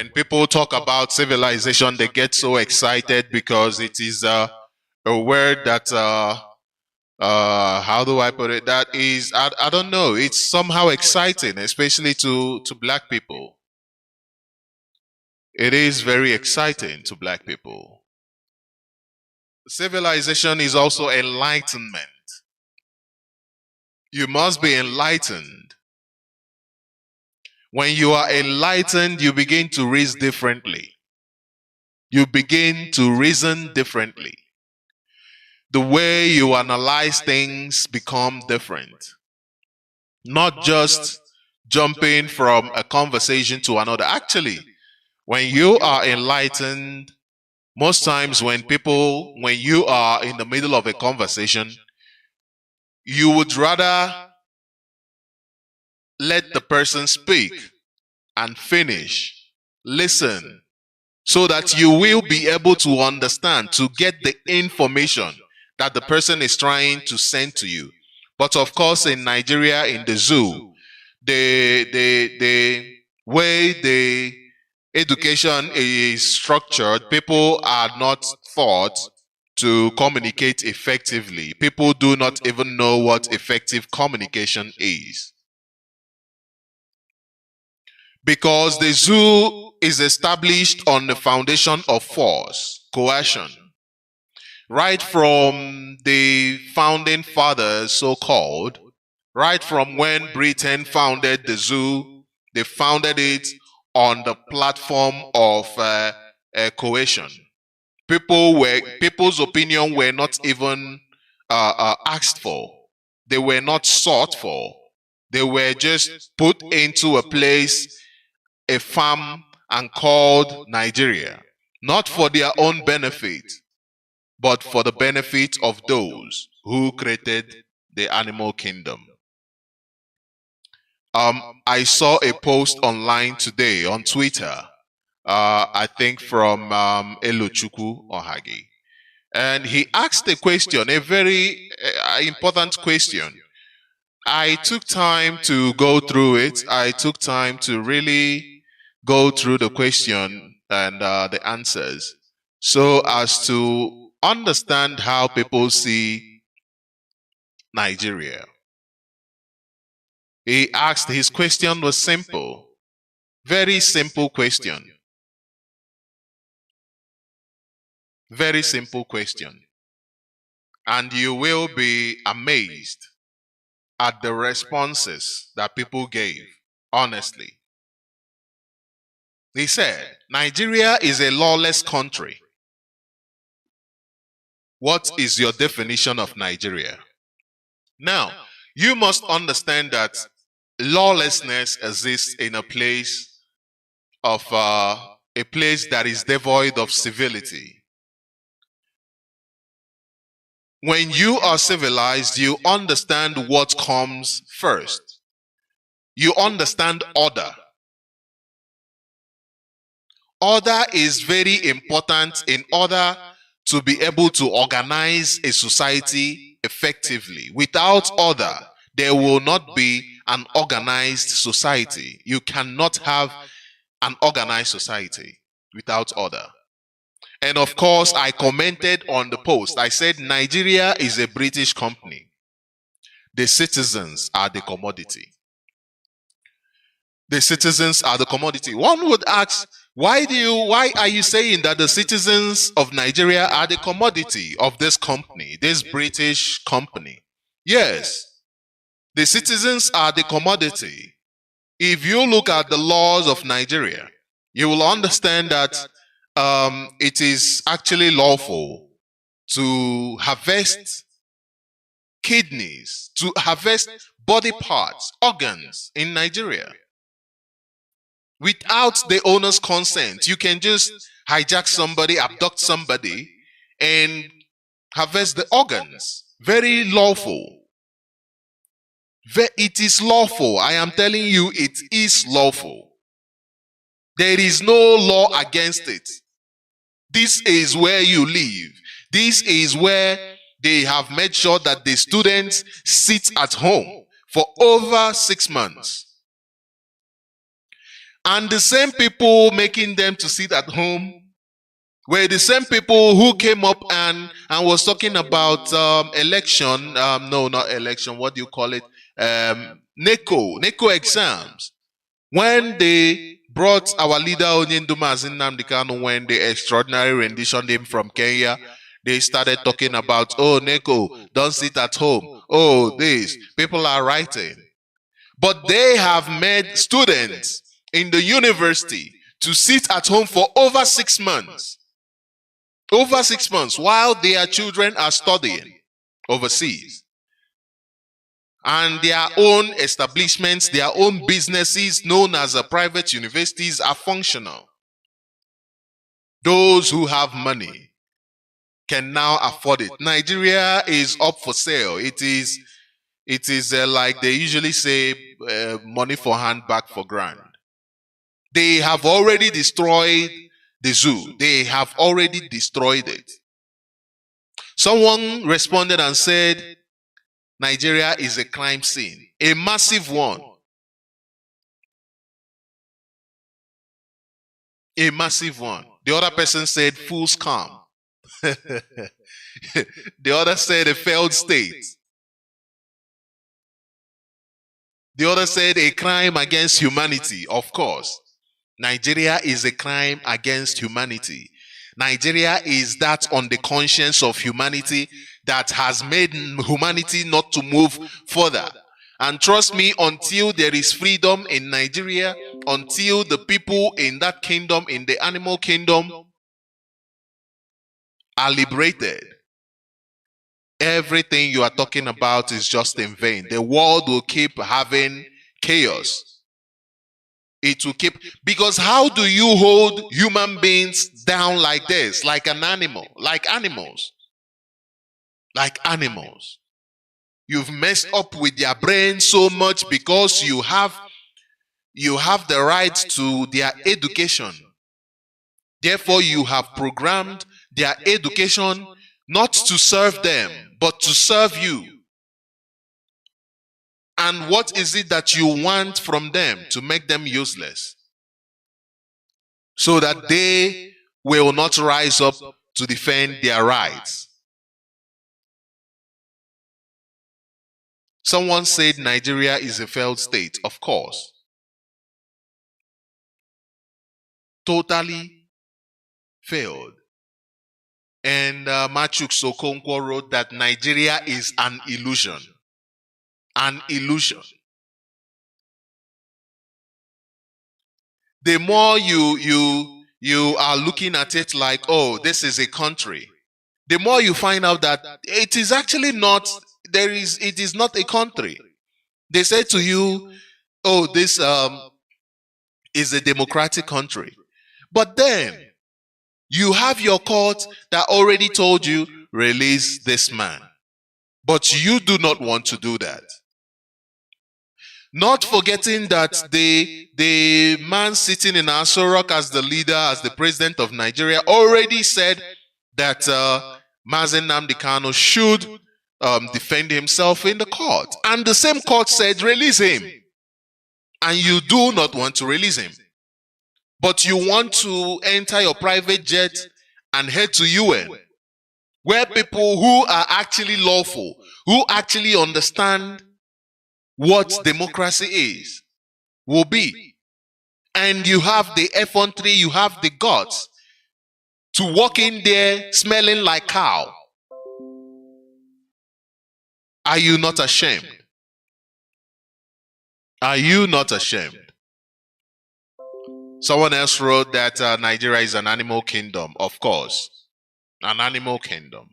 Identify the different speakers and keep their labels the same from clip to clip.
Speaker 1: When people talk about civilization, they get so excited because it is a word that, how do I put it? That is, I don't know, it's somehow exciting, especially to black people. It is very exciting to black people. Civilization is also enlightenment. You must be enlightened. When you are enlightened, you begin to reason differently. You begin to reason differently. The way you analyze things become different. Not just jumping from a conversation to another. Actually, when you are enlightened, most times when you are in the middle of a conversation, you would rather let the person speak and finish, listen, so that you will be able to understand, to get the information that the person is trying to send to you. But of course, in Nigeria, in the zoo, the way the education is structured, people are not taught to communicate effectively. People do not even know what effective communication is. Because the zoo is established on the foundation of force, coercion. Right from the founding fathers, so-called, right from when Britain founded the zoo, they founded it on the platform of coercion. People's opinion were not even asked for. They were not sought for. They were just put into a place, a farm, and called Nigeria, not for their own benefit, but for the benefit of those who created the animal kingdom. I saw a post online today on Twitter, I think from Elochukwu Ohagi, and he asked a question, a very important question. I took time to go through it. I took time to really go through the question and the answers, so as to understand how people see Nigeria. He asked, his question was simple, very simple question. Very simple question. And you will be amazed at the responses that people gave, honestly. He said, Nigeria is a lawless country. What is your definition of Nigeria? Now, you must understand that lawlessness exists in a place that is devoid of civility. When you are civilized, you understand what comes first. You understand order. Order is very important in order to be able to organize a society effectively. Without order, there will not be an organized society. You cannot have an organized society without order. And of course, I commented on the post. I said, Nigeria is a British company. The citizens are the commodity. The citizens are the commodity. One would ask, why are you saying that the citizens of Nigeria are the commodity of this company, this British company? Yes, the citizens are the commodity. If you look at the laws of Nigeria, you will understand that it is actually lawful to harvest kidneys, to harvest body parts, organs in Nigeria. Without the owner's consent, you can just hijack somebody, abduct somebody, and harvest the organs. Very lawful. It is lawful. I am telling you, it is lawful. There is no law against it. This is where you live. This is where they have made sure that the students sit at home for over 6 months. And the same people making them to sit at home were the same people who came up and was talking about election. No, not election. What do you call it? NECO exams. When they brought our leader Onyindu Mazi Nnamdi Kanu, when the extraordinary rendition him from Kenya, they started talking about, oh, NECO, don't sit at home. Oh, this. People are writing. But they have made students in the university to sit at home for over 6 months. Over 6 months while their children are studying overseas. And their own establishments, their own businesses known as private universities are functional. Those who have money can now afford it. Nigeria is up for sale. It is like they usually say, money for hand, back for grand. They have already destroyed the zoo. They have already destroyed it. Someone responded and said, Nigeria is a crime scene, a massive one. A massive one. The other person said, full scam. The other said, a failed state. The other said, a crime against humanity. Of course, Nigeria is a crime against humanity. Nigeria is that on the conscience of humanity that has made humanity not to move further. And trust me, until there is freedom in Nigeria, until the people in that kingdom, in the animal kingdom, are liberated, everything you are talking about is just in vain. The world will keep having chaos. It will keep, because how do you hold human beings down like this, like an animal, like animals? Like animals. You've messed up with their brain so much because you have the right to their education. Therefore, you have programmed their education not to serve them, but to serve you. And what is it that you want from them? To make them useless, so that they will not rise up to defend their rights. Someone said Nigeria is a failed state. Of course. Totally failed. And Machuk Sokonkwo wrote that Nigeria is an illusion. An illusion. The more you are looking at it like, oh, this is a country, the more you find out that it is actually not. It is not a country. They say to you, oh, this is a democratic country. But then you have your court that already told you, release this man. But you do not want to do that. Not forgetting that the man sitting in Aso Rock as the leader, as the president of Nigeria, already said that Mazi Nnamdi Kanu should defend himself in the court. And the same court said, release him. And you do not want to release him. But you want to enter your private jet and head to UN, where people who are actually lawful, who actually understand what democracy is, will be. And you have the effrontery, you have the guts to walk in there smelling like cow. Are you not ashamed? Are you not ashamed? Someone else wrote that Nigeria is an animal kingdom. Of course, an animal kingdom.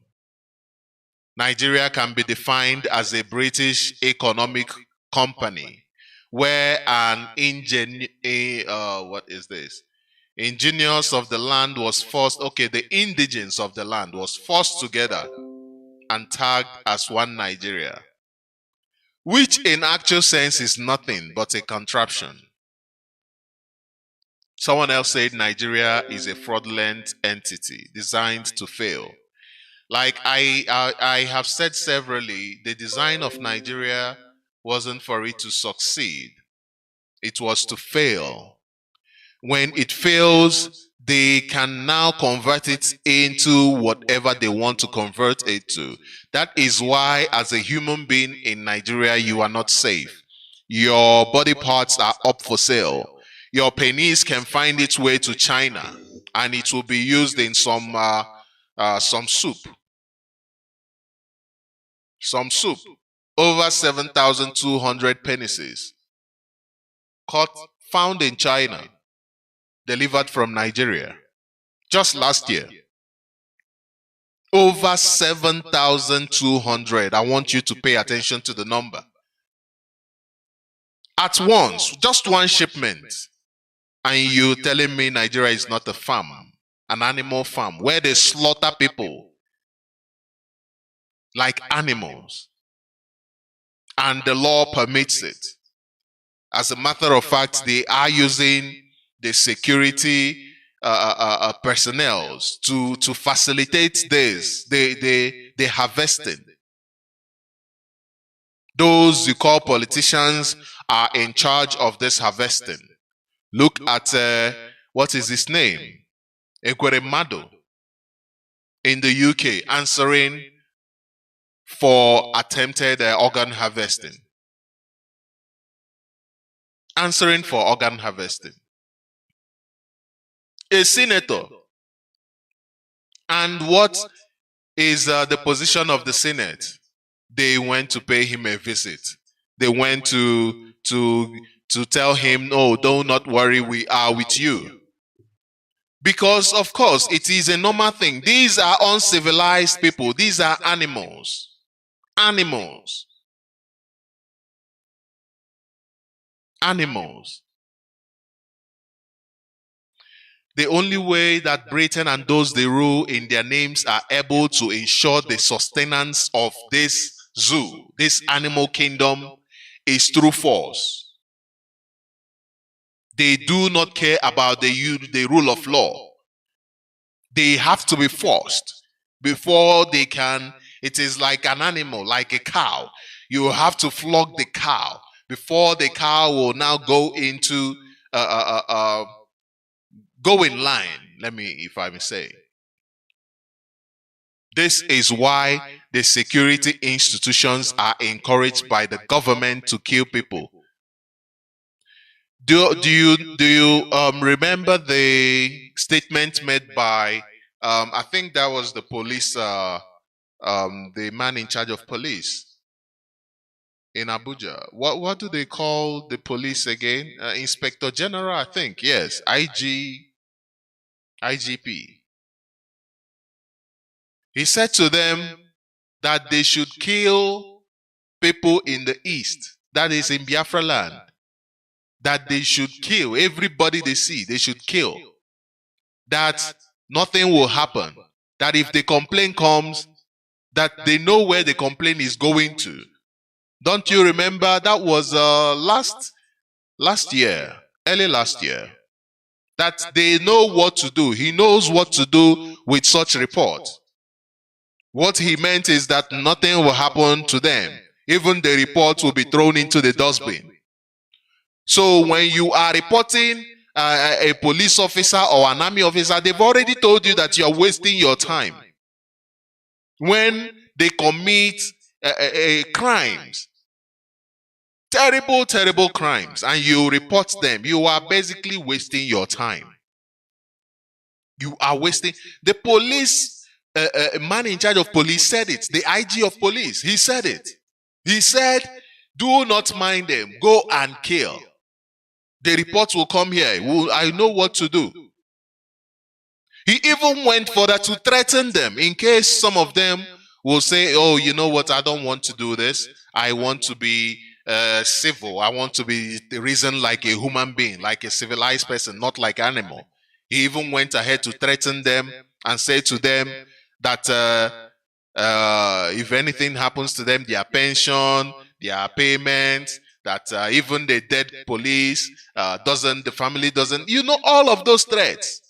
Speaker 1: Nigeria can be defined as a British economic company where an ingenious of the land was forced, the indigents of the land was forced together and tagged as one Nigeria, which in actual sense is nothing but a contraption. Someone else said Nigeria is a fraudulent entity designed to fail. Like I have said severally, the design of Nigeria wasn't for it to succeed. It was to fail. When it fails, they can now convert it into whatever they want to convert it to. That is why, as a human being in Nigeria, you are not safe. Your body parts are up for sale. Your penis can find its way to China, and it will be used in some soup. Some soup. Over 7,200 penises caught, found in China, delivered from Nigeria. Just last year. Over 7,200. I want you to pay attention to the number. At once, just one shipment. And you telling me Nigeria is not a farm, an animal farm, where they slaughter people like animals. And the law permits it. As a matter of fact, they are using the security personnel to facilitate this, the harvesting. Those you call politicians are in charge of this harvesting. Look at, what is his name? Ekweremadu in the UK answering for attempted organ harvesting. Answering for organ harvesting. A senator. And what is the position of the Senate? They went to pay him a visit. They went to tell him, no, do not worry, we are with you. Because, of course, it is a normal thing. These are uncivilized people. These are animals. Animals. Animals. The only way that Britain and those they rule in their names are able to ensure the sustenance of this zoo, this animal kingdom, is through force. They do not care about the rule of law. They have to be forced before they can. It is like an animal, like a cow. You have to flog the cow before the cow will now go into go in line. Let me, if I may say. This is why the security institutions are encouraged by the government to kill people. Do you remember the statement made by I think that was the police, the man in charge of police in Abuja. What do they call the police again? Inspector General, I think. Yes, IGP. He said to them that they should kill people in the east, that is in Biafra land. That they should kill everybody they see, they should kill. That nothing will happen. That if the complaint comes, that they know where the complaint is going to. Don't you remember that was last year, early last year? That they know what to do. He knows what to do with such report. What he meant is that nothing will happen to them. Even the report will be thrown into the dustbin. So when you are reporting a police officer or an army officer, they've already told you that you're wasting your time. When they commit crimes, terrible crimes, and you report them, you are basically wasting your time. You are wasting. The police, man in charge of police said it. The IG of police, he said it. He said, do not mind them, go and kill. The reports will come here. I know what to do. He even went further to threaten them in case some of them will say, oh, you know what, I don't want to do this. I want to be civil. I want to be reason like a human being, like a civilized person, not like animal. He even went ahead to threaten them and say to them that if anything happens to them, their pension, their payment, that even the dead police the family doesn't, all of those threats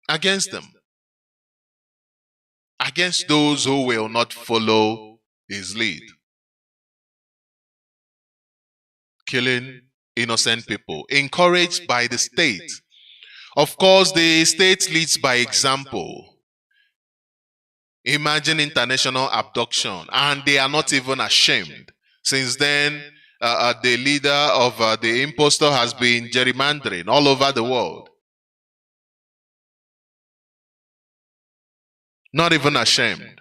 Speaker 1: against them, against those who will not follow his lead. Killing innocent people, encouraged by the state. Of course, the state leads by example. Imagine international abduction, and they are not even ashamed. Since then, the leader of the impostor has been gerrymandering all over the world. Not even ashamed.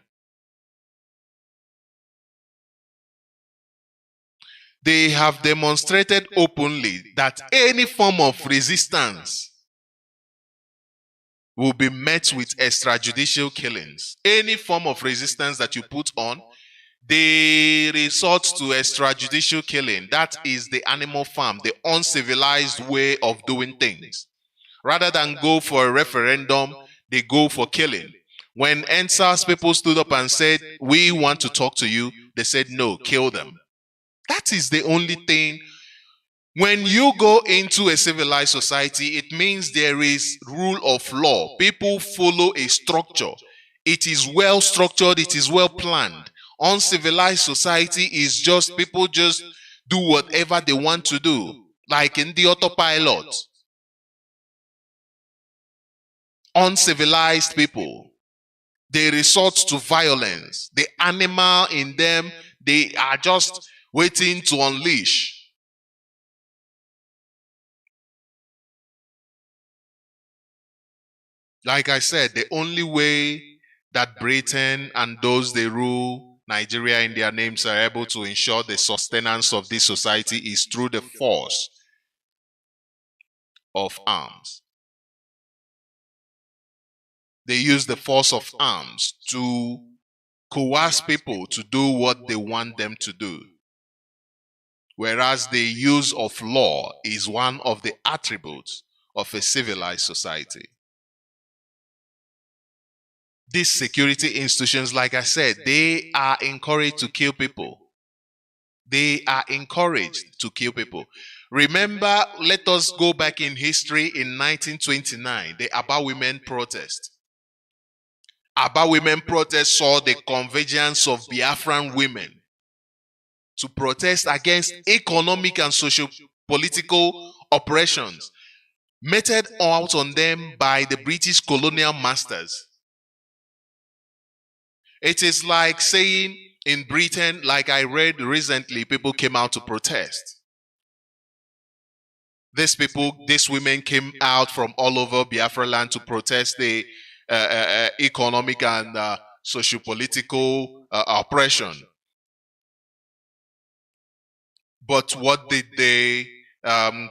Speaker 1: They have demonstrated openly that any form of resistance will be met with extrajudicial killings. Any form of resistance that you put on, they resort to extrajudicial killing. That is the animal farm, the uncivilized way of doing things. Rather than go for a referendum, they go for killing. When NSAS people stood up and said, "We want to talk to you," they said, "No, kill them." That is the only thing. When you go into a civilized society, it means there is rule of law. People follow a structure. It is well structured, it is well planned. Uncivilized society is just people just do whatever they want to do, like in the autopilot. Uncivilized people, they resort to violence. The animal in them, they are just waiting to unleash. Like I said, the only way that Britain and those they rule Nigeria in their names are able to ensure the sustenance of this society is through the force of arms. They use the force of arms to coerce people to do what they want them to do. Whereas the use of law is one of the attributes of a civilized society. These security institutions, like I said, they are encouraged to kill people. They are encouraged to kill people. Remember, let us go back in history in 1929, the Aba Women protest. Aba Women protest saw the convergence of Biafran women to protest against economic and socio-political oppressions meted out on them by the British colonial masters. It is like saying in Britain, like I read recently, people came out to protest. These women came out from all over Biafra land to protest the economic and socio-political oppression. But what did the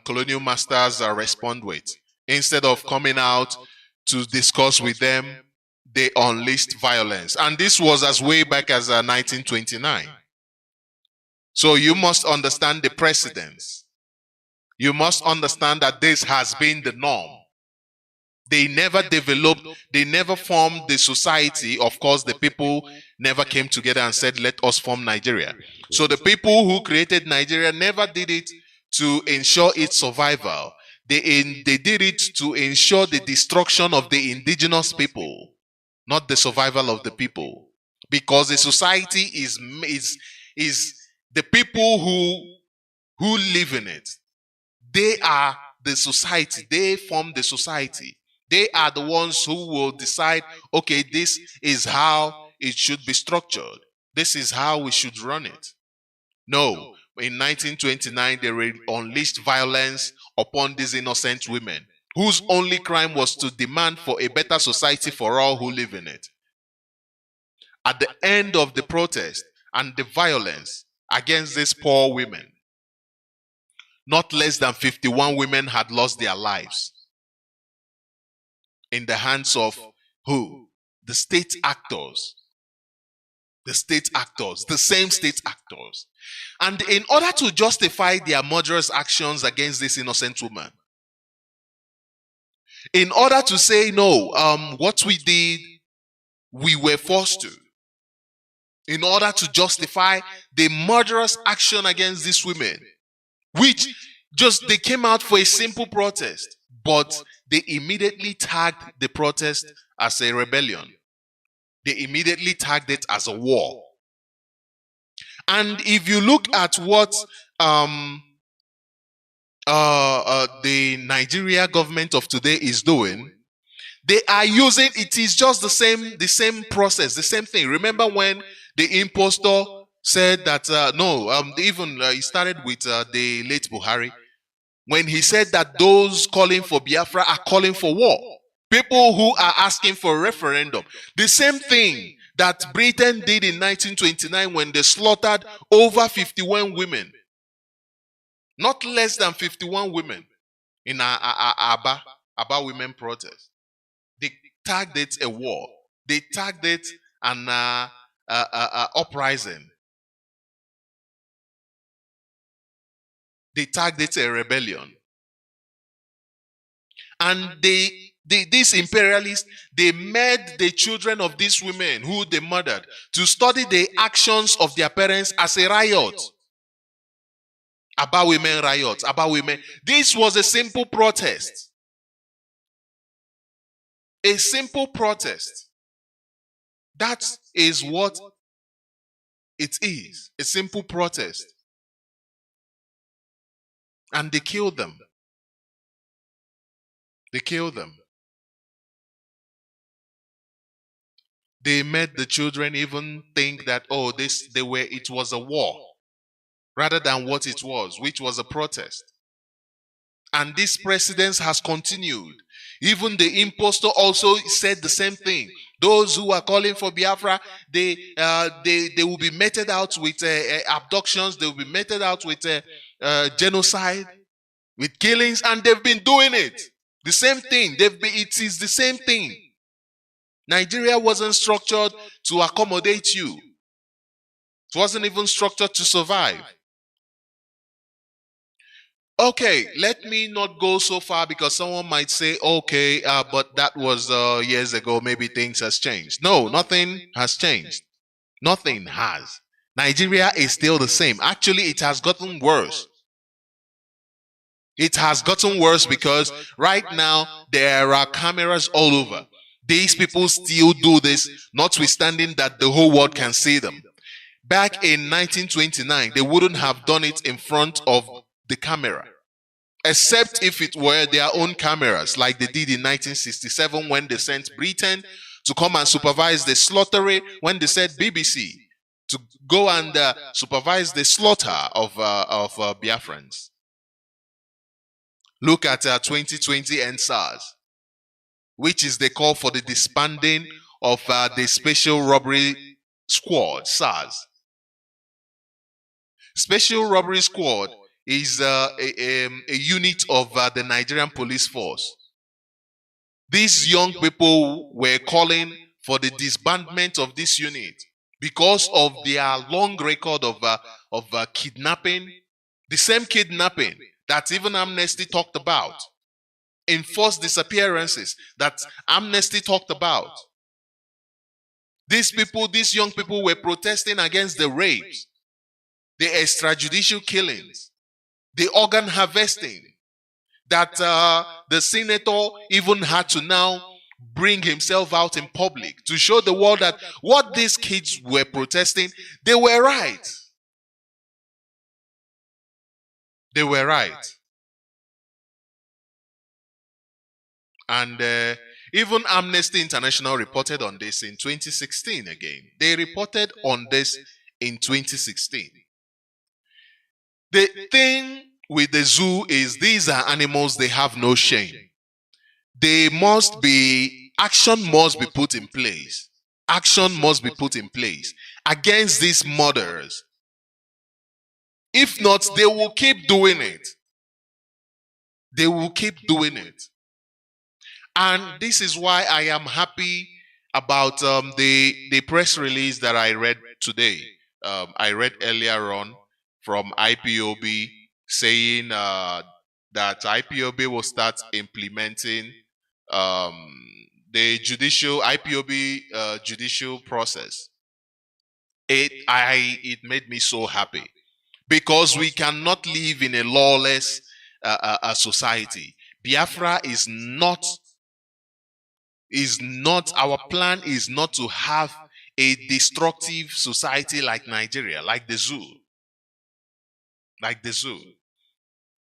Speaker 1: colonial masters respond with? Instead of coming out to discuss with them, they unleashed violence. And this was as way back as 1929. So you must understand the precedence. You must understand that this has been the norm. They never developed, they never formed the society. Of course, the people never came together and said, "Let us form Nigeria." So the people who created Nigeria never did it to ensure its survival. They did it to ensure the destruction of the indigenous people, not the survival of the people. Because the society is the people who live in it. They are the society. They form the society. They are the ones who will decide, okay, this is how it should be structured. This is how we should run it. No, in 1929, they unleashed violence upon these innocent women, whose only crime was to demand for a better society for all who live in it. At the end of the protest and the violence against these poor women, not less than 51 women had lost their lives in the hands of who? The state actors. The state actors, the same state actors. And in order to justify their murderous actions against this innocent woman, in order to say, no, what we did, we were forced to, in order to justify the murderous action against these women, which just they came out for a simple protest, but they immediately tagged the protest as a rebellion. They immediately tagged it as a war. And if you look at what the Nigeria government of today is doing, they are using, it is just the same process, the same thing. Remember when the impostor said that no, even he started with the late Buhari, when he said that those calling for Biafra are calling for war. People who are asking for a referendum. The same thing that Britain did in 1929 when they slaughtered over 51 women. Not less than 51 women in Aba women protest. They tagged it a war. They tagged it an uprising. They tagged it a rebellion. And these imperialists, they made the children of these women who they murdered to study the actions of their parents as a riot. About women riots, about women. This was a simple protest. A simple protest. That is what it is. A simple protest. And they killed them. They killed them. They made the children even think that, oh, it was a war, rather than what it was, which was a protest. And this precedence has continued. Even the impostor also said the same thing. Those who are calling for Biafra, they will be meted out with abductions. They will be meted out with genocide, with killings, and they've been doing it. The same thing. It is the same thing. Nigeria wasn't structured to accommodate you. It wasn't even structured to survive. Okay, let me not go so far because someone might say, okay, but that was years ago. Maybe things has changed. No, nothing has changed. Nothing has. Nigeria is still the same. Actually, it has gotten worse. It has gotten worse because right now there are cameras all over. These people still do this, notwithstanding that the whole world can see them. Back in 1929, they wouldn't have done it in front of the camera, except if it were their own cameras, like they did in 1967 when they sent Britain to come and supervise the slaughtery, when they sent BBC to go and supervise the slaughter of Biafrans. Look at 2020 and SARS, which is the call for the disbanding of the Special Robbery Squad, SARS. Special Robbery Squad is a unit of the Nigerian police force. These young people were calling for the disbandment of this unit because of their long record of kidnapping, the same kidnapping that even Amnesty talked about, enforced disappearances that Amnesty talked about. These young people were protesting against the rapes, the extrajudicial killings, the organ harvesting, that the senator even had to now bring himself out in public to show the world that what these kids were protesting, they were right. They were right. And even Amnesty International reported on this in 2016 again. They reported on this in 2016. The thing with the zoo is these are animals, they have no shame. Action must be put in place. Action must be put in place against these murderers. If not, they will keep doing it. They will keep doing it. And this is why I am happy about the press release that I read today. I read earlier on from IPOB saying that IPOB will start implementing the IPOB judicial process. It made me so happy because we cannot live in a lawless society. Biafra is not, our plan is not to have a destructive society like Nigeria, like the zoo. Like the zoo.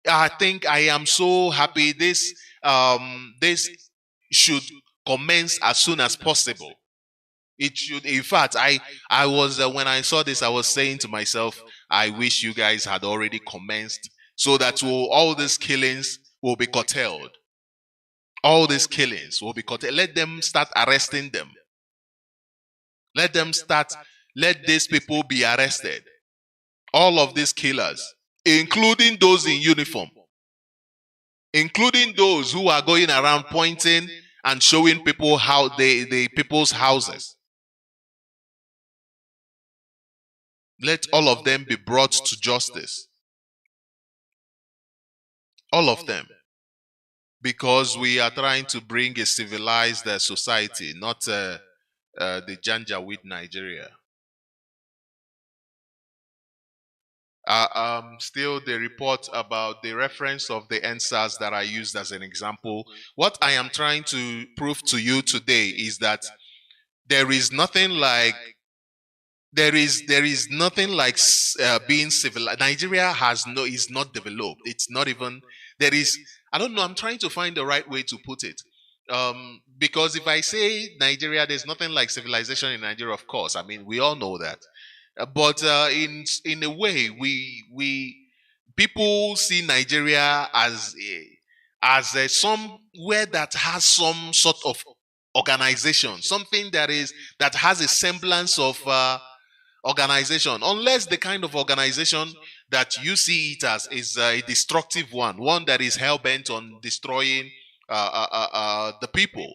Speaker 1: I think I am so happy this should commence as soon as possible. It should. In fact, I was when I saw this, I was saying to myself, I wish you guys had already commenced so that all these killings will be curtailed. All these killings will be curtailed. Let them start arresting them. Let them start. Let these people be arrested. All of these killers, including those in uniform, including those who are going around pointing and showing people how the people's houses. Let all of them be brought to justice. All of them. Because we are trying to bring a civilized society, not the Janjaweed Nigeria. Still, the report about the reference of the NSAS that I used as an example. What I am trying to prove to you today is that there is nothing like being civilized. Nigeria is not developed. It's not even there is. I don't know. I'm trying to find the right way to put it. Because if I say Nigeria, there's nothing like civilization in Nigeria. Of course, I mean we all know that. But in a way, we people see Nigeria as somewhere that has some sort of organization, something that has a semblance of organization, unless the kind of organization that you see it as is a destructive one that is hell bent on destroying the people.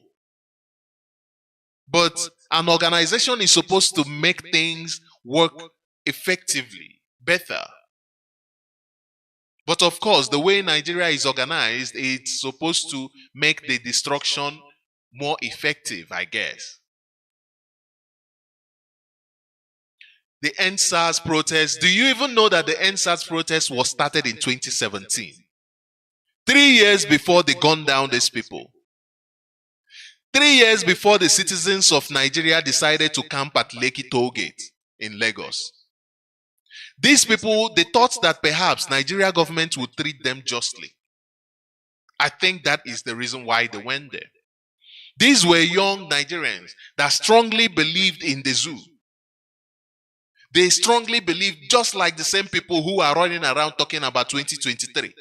Speaker 1: But an organization is supposed to make things work effectively, better. But of course, the way Nigeria is organized, it's supposed to make the destruction more effective, I guess. The NSAS protest, do you even know that the NSAS protest was started in 2017? 3 years before they gunned down these people. 3 years before the citizens of Nigeria decided to camp at Lekki Toll Gate in Lagos. These people, they thought that perhaps Nigeria government would treat them justly. I think that is the reason why they went there. These were young Nigerians that strongly believed in the zoo. They strongly believed, just like the same people who are running around talking about 2023.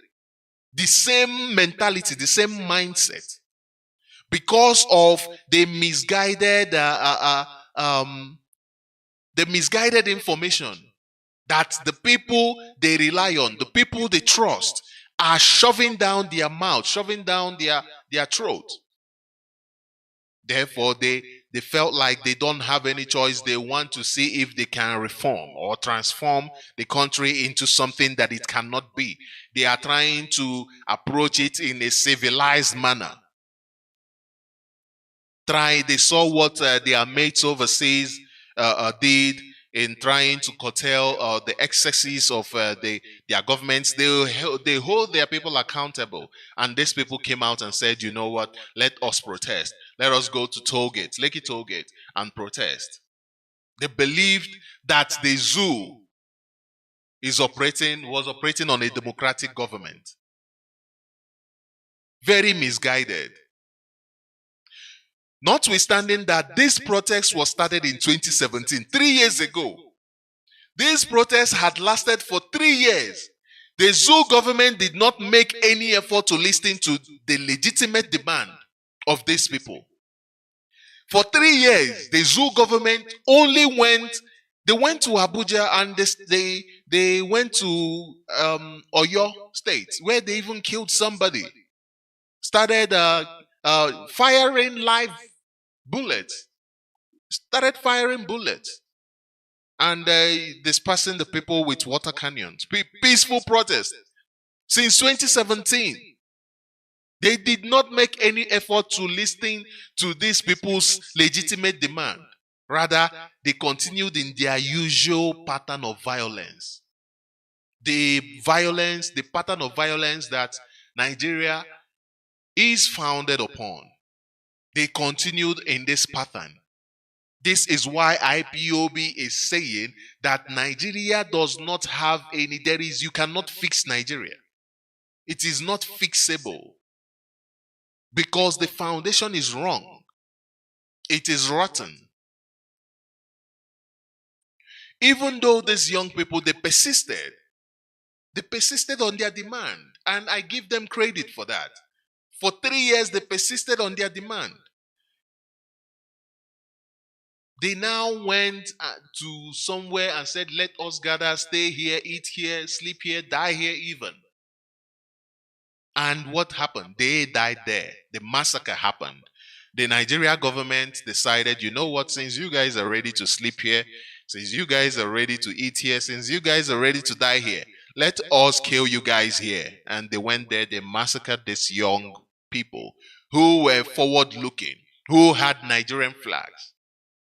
Speaker 1: The same mentality, the same mindset. Because of the misguided information that the people they rely on, the people they trust, are shoving down their mouth, shoving down their throat. Therefore, they felt like they don't have any choice. They want to see if they can reform or transform the country into something that it cannot be. They are trying to approach it in a civilized manner. They saw what their mates overseas did in trying to curtail the excesses of their governments. They hold their people accountable. And these people came out and said, you know what, let us protest. Let us go to Tollgate, Lekki Tollgate, and protest. They believed that the zoo was operating on a democratic government. Very misguided. Notwithstanding that this protest was started in 2017, 3 years ago. This protest had lasted for 3 years. The zoo government did not make any effort to listen to the legitimate demand of these people. For 3 years, the zoo government only went to Abuja and they went to Oyo State, where they even killed somebody. Started firing live bullets. Started firing bullets. And dispersing the people with water cannons. Peaceful protest. Since 2017. They did not make any effort to listen to these people's legitimate demand. Rather, they continued in their usual pattern of violence. The pattern of violence that Nigeria is founded upon. They continued in this pattern. This is why IPOB is saying that Nigeria does not have you cannot fix Nigeria. It is not fixable because the foundation is wrong. It is rotten. Even though these young people, they persisted on their demand. And I give them credit for that. For 3 years, they persisted on their demand. They now went to somewhere and said, let us gather, stay here, eat here, sleep here, die here even. And what happened? They died there. The massacre happened. The Nigeria government decided, you know what, since you guys are ready to sleep here, since you guys are ready to eat here, since you guys are ready to die here, let us kill you guys here. And they went there, they massacred these young people who were forward looking, who had Nigerian flags.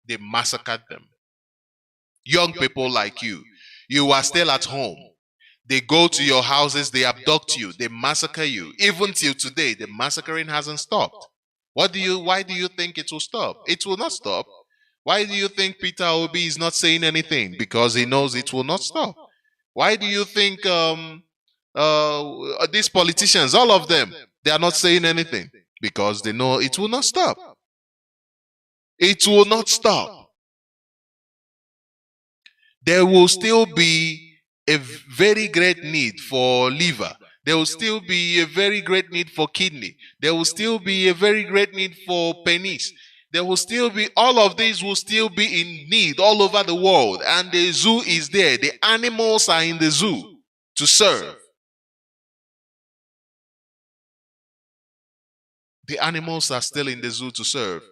Speaker 1: They massacred them. Young people like you are still at home. They go to your houses, they abduct you, they massacre you. Even till today, the massacring hasn't stopped. Why do you think it will stop? It will not stop. Why do you think Peter Obi is not saying anything? Because he knows it will not stop. Why do you think these politicians, all of them, they are not saying anything? Because they know it will not stop. It will not stop. There will still be a very great need for liver. There will still be a very great need for kidney. There will still be a very great need for penis. There will still be, all of these will still be in need all over the world. And the zoo is there. The animals are in the zoo to serve. The animals are still in the zoo to serve.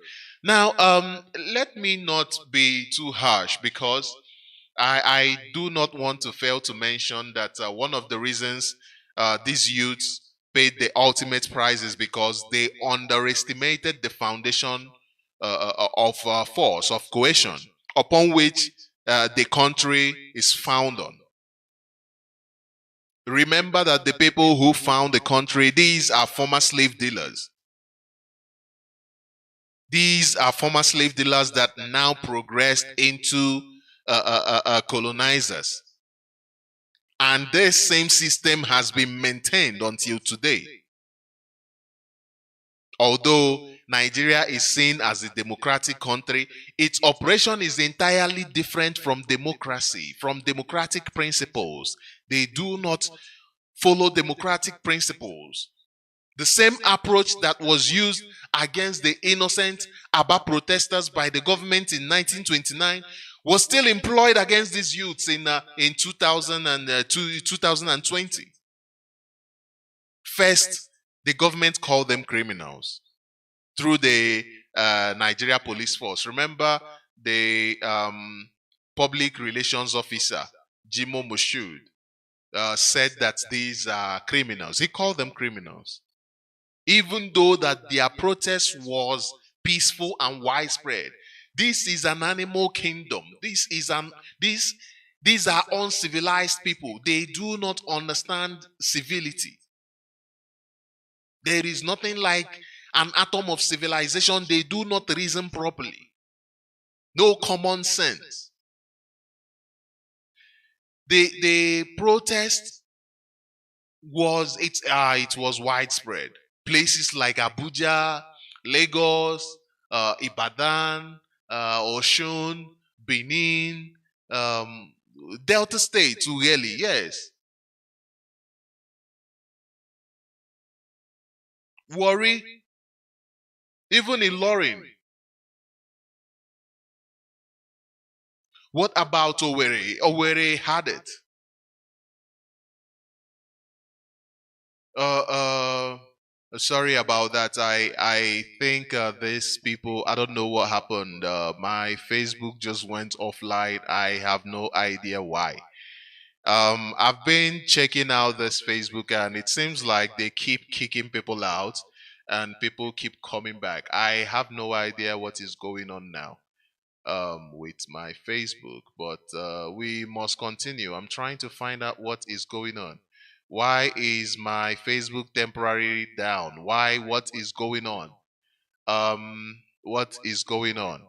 Speaker 1: Now, let me not be too harsh because I do not want to fail to mention that one of the reasons these youths paid the ultimate price is because they underestimated the foundation of force, of cohesion, upon which the country is founded on. Remember that the people who found the country, these are former slave dealers. These are former slave dealers that now progressed into colonizers. And this same system has been maintained until today. Although Nigeria is seen as a democratic country, its operation is entirely different from democracy, from democratic principles. They do not follow democratic principles. The same approach that was used against the innocent Aba protesters by the government in 1929 was still employed against these youths in 2020. First, the government called them criminals through the Nigeria police force. Remember the public relations officer, Jimo Moshood, said that these are criminals. He called them criminals. Even though that their protest was peaceful and widespread. This is an animal kingdom. These are uncivilized people. They do not understand civility. There is nothing like an atom of civilization. They do not reason properly. No common sense. The protest was it was widespread. Places like Abuja, Lagos, Ibadan, Oshun, Benin, Delta State, really, yes. Worry, even in Lorin. What about Owerri? Owerri had it. Sorry about that. I think these people. I don't know what happened. My Facebook just went offline. I have no idea why. I've been checking out this Facebook, and it seems like they keep kicking people out, and people keep coming back. I have no idea what is going on now with my Facebook, but we must continue. I'm trying to find out what is going on. Why is my Facebook temporarily down? Why? What is going on? What is going on?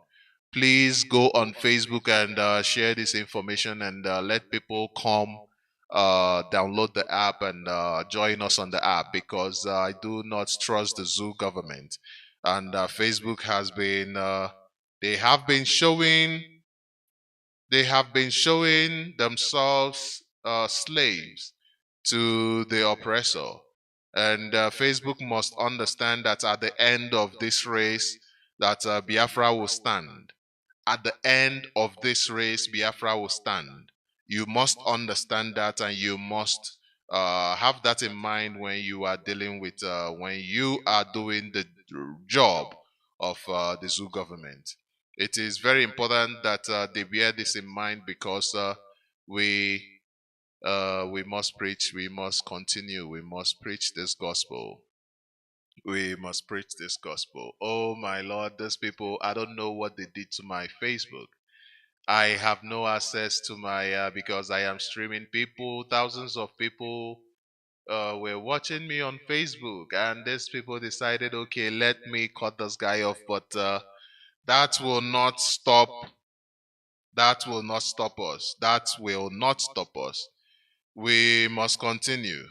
Speaker 1: Please go on Facebook and share this information and let people come download the app and join us on the app, because I do not trust the zoo government. And Facebook has been they have been showing themselves slaves to the oppressor. And Facebook must understand that at the end of this race, that Biafra will stand. At the end of this race, Biafra will stand. You must understand that, and you must have that in mind when you are dealing with, when you are doing the job of the zoo government. It is very important that they bear this in mind, because we we must preach, we must continue, we must preach this gospel. We must preach this gospel. Oh my Lord, these people, I don't know what they did to my Facebook. I have no access to my, because I am streaming people, thousands of people were watching me on Facebook, and these people decided, okay, let me cut this guy off, but that will not stop, that will not stop us. That will not stop us. We must continue.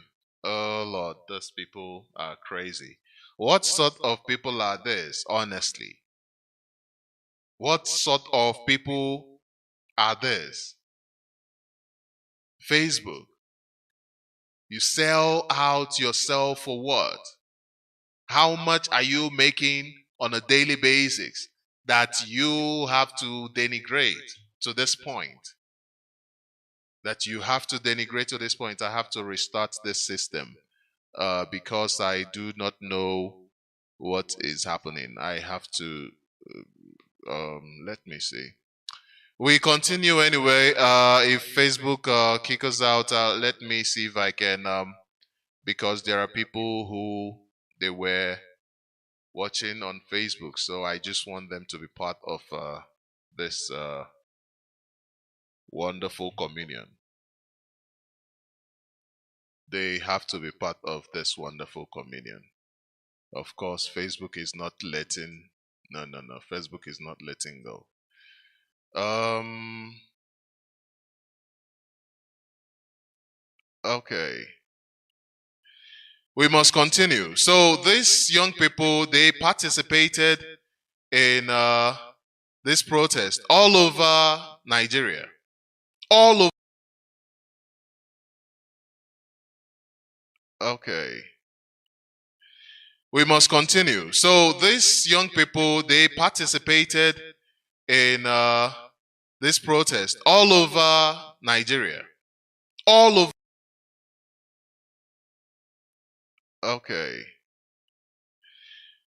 Speaker 1: Oh Lord, those people are crazy. What sort of people are these, honestly? What sort of people are these? Facebook. You sell out yourself for what? How much are you making on a daily basis that you have to denigrate to this point? That you have to denigrate to this point. I have to restart this system because I do not know what is happening. I have to, let me see. We continue anyway. If Facebook kick us out, let me see if I can, because there are people who they were watching on Facebook, so I just want them to be part of this wonderful communion. They have to be part of this wonderful communion. Of course, Facebook is not letting. No. Facebook is not letting go. Okay. We must continue. So these young people, they participated in this protest all over Nigeria. All over. Okay. We must continue. So these young people, they participated in this protest all over Nigeria. All over. Okay.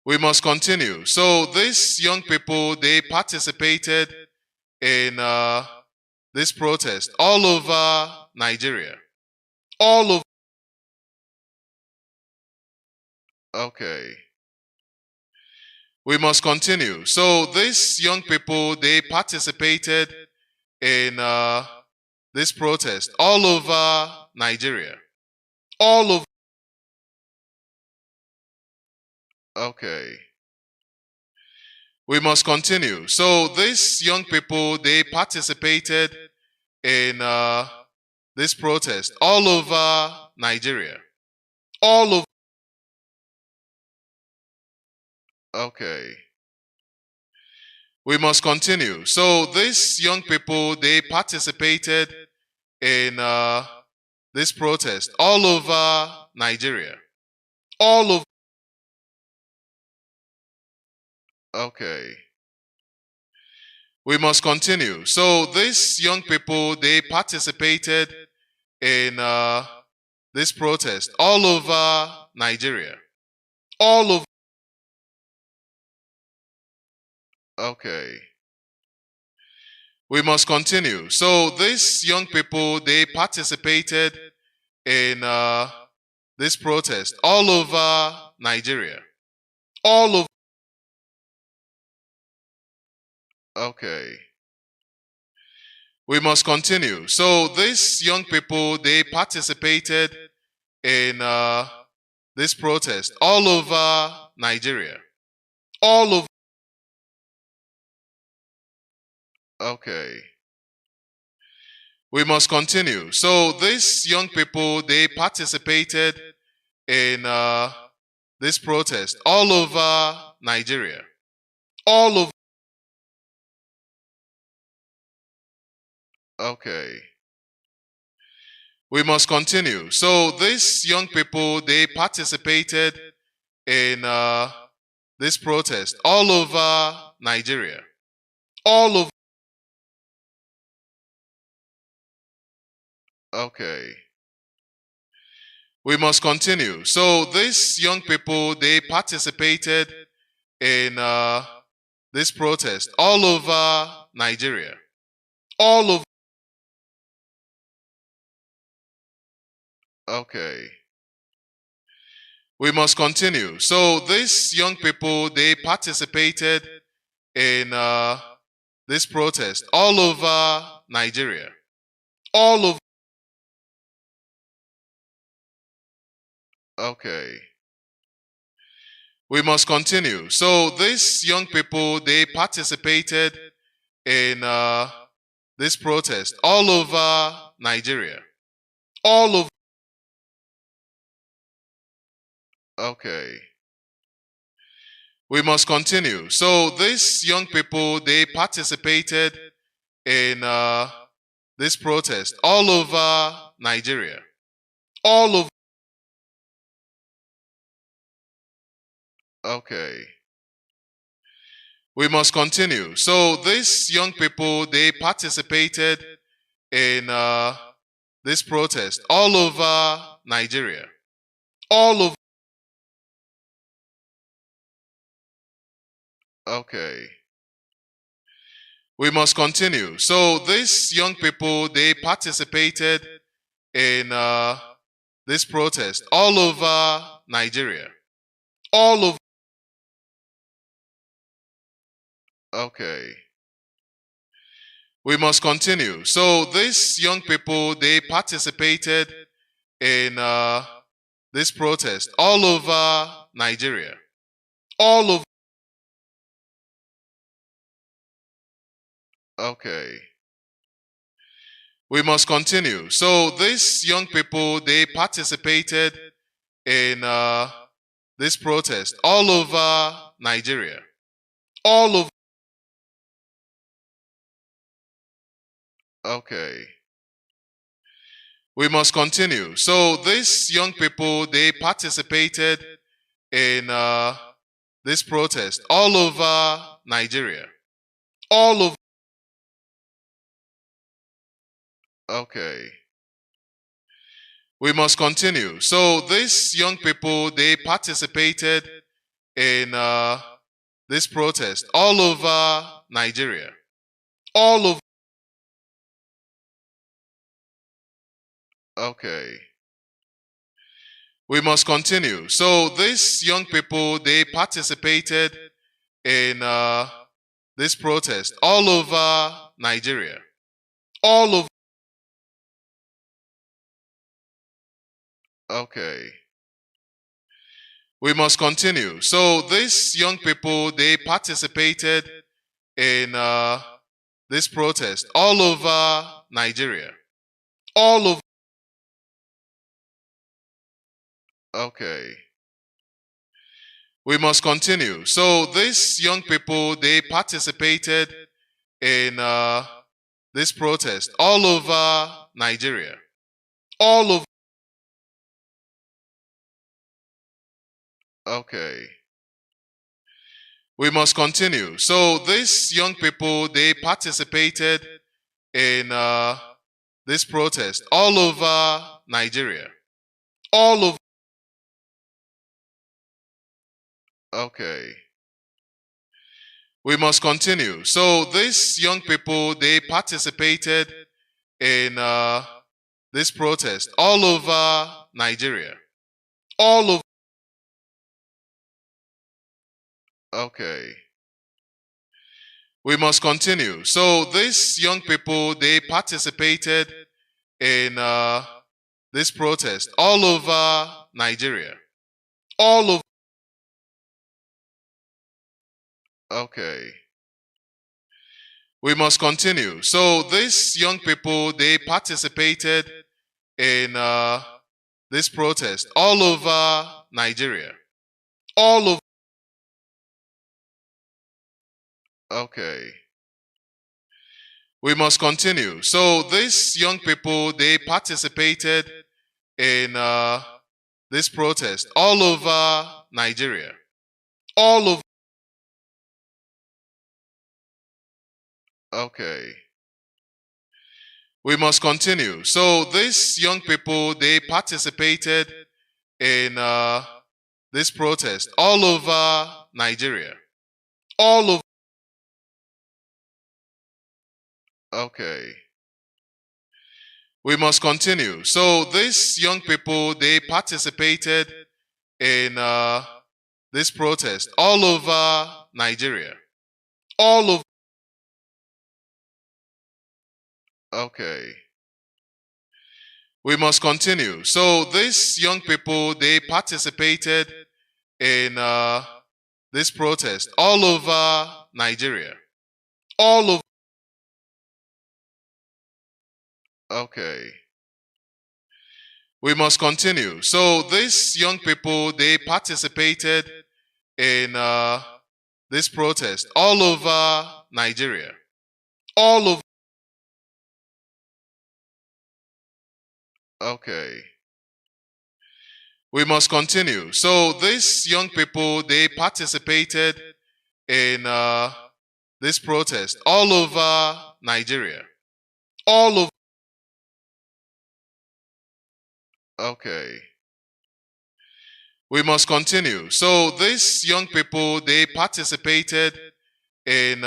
Speaker 1: We must continue. So these young people, they participated in this protest all over Nigeria. All over. Okay. We must continue. So these young people, they participated in this protest all over Nigeria. All over. Okay. We must continue. So these young people, they participated in this protest all over Nigeria. All over. Okay. We must continue. So these young people, they participated in this protest all over Nigeria. All over. Okay. We must continue. So these young people, they participated in this protest all over Nigeria. All over. Okay. We must continue. So these young people, they participated in this protest all over Nigeria. All over. Okay. We must continue. So these young people, they participated in this protest all over Nigeria. All over. Okay. We must continue. So these young people, they participated in this protest all over Nigeria. All over. Okay. We must continue. So these young people, they participated in this protest all over Nigeria. All over. Okay. We must continue. So these young people, they participated in this protest all over Nigeria. All over. Okay. We must continue. So these young people, they participated in this protest all over Nigeria. All over. Okay. We must continue. So these young people, they participated in this protest all over Nigeria. All over. Okay. We must continue. So these young people, they participated in this protest all over Nigeria. All over. Okay. We must continue. So these young people, they participated in this protest all over Nigeria. All over. Okay. We must continue. So these young people, they participated in this protest all over Nigeria. All over. Okay. We must continue. So these young people, they participated in this protest all over Nigeria. All over. Okay. We must continue. So these young people, they participated in this protest all over Nigeria. All over. Okay. We must continue. So these young people, they participated in this protest all over Nigeria. All over. Okay. We must continue. So these young people, they participated in this protest all over Nigeria. All over. Okay. We must continue. So these young people, they participated in this protest all over Nigeria. All over. Okay. We must continue. So these young people, they participated in this protest all over Nigeria. All over. Okay. We must continue. So these young people, they participated in this protest all over Nigeria. All over. Okay. We must continue. So these young people, they participated in this protest all over Nigeria. All over. Okay. We must continue. So these young people, they participated in this protest all over Nigeria. All over. Okay. We must continue. So these young people, they participated in this protest all over Nigeria. All over. Okay. We must continue. So these young people, they participated in this protest all over Nigeria. All over. Okay. We must continue. So these young people, they participated in this protest all over Nigeria. All over. Okay. We must continue. So these young people, they participated in this protest all over Nigeria. All over. Okay. We must continue. So these young people, they participated in this protest all over Nigeria. All over. Okay. We must continue. So these young people, they participated in this protest all over Nigeria. All over. Okay. We must continue. So these young people, they participated in this protest all over Nigeria. All over. Okay. We must continue. So these young people, they participated in this protest all over Nigeria. All over. Okay. We must continue. So these young people, they participated in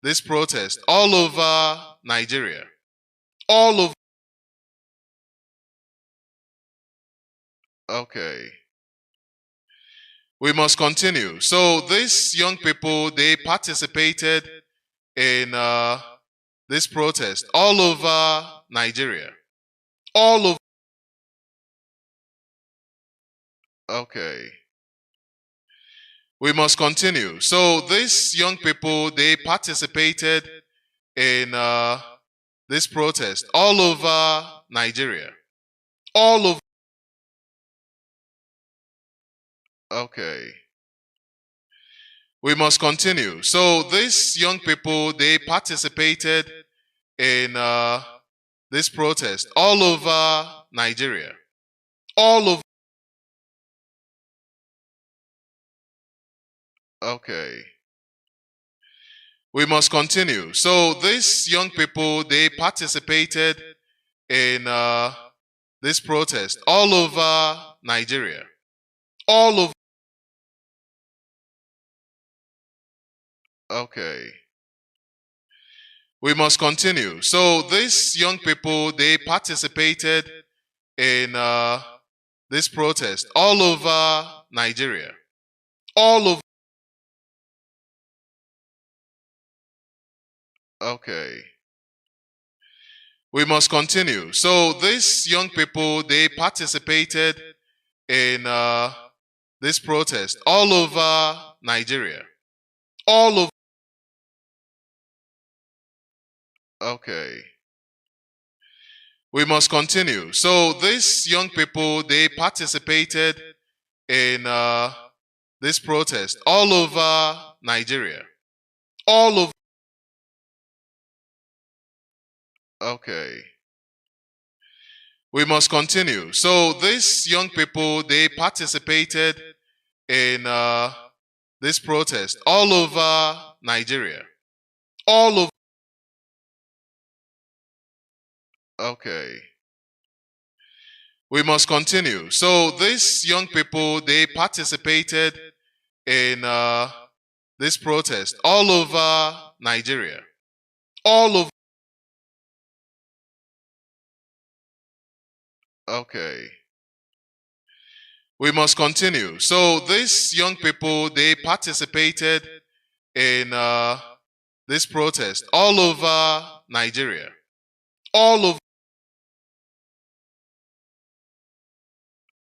Speaker 1: this protest all over Nigeria. All over. Okay. We must continue. So these young people, they participated in this protest all over Nigeria. All over. Okay. We must continue. So these young people, they participated in this protest all over Nigeria. All over. Okay. We must continue. So these young people, they participated in this protest all over Nigeria. All over. Okay. We must continue. So these young people, they participated in this protest all over Nigeria. All over. Okay. We must continue. So these young people, they participated in this protest all over Nigeria. All over. Okay. We must continue. So these young people, they participated in this protest all over Nigeria. All over. Okay. We must continue. So these young people, they participated in this protest all over Nigeria. All over. Okay. We must continue. So these young people, they participated in this protest all over Nigeria. All over. Okay. We must continue. So these young people, they participated in this protest all over Nigeria. All over. Okay. We must continue. So these young people, they participated in this protest all over Nigeria. All over.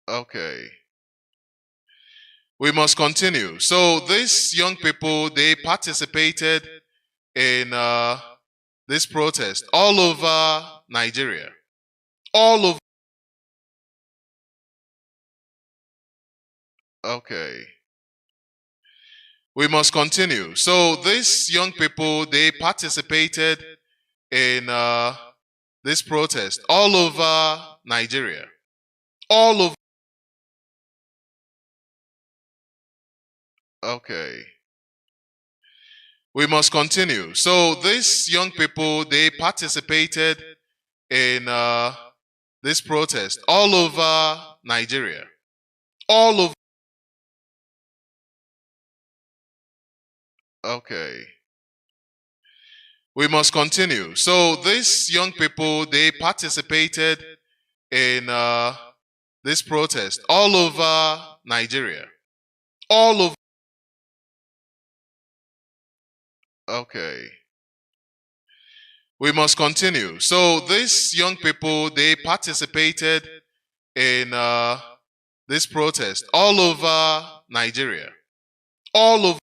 Speaker 1: Okay. We must continue. So these young people, they participated in this protest all over Nigeria. All over. Okay. We must continue. So these young people, they participated in this protest all over Nigeria. All over. Okay. We must continue. So these young people, they participated in this protest all over Nigeria. All over. Okay. We must continue. So these young people, they participated in this protest all over Nigeria. All over. Okay. We must continue. So these young people, they participated in this protest all over Nigeria. All over.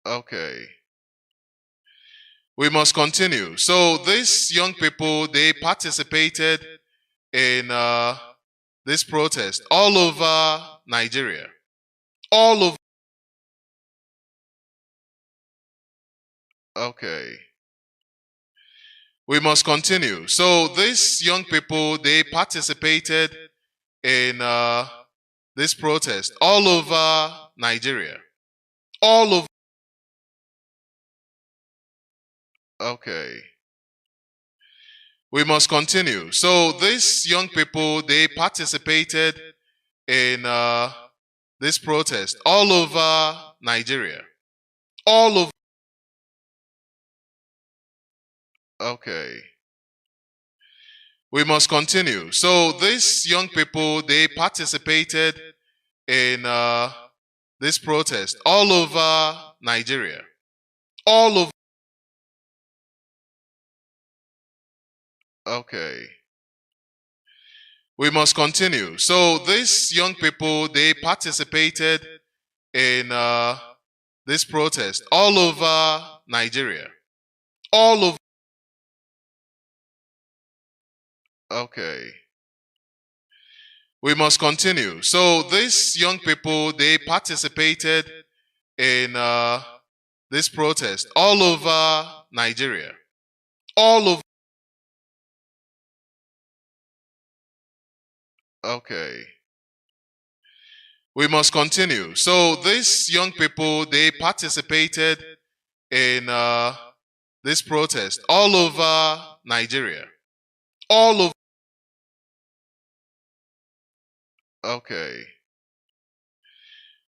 Speaker 1: Okay. We must continue. So these young people, they participated in this protest all over Nigeria. All over. Okay. We must continue. So these young people, they participated in this protest all over Nigeria. All over. Okay. We must continue. So these young people, they participated in this protest all over Nigeria. All over. Okay. We must continue. So these young people, they participated in this protest all over Nigeria. All over. Okay. We must continue. So these young people, they participated in this protest all over Nigeria. All over. Okay. We must continue. So these young people, they participated in this protest all over Nigeria. All over. Okay. We must continue. So these young people, they participated in this protest all over Nigeria. All over. Okay.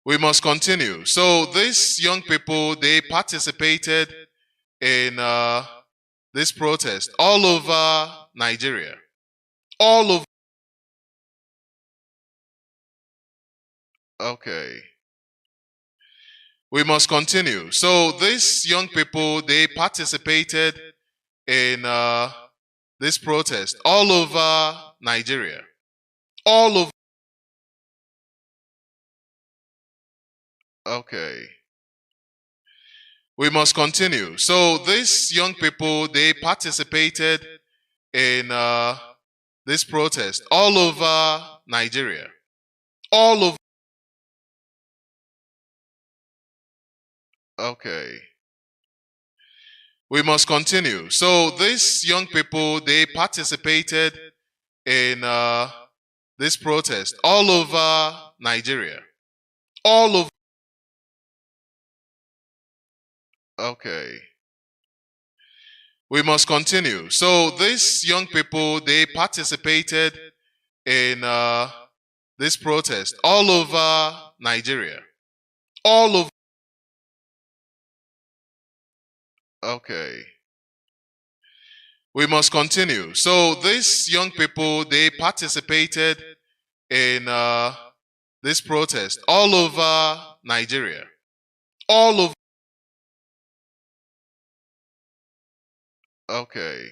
Speaker 1: We must continue. So these young people, they participated in this protest all over Nigeria. All over. Okay. We must continue. So these young people, they participated in this protest all over Nigeria. All over. Okay. We must continue. So these young people, they participated in this protest all over Nigeria. All over. Okay. We must continue. So these young people, they participated in this protest all over Nigeria. All over. Okay. We must continue. So these young people, they participated in this protest all over Nigeria. All over. Okay. We must continue. So these young people, they participated in this protest all over Nigeria. All over. Okay.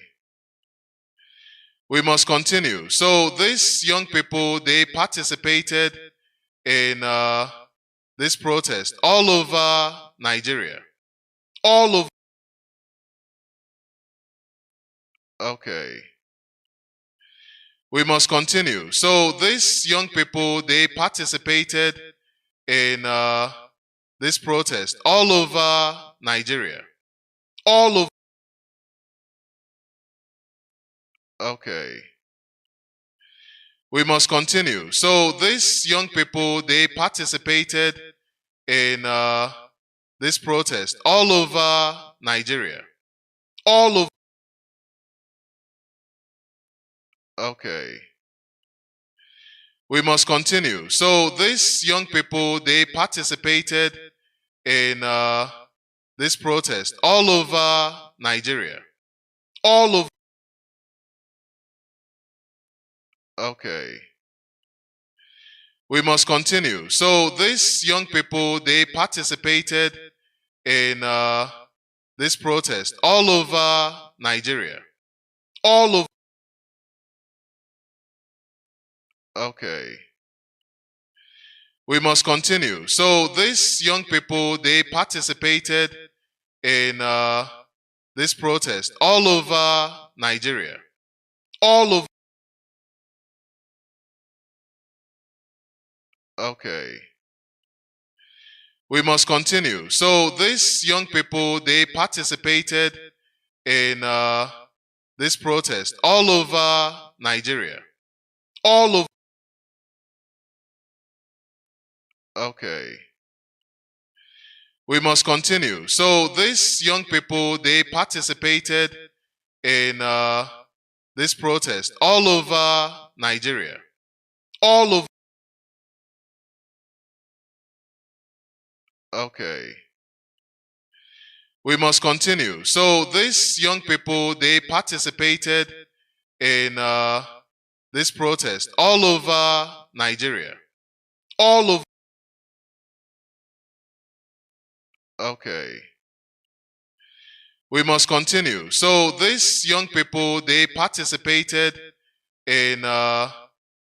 Speaker 1: We must continue. So these young people, they participated in this protest all over Nigeria. All over. Okay. We must continue. So these young people, they participated in this protest all over Nigeria. All over. Okay. We must continue. So these young people, they participated in this protest all over Nigeria. All over. Okay. We must continue. So these young people, they participated in this protest all over Nigeria. All over. Okay. We must continue. So these young people, they participated in this protest all over Nigeria. All over. Okay. We must continue. So these young people, they participated in this protest all over Nigeria. All over. Okay. We must continue. So these young people, they participated in this protest all over Nigeria. All over. Okay. We must continue. So these young people, they participated in this protest all over Nigeria. All over. Okay. We must continue. So these young people, they participated in this protest all over Nigeria. All over. Okay. We must continue. So these young people, they participated in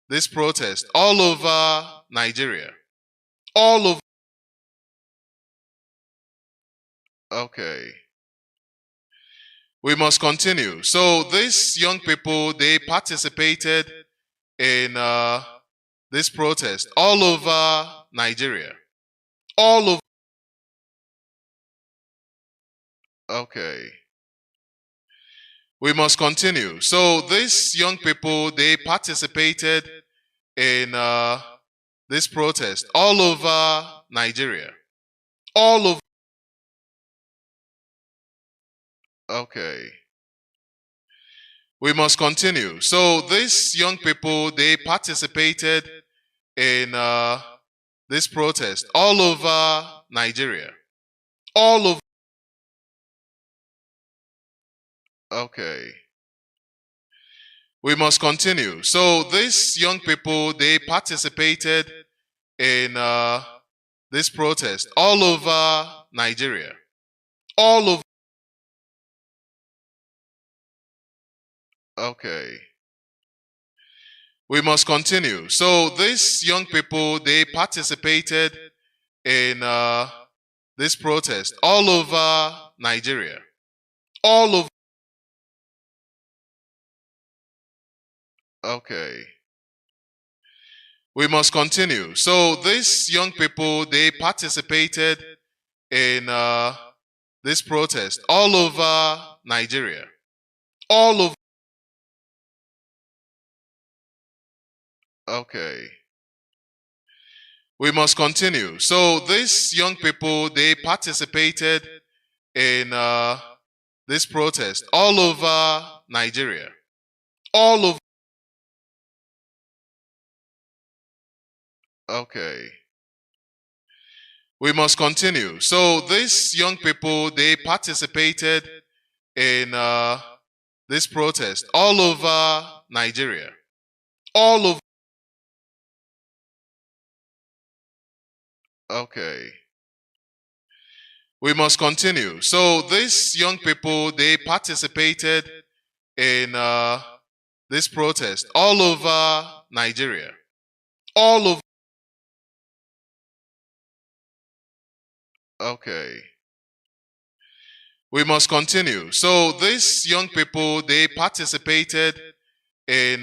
Speaker 1: this protest all over Nigeria. All over. Okay. We must continue. So these young people, they participated in this protest all over Nigeria. All over. Okay. We must continue. So these young people, they participated in this protest all over Nigeria. All over. Okay. We must continue. So these young people, they participated in this protest all over Nigeria. All over. Okay. We must continue. So these young people, they participated in this protest all over Nigeria. All over. Okay. We must continue. So these young people, they participated in this protest all over Nigeria. All over. Okay. We must continue. So these young people, they participated in this protest all over Nigeria. All over. Okay. We must continue. So these young people, they participated in this protest all over Nigeria. All over. Okay. We must continue. So these young people, they participated in this protest all over Nigeria. All over. Okay. We must continue. So these young people, they participated in this protest all over Nigeria. All over. Okay. We must continue. So these young people, they participated in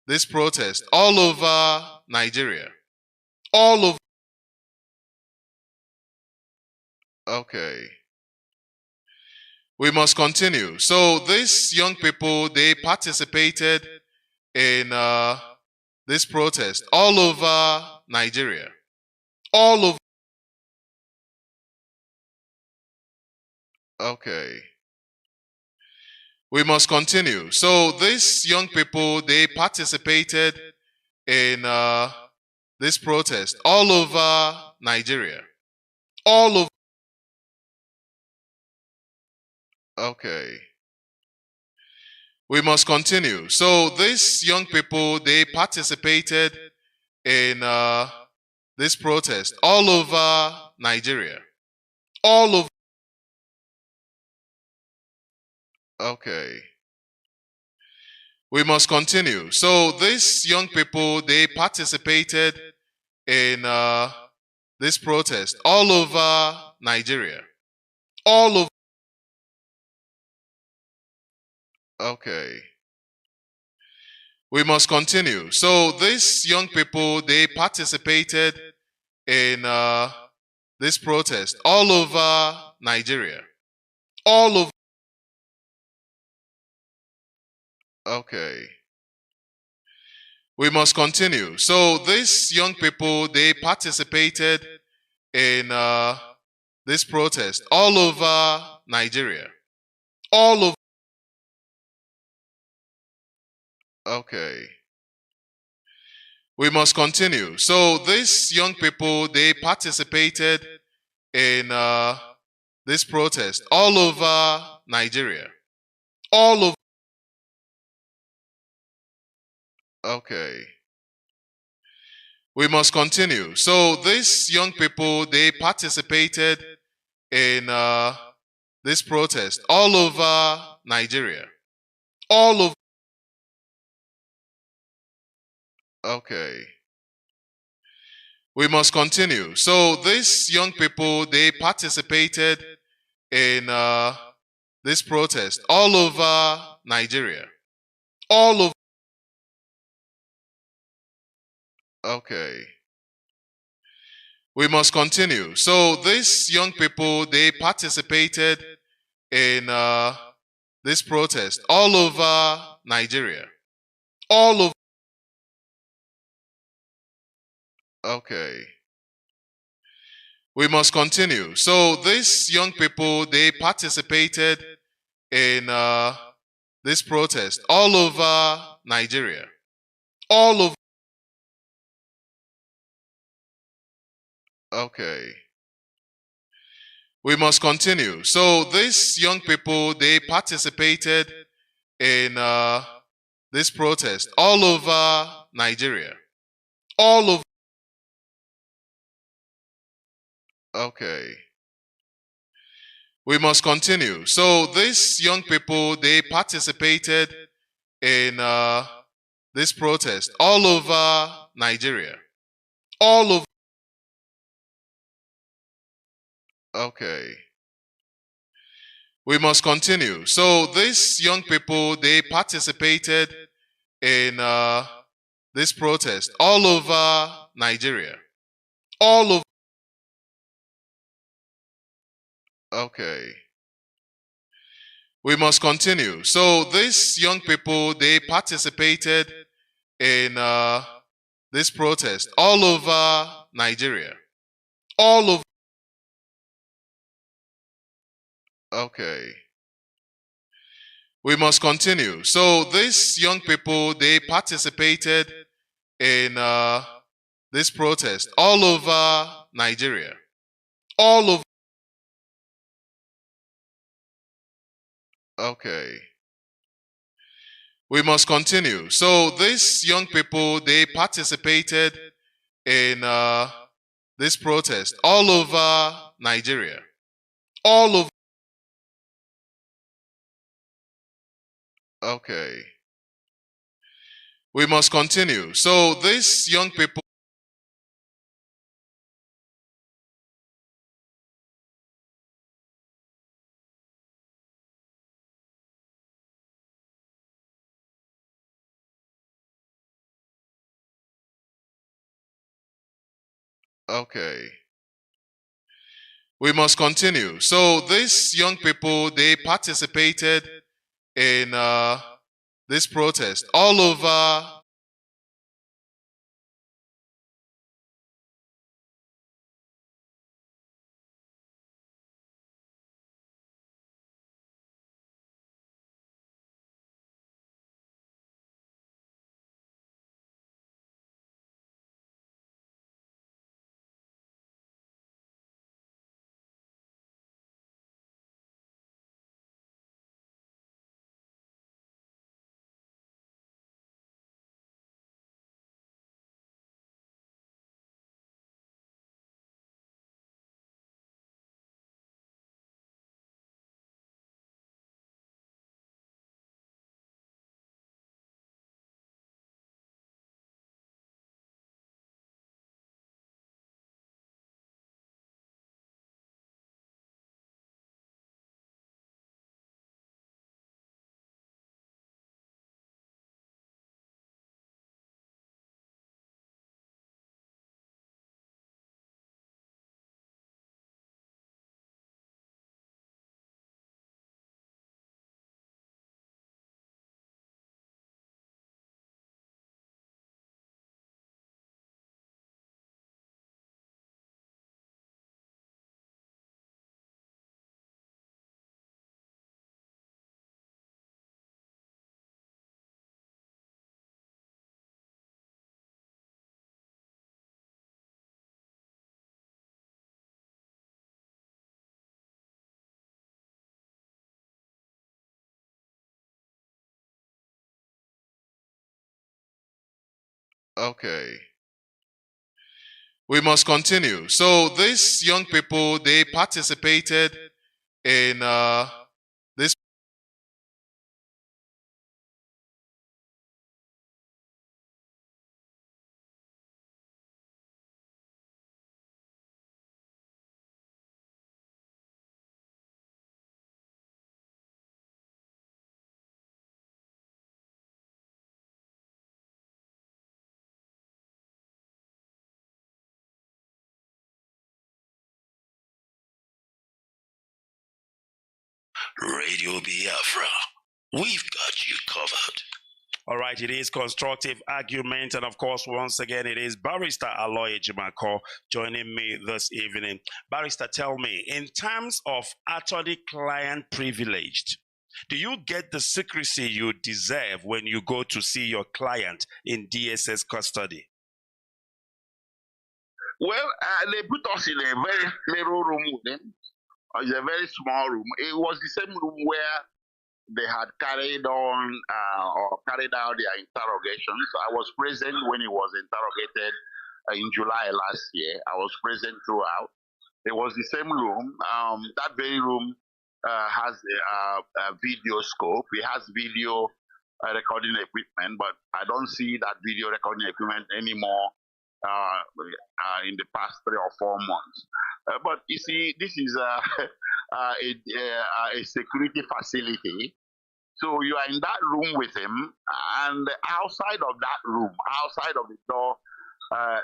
Speaker 1: this protest all over Nigeria. All over. Okay. We must continue. So these young people, they participated in this protest all over Nigeria. All over. Okay. We must continue. So these young people, they participated in this protest all over Nigeria. All over. Okay. We must continue. So these young people, they participated in this protest all over Nigeria. All over. Okay. We must continue. So these young people, they participated in this protest all over Nigeria. All over. Okay. We must continue. So these young people, they participated in this protest all over Nigeria. All over. Okay. We must continue. So these young people, they participated in this protest all over Nigeria. All over. Okay. We must continue. So these young people, they participated in this protest all over Nigeria. All over. Okay. We must continue. So these young people, they participated in this protest all over Nigeria. All over. Okay. We must continue. So these young people, they participated in this protest all over Nigeria. All over. Okay. We must continue. So these young people, they participated in this protest all over Nigeria. All over. Okay. We must continue. So these young people, they participated in this protest all over Nigeria. All over. Okay. We must continue. So these young people, they participated in this protest all over Nigeria. All over. Okay. We must continue. So these young people, they participated in this protest all over Nigeria. All over. Okay. We must continue. So these young people, they participated in this protest all over Nigeria. All over. Okay. We must continue. So these young people, they participated in this protest all over Nigeria. All over. Okay. We must continue. So these young people, they participated in this protest all over Nigeria. All over. Okay. We must continue. So these young people, they participated in this protest all over Nigeria. All over. Okay. We must continue. So these young people Okay. We must continue. So these young people, they participated in this protest all over. Okay. We must continue. So these young people, they participated in this.
Speaker 2: Radio Biafra. We've got you covered. All right, it is constructive argument, and of course, once again, it is Barrister Aloy Jimako joining me this evening. Barrister, tell me, in terms of attorney-client privileged, do you get the secrecy you deserve when you go to see your client in DSS custody?
Speaker 3: Well, they put us in a very little room with them. It's a very small room. It was the same room where they had carried on or carried out their interrogations. I was present when he was interrogated in July last year. I was present throughout. It was the same room. That very room has a video scope. It has video recording equipment, but I don't see that video recording equipment anymore in the past 3 or 4 months. But you see, this is a security facility. So you are in that room with him, and outside of that room, outside of the door,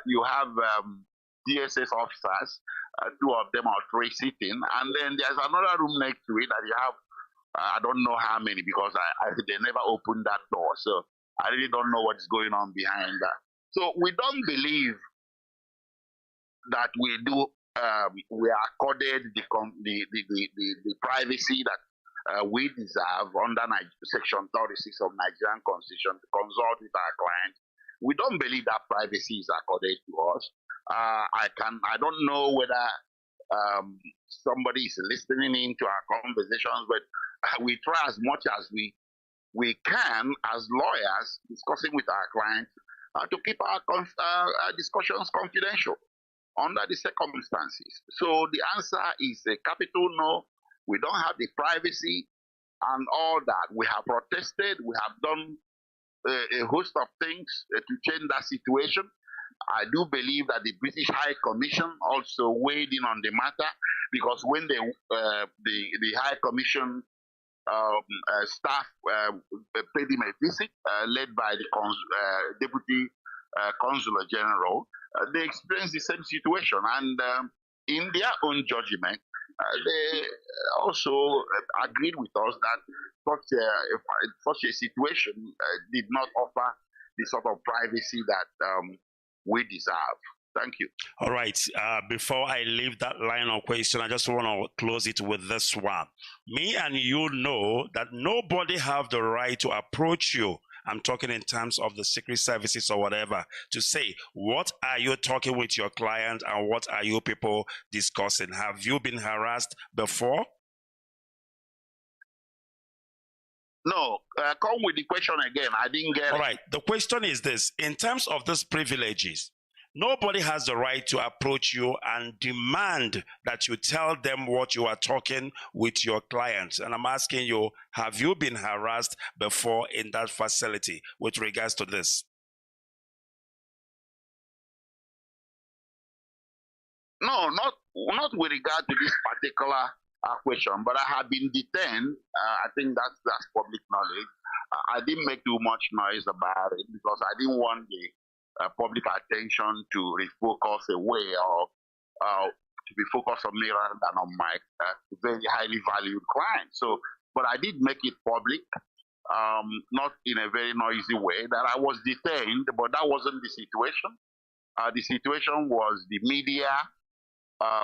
Speaker 3: you have DSS officers. 2 of them or 3 sitting, and then there's another room next to it that you have. I don't know how many because they never opened that door, so I really don't know what's going on behind that. So we don't believe that we are accorded the privacy that we deserve under Section 36 of Nigerian Constitution to consult with our clients. We don't believe that privacy is accorded to us. I don't know whether somebody is listening into our conversations, but we try as much as we can as lawyers discussing with our clients to keep our discussions confidential under the circumstances. So the answer is a capital no. We don't have the privacy and all that. We have protested. We have done a host of things to change that situation. I do believe that the British High Commission also weighed in on the matter, because when the High Commission staff paid him a visit, led by the Deputy Consular General, they experienced the same situation, and in their own judgment, they also agreed with us that such a situation did not offer the sort of privacy that we deserve. Thank you.
Speaker 2: All right. Before I leave that line of question, I just want to close it with this one. Me and you know that nobody have the right to approach you. I'm talking in terms of the secret services or whatever, to say, what are you talking with your client and what are you people discussing? Have you been harassed before?
Speaker 3: No, come with the question again. I didn't get it.
Speaker 2: All right. The question is this. In terms of these privileges, nobody has the right to approach you and demand that you tell them what you are talking with your clients. And I'm asking you, have you been harassed before in that facility with regards to this?
Speaker 3: No, not with regard to this particular question, but I have been detained. I think that's public knowledge. I didn't make too much noise about it because I didn't want the public attention to refocus away or to be focused on me rather than on my very highly valued client. So, but I did make it public, not in a very noisy way, that I was detained, but that wasn't the situation. The situation was the media,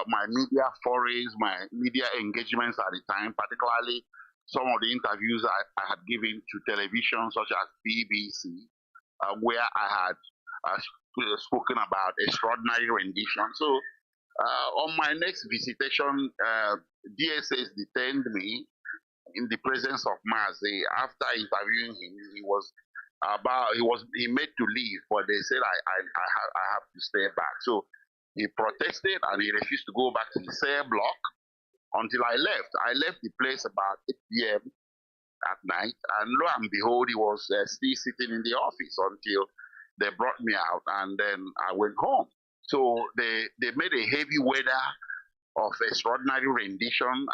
Speaker 3: my media forays, my media engagements at the time, particularly some of the interviews I had given to television such as BBC, where I had spoken about extraordinary rendition. So on my next visitation, DSS detained me in the presence of Mazi. After interviewing him, he made to leave, but they said I have to stay back. So he protested and he refused to go back to the cell block until I left. I left the place about 8 p.m. at night, and lo and behold, he was still sitting in the office until they brought me out, and then I went home. So they made a heavy weather of extraordinary rendition.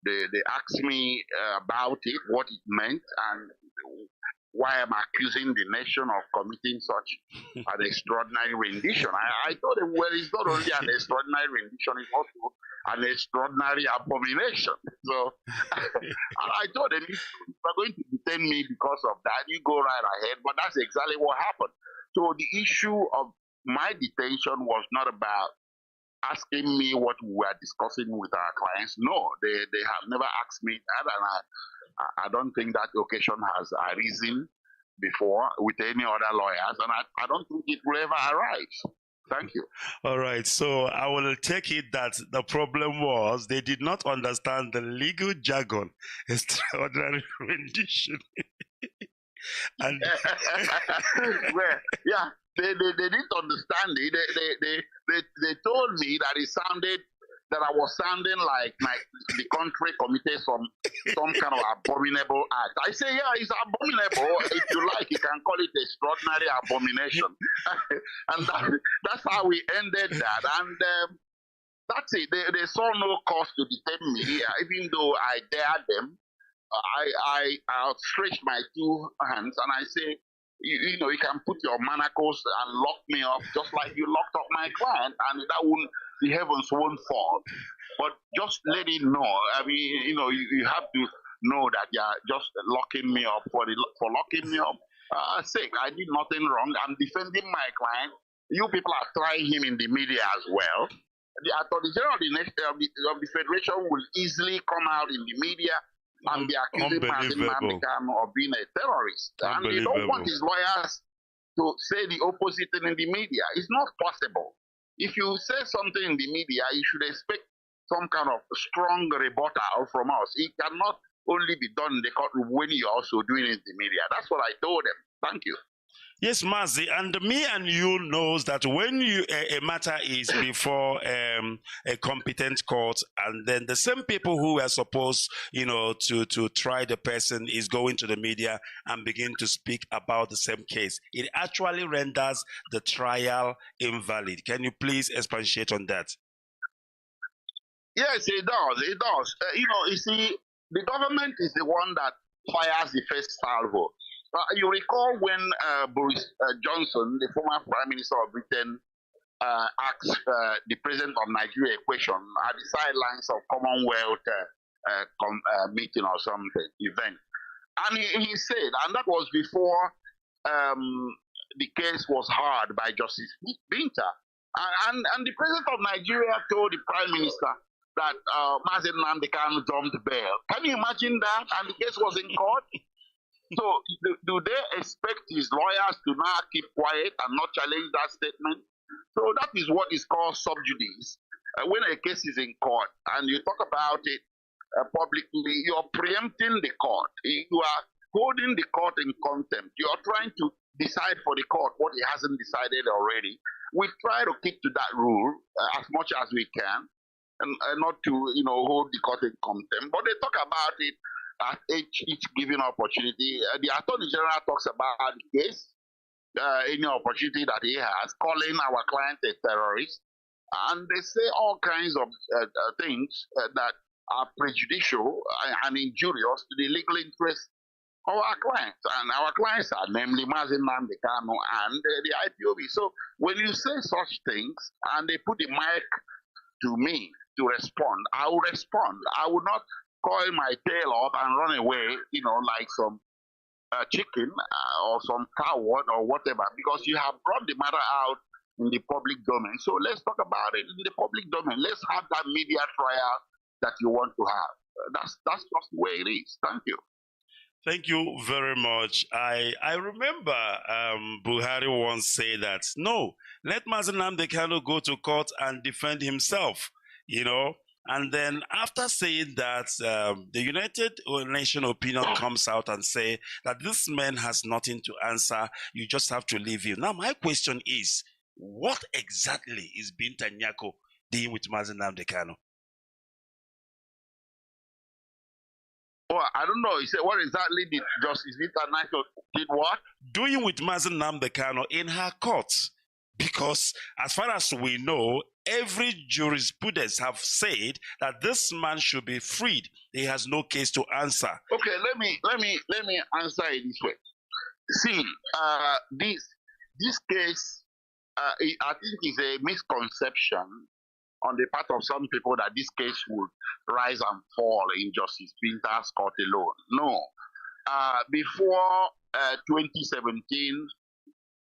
Speaker 3: They asked me about it, what it meant, and why I'm accusing the nation of committing such an extraordinary rendition. I told them, well, it's not only an extraordinary rendition, it's also an extraordinary abomination. So I told them, if you're going to detain me because of that, you go right ahead. But that's exactly what happened. So the issue of my detention was not about asking me what we were discussing with our clients. No, they have never asked me that, and I don't think that occasion has arisen before with any other lawyers, and I don't think it will ever arise. Thank you.
Speaker 2: All right. So I will take it that the problem was they did not understand the legal jargon, extraordinary rendition. And
Speaker 3: well, yeah, they didn't understand it. They told me that I was sounding like the country committed some kind of abominable act. I say, yeah, it's abominable. If you like, you can call it extraordinary abomination. And that's how we ended that. And that's it. They saw no cause to detain me, even though I dared them. I outstretched my two hands and I say, you know, you can put your manacles and lock me up just like you locked up my client, and the heavens won't fall. But just let it know. I mean, you know, you have to know that you're just locking me up for locking me up sake. I did nothing wrong. I'm defending my client. You people are trying him in the media as well. The Attorney General of the Federation will easily come out in the media and be accusing Nnamdi Kanu of being a terrorist. And they don't want his lawyers to say the opposite thing in the media. It's not possible. If you say something in the media, you should expect some kind of strong rebuttal from us. It cannot only be done in the courtroom when you're also doing it in the media. That's what I told them. Thank you.
Speaker 2: Yes, Mazi, and me and you knows that when a matter is before a competent court, and then the same people who are supposed, you know, to try the person is going to the media and begin to speak about the same case, it actually renders the trial invalid. Can you please expatiate on that?
Speaker 3: Yes, it does. It does. You know, you see, the government is the one that fires the first salvo. You recall when Boris Johnson, the former Prime Minister of Britain, asked the President of Nigeria a question at the sidelines of Commonwealth meeting or something, event. And he said, and that was before the case was heard by Justice Binta. And the President of Nigeria told the Prime Minister that Mazi Nnamdi Kanu jumped bail. Can you imagine that? And the case was in court. So do they expect his lawyers to now keep quiet and not challenge that statement? So that is what is called sub judice. When a case is in court and you talk about it publicly, you're preempting the court. You are holding the court in contempt. You are trying to decide for the court what it hasn't decided already. We try to keep to that rule as much as we can, and not to hold the court in contempt. But they talk about it at each given opportunity. The Attorney General talks about the case, any opportunity that he has, calling our client a terrorist, and they say all kinds of things that are prejudicial and injurious to the legal interests of our clients. And our clients are namely Mazi Nnamdi Kanu and the IPOB. So when you say such things and they put the mic to me to respond, I will respond. I will not coil my tail up and run away, like some chicken or some coward or whatever, because you have brought the matter out in the public domain. So let's talk about it in the public domain. Let's have that media trial that you want to have. That's just the way it is. Thank you.
Speaker 2: Thank you very much. I remember Buhari once said that, no, let Mazi Nnamdi Kanu go to court and defend himself, And then after saying that, the United Nations opinion comes out and say that this man has nothing to answer. You just have to leave him. Now, my question is, what exactly is Binta Nyako doing with Mazi Nnamdi Kanu?
Speaker 3: Well, I don't know. He said, what exactly did Justice Binta Nyako did what?
Speaker 2: Doing with Mazi Nnamdi Kanu in her court. Because as far as we know, every jurisprudence have said that this man should be freed. He has no case to answer.
Speaker 3: Okay, let me answer it this way. See, this case, I think is a misconception on the part of some people that this case would rise and fall in Justice Binta's court alone. No. Before 2017,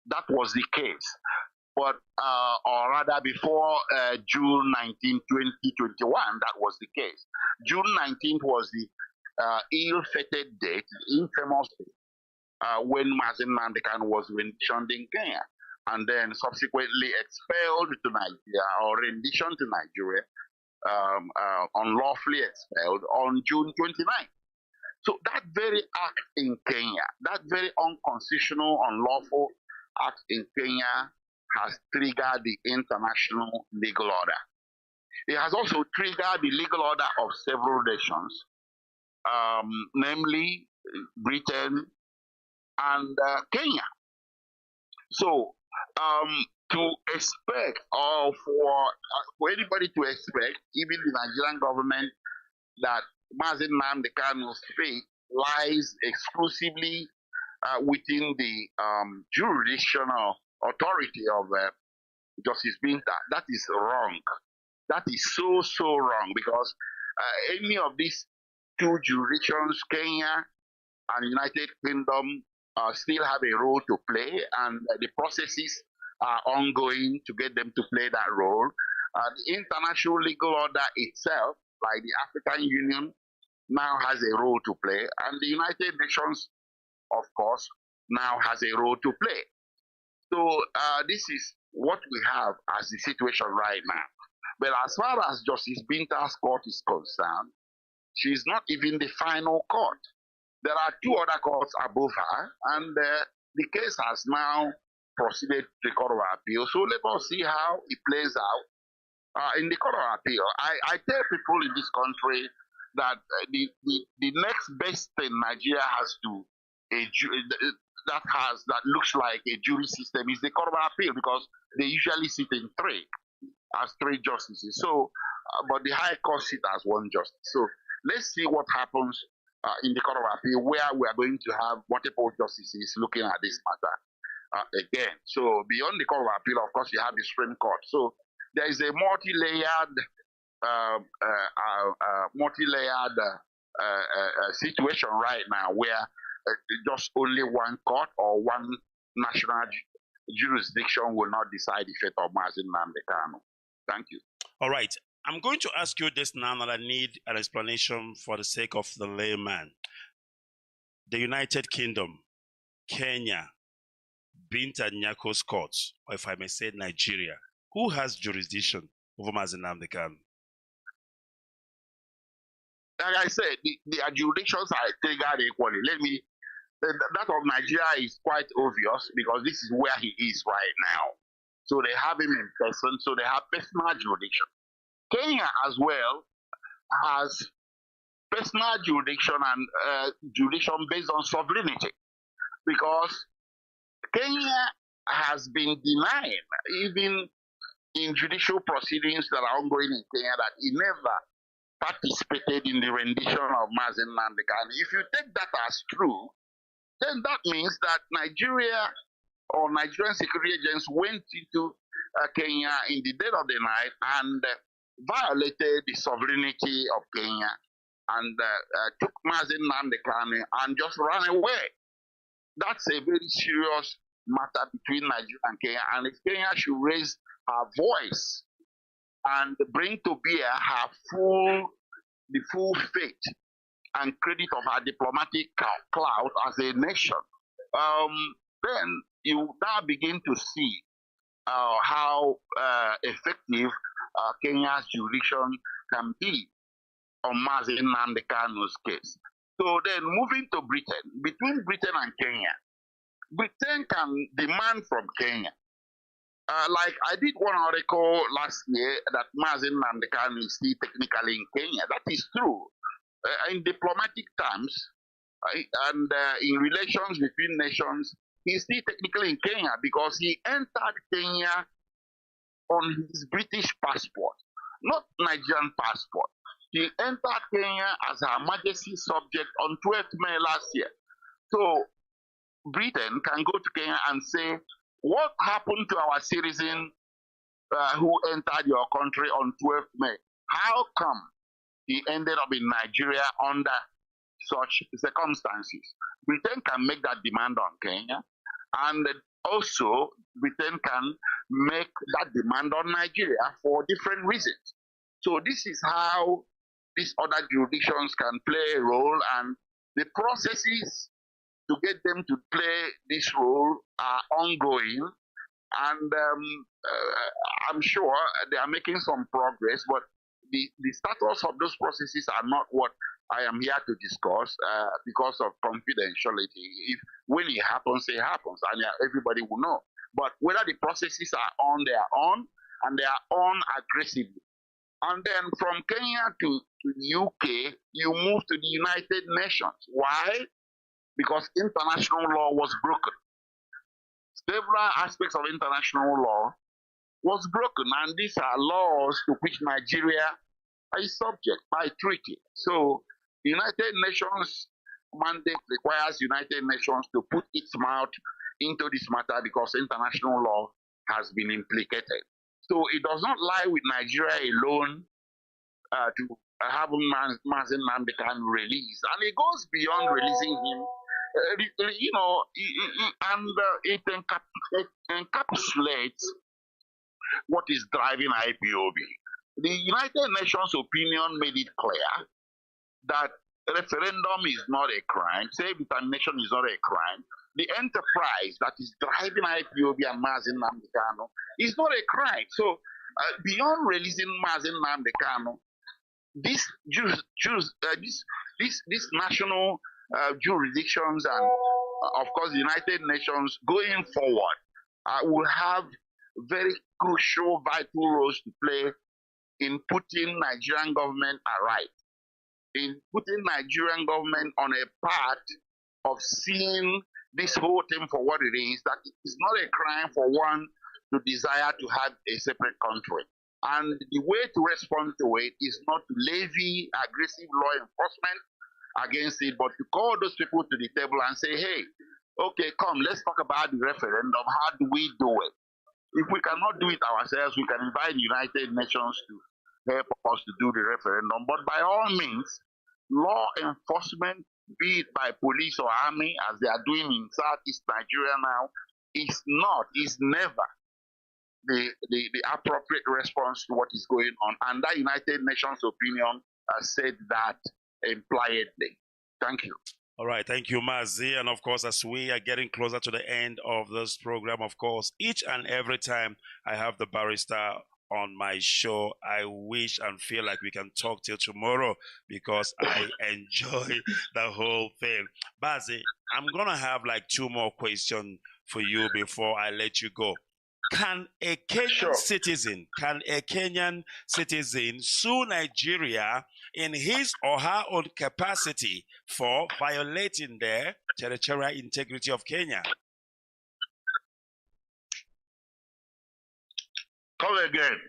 Speaker 3: that was the case. But, or rather before June 19, 2021, that was the case. June 19th was the ill-fated date, infamous date, when Mazi Nnamdi Kanu was renditioned in Kenya, and then subsequently expelled to Nigeria, or renditioned to Nigeria, unlawfully expelled on June 29th. So that very act in Kenya, that very unconstitutional, unlawful act in Kenya has triggered the international legal order. It has also triggered the legal order of several nations, namely Britain and Kenya. So to expect, or for anybody to expect, even the Nigerian government, that Mazi Nnamdi Kanu's fate lies exclusively within the jurisdictional authority of Justice Binta, that is wrong. That is so wrong, because any of these two jurisdictions, Kenya and United Kingdom, still have a role to play, and the processes are ongoing to get them to play that role. The international legal order itself, like the African Union, now has a role to play, and the United Nations, of course, now has a role to play. So this is what we have as the situation right now. But as far as Justice Binta's court is concerned, she is not even the final court. There are two other courts above her, and the case has now proceeded to the Court of Appeal. So let us see how it plays out in the Court of Appeal. I tell people in this country that the next best thing Nigeria has to that looks like a jury system is the Court of Appeal, because they usually sit in as three justices. So, but the High Court sit as one justice. So let's see what happens in the Court of Appeal, where we are going to have multiple justices looking at this matter again. So beyond the Court of Appeal, of course, you have the Supreme Court. So there is a multi-layered situation right now where just only one court or one national jurisdiction will not decide the fate of Mazi Nnamdi Kanu. Thank you.
Speaker 2: All right. I'm going to ask you this now, and I need an explanation for the sake of the layman. The United Kingdom, Kenya, Binta Nyako's courts, or if I may say Nigeria, who has jurisdiction over Mazi Nnamdi Kanu?
Speaker 3: Like I said, the jurisdictions are triggered equally. That of Nigeria is quite obvious because this is where he is right now. So they have him in person, so they have personal jurisdiction. Kenya as well has personal jurisdiction and jurisdiction based on sovereignty, because Kenya has been denying, even in judicial proceedings that are ongoing in Kenya, that he never participated in the rendition of Mazi Nnamdi Kanu. If you take that as true, then that means that Nigeria or Nigerian security agents went into Kenya in the dead of the night and violated the sovereignty of Kenya and took Mazi Nnamdi Kanu and just ran away. That's a very serious matter between Nigeria and Kenya, and if Kenya should raise her voice and bring to bear the full faith and credit of her diplomatic clout as a nation, then you now begin to see how effective Kenya's jurisdiction can be on Mazi Nnamdi Kanu's case. So then moving to Britain, between Britain and Kenya, Britain can demand from Kenya. Like I did one article last year that Mazi Nnamdi Kanu is still technically in Kenya. That is true. In diplomatic terms and in relations between nations, he's still technically in Kenya because he entered Kenya on his British passport, not Nigerian passport. He entered Kenya as Her Majesty's subject on 12th May last year. So Britain can go to Kenya and say, what happened to our citizen who entered your country on 12th May? How come he ended up in Nigeria under such circumstances? Britain can make that demand on Kenya, and also Britain can make that demand on Nigeria for different reasons. So this is how these other jurisdictions can play a role, and the processes to get them to play this role are ongoing, and I'm sure they are making some progress, but the status of those processes are not what I am here to discuss because of confidentiality. When it happens, and everybody will know. But whether the processes are on, they are on, and they are on aggressively. And then from Kenya to the UK, you move to the United Nations. Why? Because international law was broken. Several aspects of international law was broken, and these are laws to which Nigeria is subject by treaty. So the United Nations mandate requires United Nations to put its mouth into this matter because international law has been implicated. So it does not lie with Nigeria alone to have Mazi Nnamdi Kanu released, and it goes beyond releasing him. It encapsulates what is driving IPOB. The United Nations opinion made it clear that referendum is not a crime, self-determination is not a crime. The enterprise that is driving IPOB and Mazi Nnamdi Kanu is not a crime. So beyond releasing Mazi Nnamdi Kanu, these national jurisdictions and of course the United Nations going forward will have very crucial, vital roles to play in putting Nigerian government aright, in putting Nigerian government on a path of seeing this whole thing for what it is, that it is not a crime for one to desire to have a separate country. And the way to respond to it is not to levy aggressive law enforcement against it, but to call those people to the table and say, hey, okay, come, let's talk about the referendum. How do we do it? If we cannot do it ourselves, we can invite the United Nations to help us to do the referendum. But by all means, law enforcement, be it by police or army, as they are doing in Southeast Nigeria now, is never the appropriate response to what is going on. And that United Nations opinion said that impliedly. Thank you.
Speaker 2: All right, thank you, Mazi. And of course, as we are getting closer to the end of this program, of course, each and every time I have the barrister on my show, I wish and feel like we can talk till tomorrow because I enjoy the whole thing. Mazi, I'm going to have like 2 more questions for you before I let you go. Can a Kenyan citizen sue Nigeria in his or her own capacity for violating the territorial integrity of Kenya?
Speaker 3: Come again.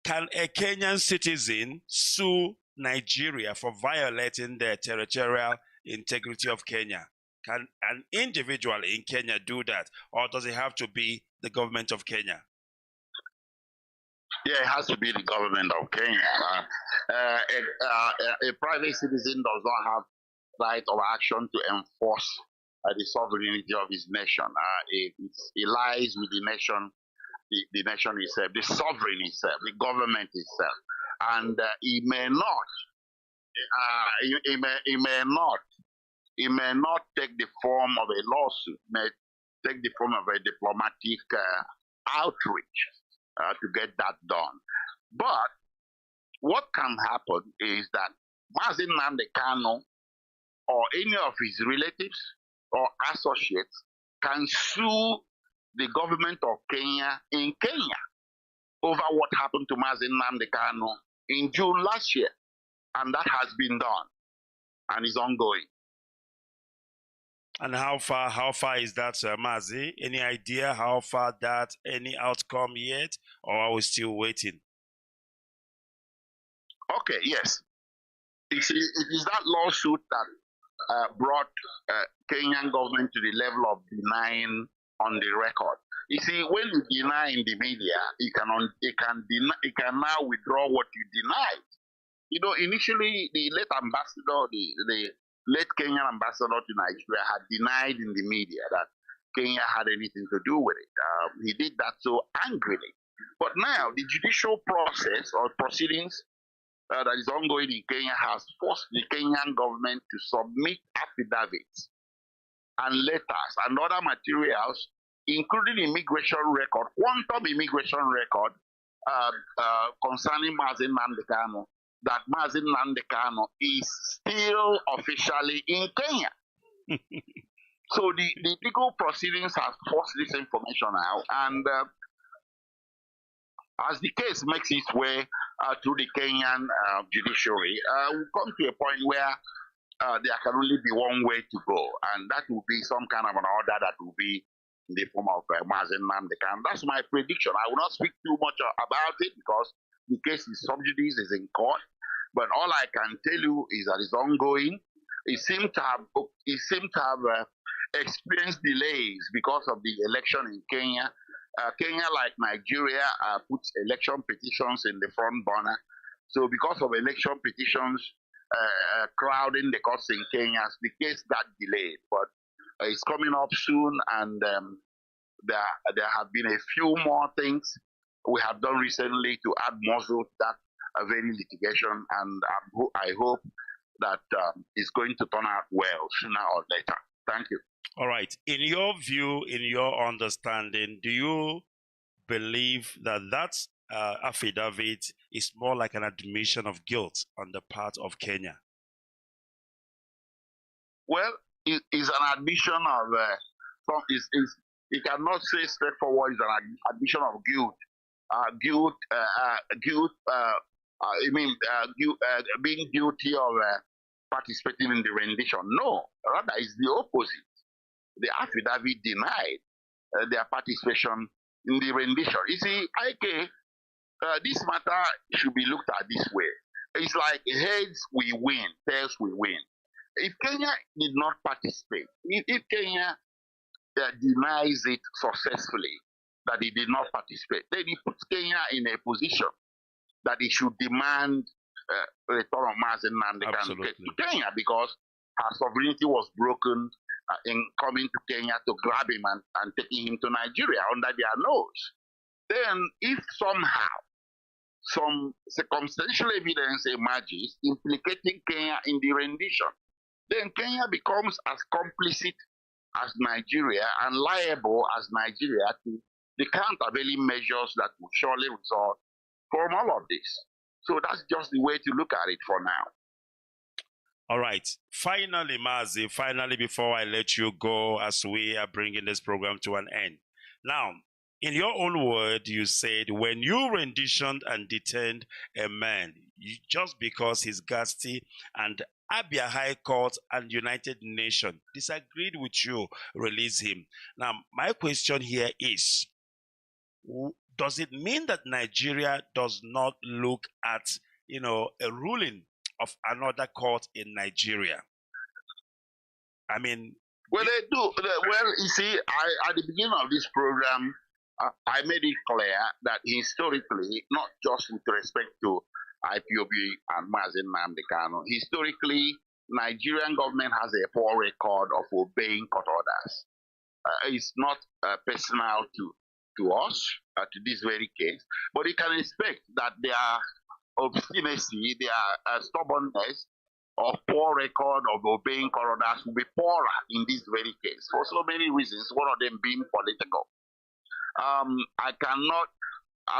Speaker 2: Can a Kenyan citizen sue Nigeria for violating the territorial integrity of Kenya? Can an individual in Kenya do that, or does it have to be the government of Kenya?
Speaker 3: Yeah, it has to be the government of Kenya. A private citizen does not have right of action to enforce the sovereignty of his nation. It lies with the nation, the nation itself, the sovereign itself, the government itself, and it may not. It may not take the form of a lawsuit. It may take the form of a diplomatic outreach to get that done. But what can happen is that Mazi Nnamdi Kanu or any of his relatives or associates can sue the government of Kenya in Kenya over what happened to Mazi Nnamdi Kanu in June last year. And that has been done and is ongoing.
Speaker 2: And how far is that, Mazi? Any idea how far that, any outcome yet, or are we still waiting?
Speaker 3: Okay, yes. It is that lawsuit that brought Kenyan government to the level of denying on the record. You see, when you deny in the media, it can now withdraw what you denied. You know, initially the late ambassador, the late Kenyan ambassador to Nigeria had denied in the media that Kenya had anything to do with it. He did that so angrily. But now the judicial process or proceedings that is ongoing in Kenya has forced the Kenyan government to submit affidavits and letters and other materials, including immigration record, quantum immigration record concerning Mazi Nnamdi Kanu, that Mazi Nnamdi Kanu is still officially in Kenya. So the legal proceedings have forced this information out, and as the case makes its way through the Kenyan judiciary, we come to a point where there can only be one way to go, and that will be some kind of an order that will be in the form of Mazi Nnamdi Kanu. That's my prediction. I will not speak too much about it because the case is sub judice, is in court. But all I can tell you is that it's ongoing. It seemed to have experienced delays because of the election in Kenya. Kenya, like Nigeria, puts election petitions in the front burner. So because of election petitions crowding the courts in Kenya, the case got delayed. But it's coming up soon, and there have been a few more things we have done recently to add muzzle to that very litigation, and I hope that it's going to turn out well sooner or later. Thank you.
Speaker 2: All right. In your view, in your understanding, do you believe that that affidavit is more like an admission of guilt on the part of Kenya?
Speaker 3: Well, it's an admission of you cannot say straightforward. It's an admission of guilt. Being guilty of participating in the rendition. No, rather it's the opposite. The affidavit denied their participation in the rendition. You see, this matter should be looked at this way. It's like heads we win, tails we win. If Kenya did not participate, if Kenya denies it successfully that it did not participate, then it puts Kenya in a position that it should demand return of Mazi Nnamdi Kanu to Kenya, because her sovereignty was broken in coming to Kenya to grab him and taking him to Nigeria under their nose. Then if somehow some circumstantial evidence emerges implicating Kenya in the rendition, then Kenya becomes as complicit as Nigeria and liable as Nigeria to the countervailing measures that will surely result from all of this. So that's just the way to look at it for now.
Speaker 2: All right. Finally, Mazi, before I let you go, as we are bringing this program to an end. Now, in your own word, you said when you renditioned and detained a man, just because his Gasti and Abia High Court and United Nations disagreed with you, release him. Now, my question here is, does it mean that Nigeria does not look at, a ruling of another court in Nigeria? I mean,
Speaker 3: well, they do. Well, you see, at the beginning of this program, I made it clear that historically, not just with respect to IPOB and Mazi Nnamdi Kanu, historically, Nigerian government has a poor record of obeying court orders. It's not personal to us, to this very case, but you can expect that their obstinacy, their stubbornness, or poor record of obeying court orders will be poorer in this very case for so many reasons, one of them being political. I'm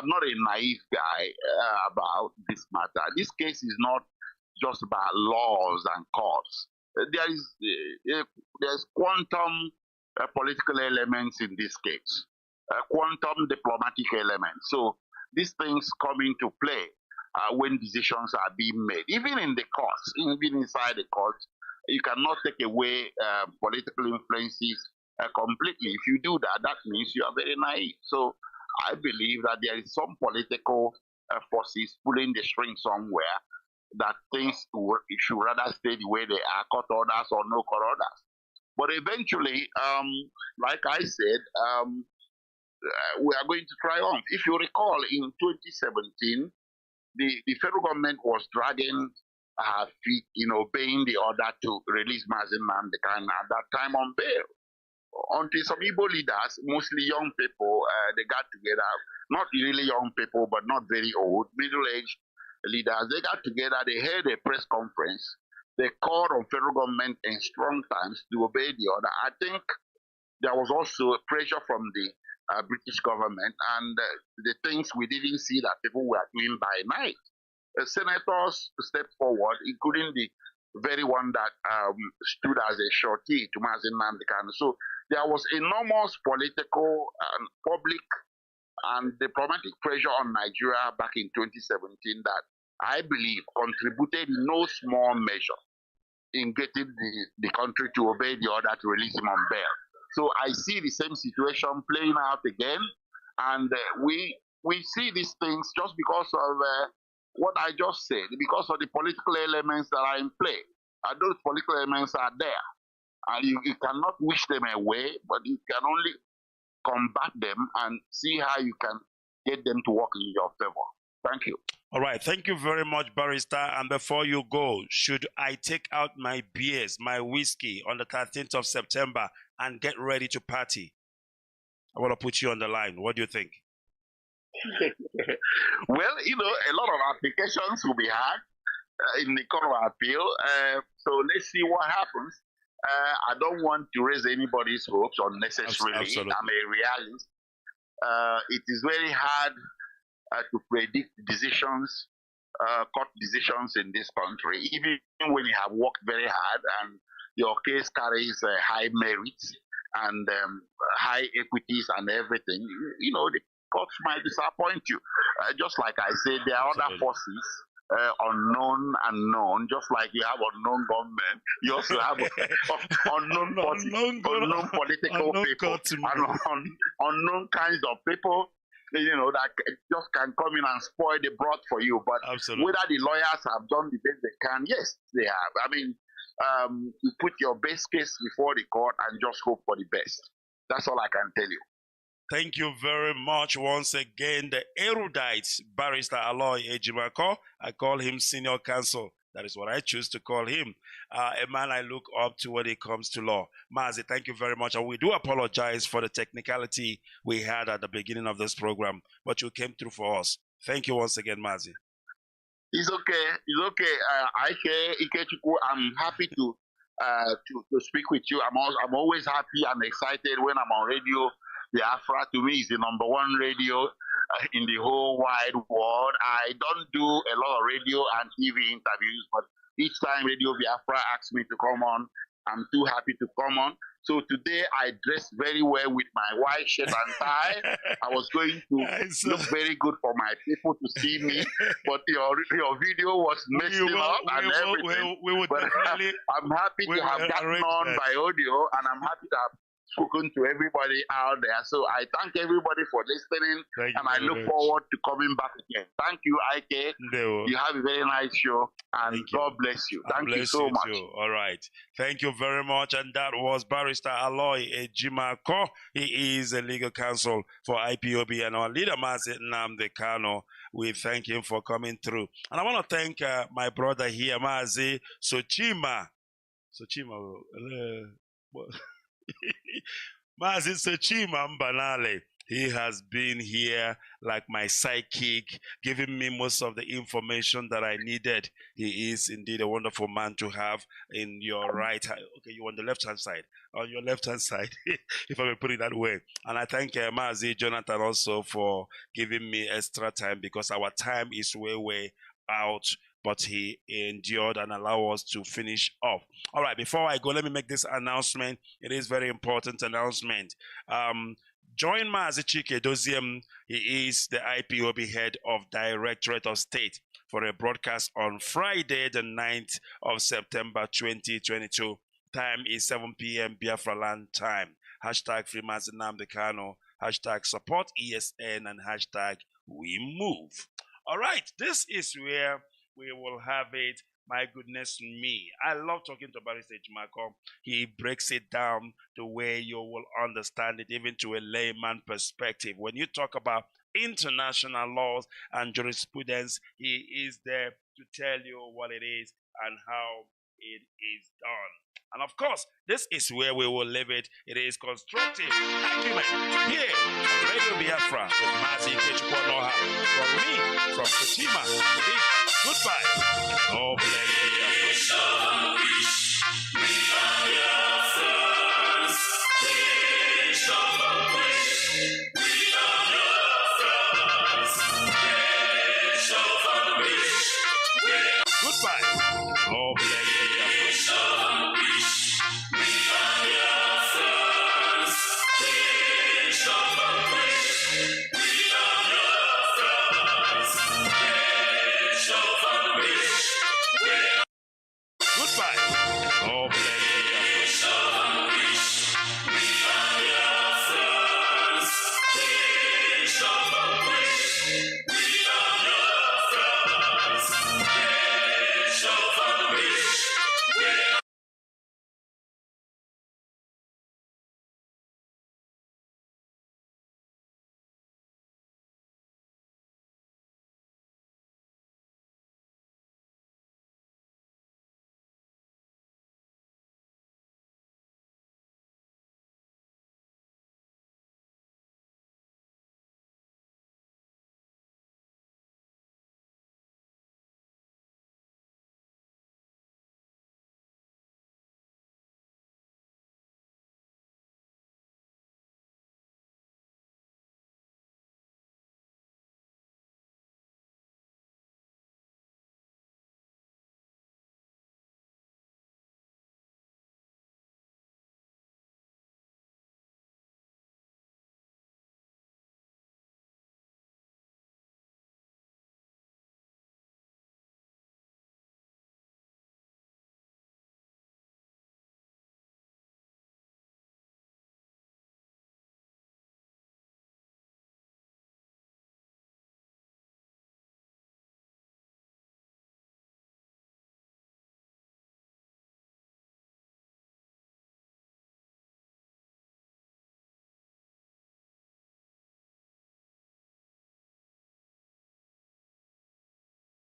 Speaker 3: not a naive guy about this matter. This case is not just about laws and courts. There's quantum political elements in this case, quantum diplomatic elements. So these things come into play when decisions are being made. Even in the courts, even inside the courts, you cannot take away political influences completely. If you do that, that means you are very naive. So I believe that there is some political forces pulling the string somewhere, that things should rather stay the way they are, court orders or no court orders. But eventually, like I said, we are going to triumph. If you recall, in 2017, the federal government was dragging her feet in obeying the order to release Mazi Nnamdi Kanu at that time on bail. Until some Igbo leaders, mostly young people, they got together, not really young people, but not very old, middle-aged leaders, they got together, they held a press conference, they called on federal government in strong terms to obey the order. I think there was also pressure from the British government, and the things we didn't see that people were doing by night. Senators stepped forward, including the very one that stood as a shorty to Mazi Nnamdi Kanu. So there was enormous political and public and diplomatic pressure on Nigeria back in 2017 that I believe contributed in no small measure in getting the country to obey the order to release him on bail. So I see the same situation playing out again, and we see these things just because of what I just said, because of the political elements that are in play. And those political elements are there, and you cannot wish them away, but you can only combat them and see how you can get them to work in your favor. Thank you.
Speaker 2: All right. Thank you very much, Barrister. And before you go, should I take out my beers, my whiskey on the 13th of September and get ready to party? I want to put you on the line. What do you think?
Speaker 3: Well, a lot of applications will be had in the Court of Appeal. So let's see what happens. I don't want to raise anybody's hopes unnecessarily.
Speaker 2: Absolutely.
Speaker 3: I'm a realist. It is very hard to predict decisions, court decisions in this country, even when you have worked very hard and your case carries high merits and high equities and everything. The courts might disappoint you. Just like I said, there are other forces, unknown and known, just like you have unknown government, you also have unknown political people, and unknown kinds of people, that just can come in and spoil the broth for you. But
Speaker 2: Absolutely.
Speaker 3: whether the lawyers have done the best they can, yes, they have. I mean, You put your best case before the court and just hope for the best. That's all I can tell you.
Speaker 2: Thank you very much once again, the erudite barrister Aloy Ejimako. I call him senior counsel. That is what I choose to call him. A man I look up to when it comes to law. Mazi, thank you very much. And we do apologize for the technicality we had at the beginning of this program, but you came through for us. Thank you once again, Mazi.
Speaker 3: It's okay. It's okay. Ikechukwu, I'm happy to speak with you. I'm always happy and excited when I'm on radio. Biafra to me is the #1 radio in the whole wide world. I don't do a lot of radio and TV interviews, but each time Radio Biafra asks me to come on, I'm too happy to come on. So today I dressed very well with my white shirt and tie. I was going to look very good for my people to see me, but your video was messing up and everything. But I'm happy to have gotten on by audio, and I'm happy to have spoken to everybody out there. So I thank everybody for listening, and I look forward to coming back again. Thank you, Ike. You have a very nice show, and God bless you. Thank you so much.
Speaker 2: All right. Thank you very much. And that was Barrister Aloy Ejimako. He is a legal counsel for IPOB, and our leader, Mazi Nnamdi Kanu. We thank him for coming through. And I want to thank my brother here, Mazi Sochima. Mazi Sochima Mbanale. He has been here like my sidekick, giving me most of the information that I needed. He is indeed a wonderful man to have in your right hand. Okay, you're on the left-hand side. On your left-hand side, if I may put it that way. And I thank Mazi Jonathan also for giving me extra time, because our time is way out. But he endured and allowed us to finish off. All right, before I go, let me make this announcement. It is very important announcement. Join Mazi Chike Doziem. He is the IPOB head of Directorate of State for a broadcast on Friday, the 9th of September 2022. Time is 7 p.m. Biafra land time. Hashtag Free Mazi Nnamdi Kanu. Hashtag support ESN and hashtag we move. All right, this is where we will have it. My goodness me. I love talking to Barrister Ejimako. He breaks it down the way you will understand it, even to a layman perspective. When you talk about international laws and jurisprudence, he is there to tell you what it is and how it is done. And of course, this is where we will leave it. It is constructive argument here on Radio Biafra with Mazi Ikechukwu. From me, from Fatima. Goodbye. Oh, Goodbye. Oh,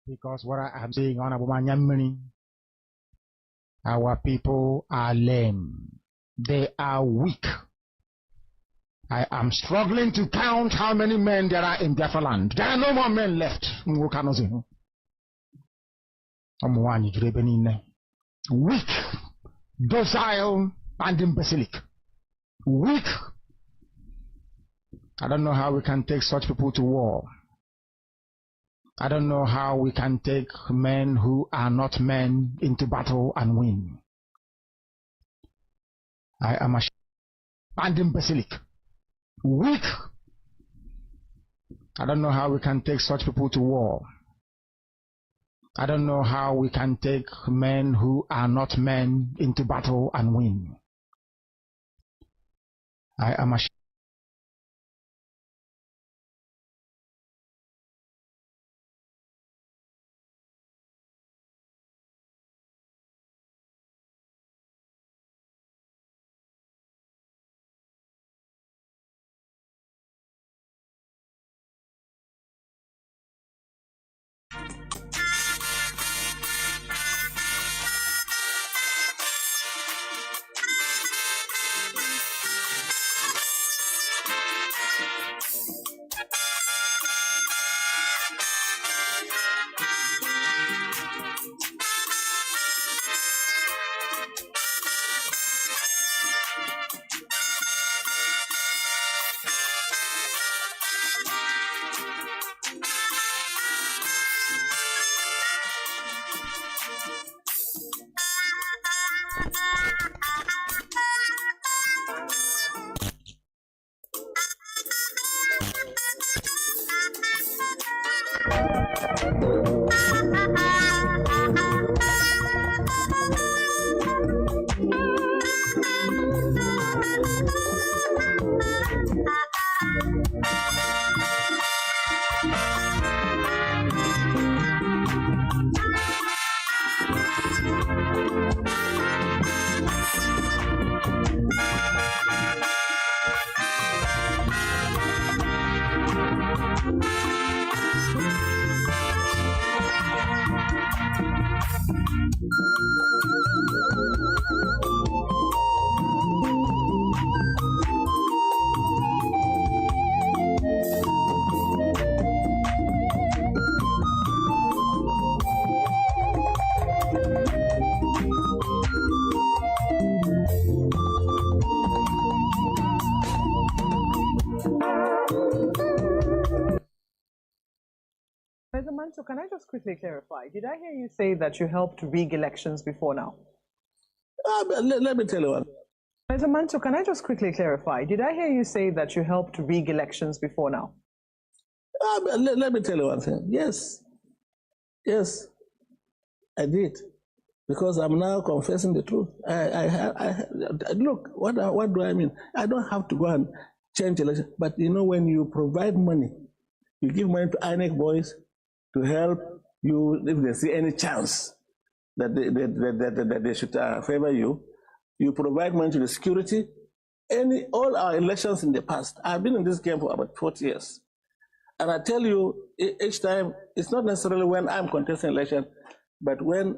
Speaker 4: Because what I am saying, Honorable Manyamini, our people are lame. They are weak. I am struggling to count how many men there are in Biafra land. There are no more men left. Weak, docile, and imbecilic. Weak. I don't know how we can take such people to war. I don't know how we can take men who are not men into battle and win. I am ashamed and imbecilic. Weak. I don't know how we can take such people to war. I don't know how we can take men who are not men into battle and win. I am ashamed.
Speaker 5: So can I just quickly clarify? Did I hear you say that you helped rig elections before now?
Speaker 6: Let me tell you one.
Speaker 5: Mr. Manso, can I just quickly clarify? Did I hear you say that you helped rig elections before now?
Speaker 6: Let me tell you one thing. Yes, I did, because I'm now confessing the truth. Look, what do I mean? I don't have to go and change election, but you know, when you provide money, you give money to INEC boys to help you if they see any chance that they should favor you. You provide money to the security. All our elections in the past, I've been in this game for about 40 years. And I tell you, each time, it's not necessarily when I'm contesting election, but when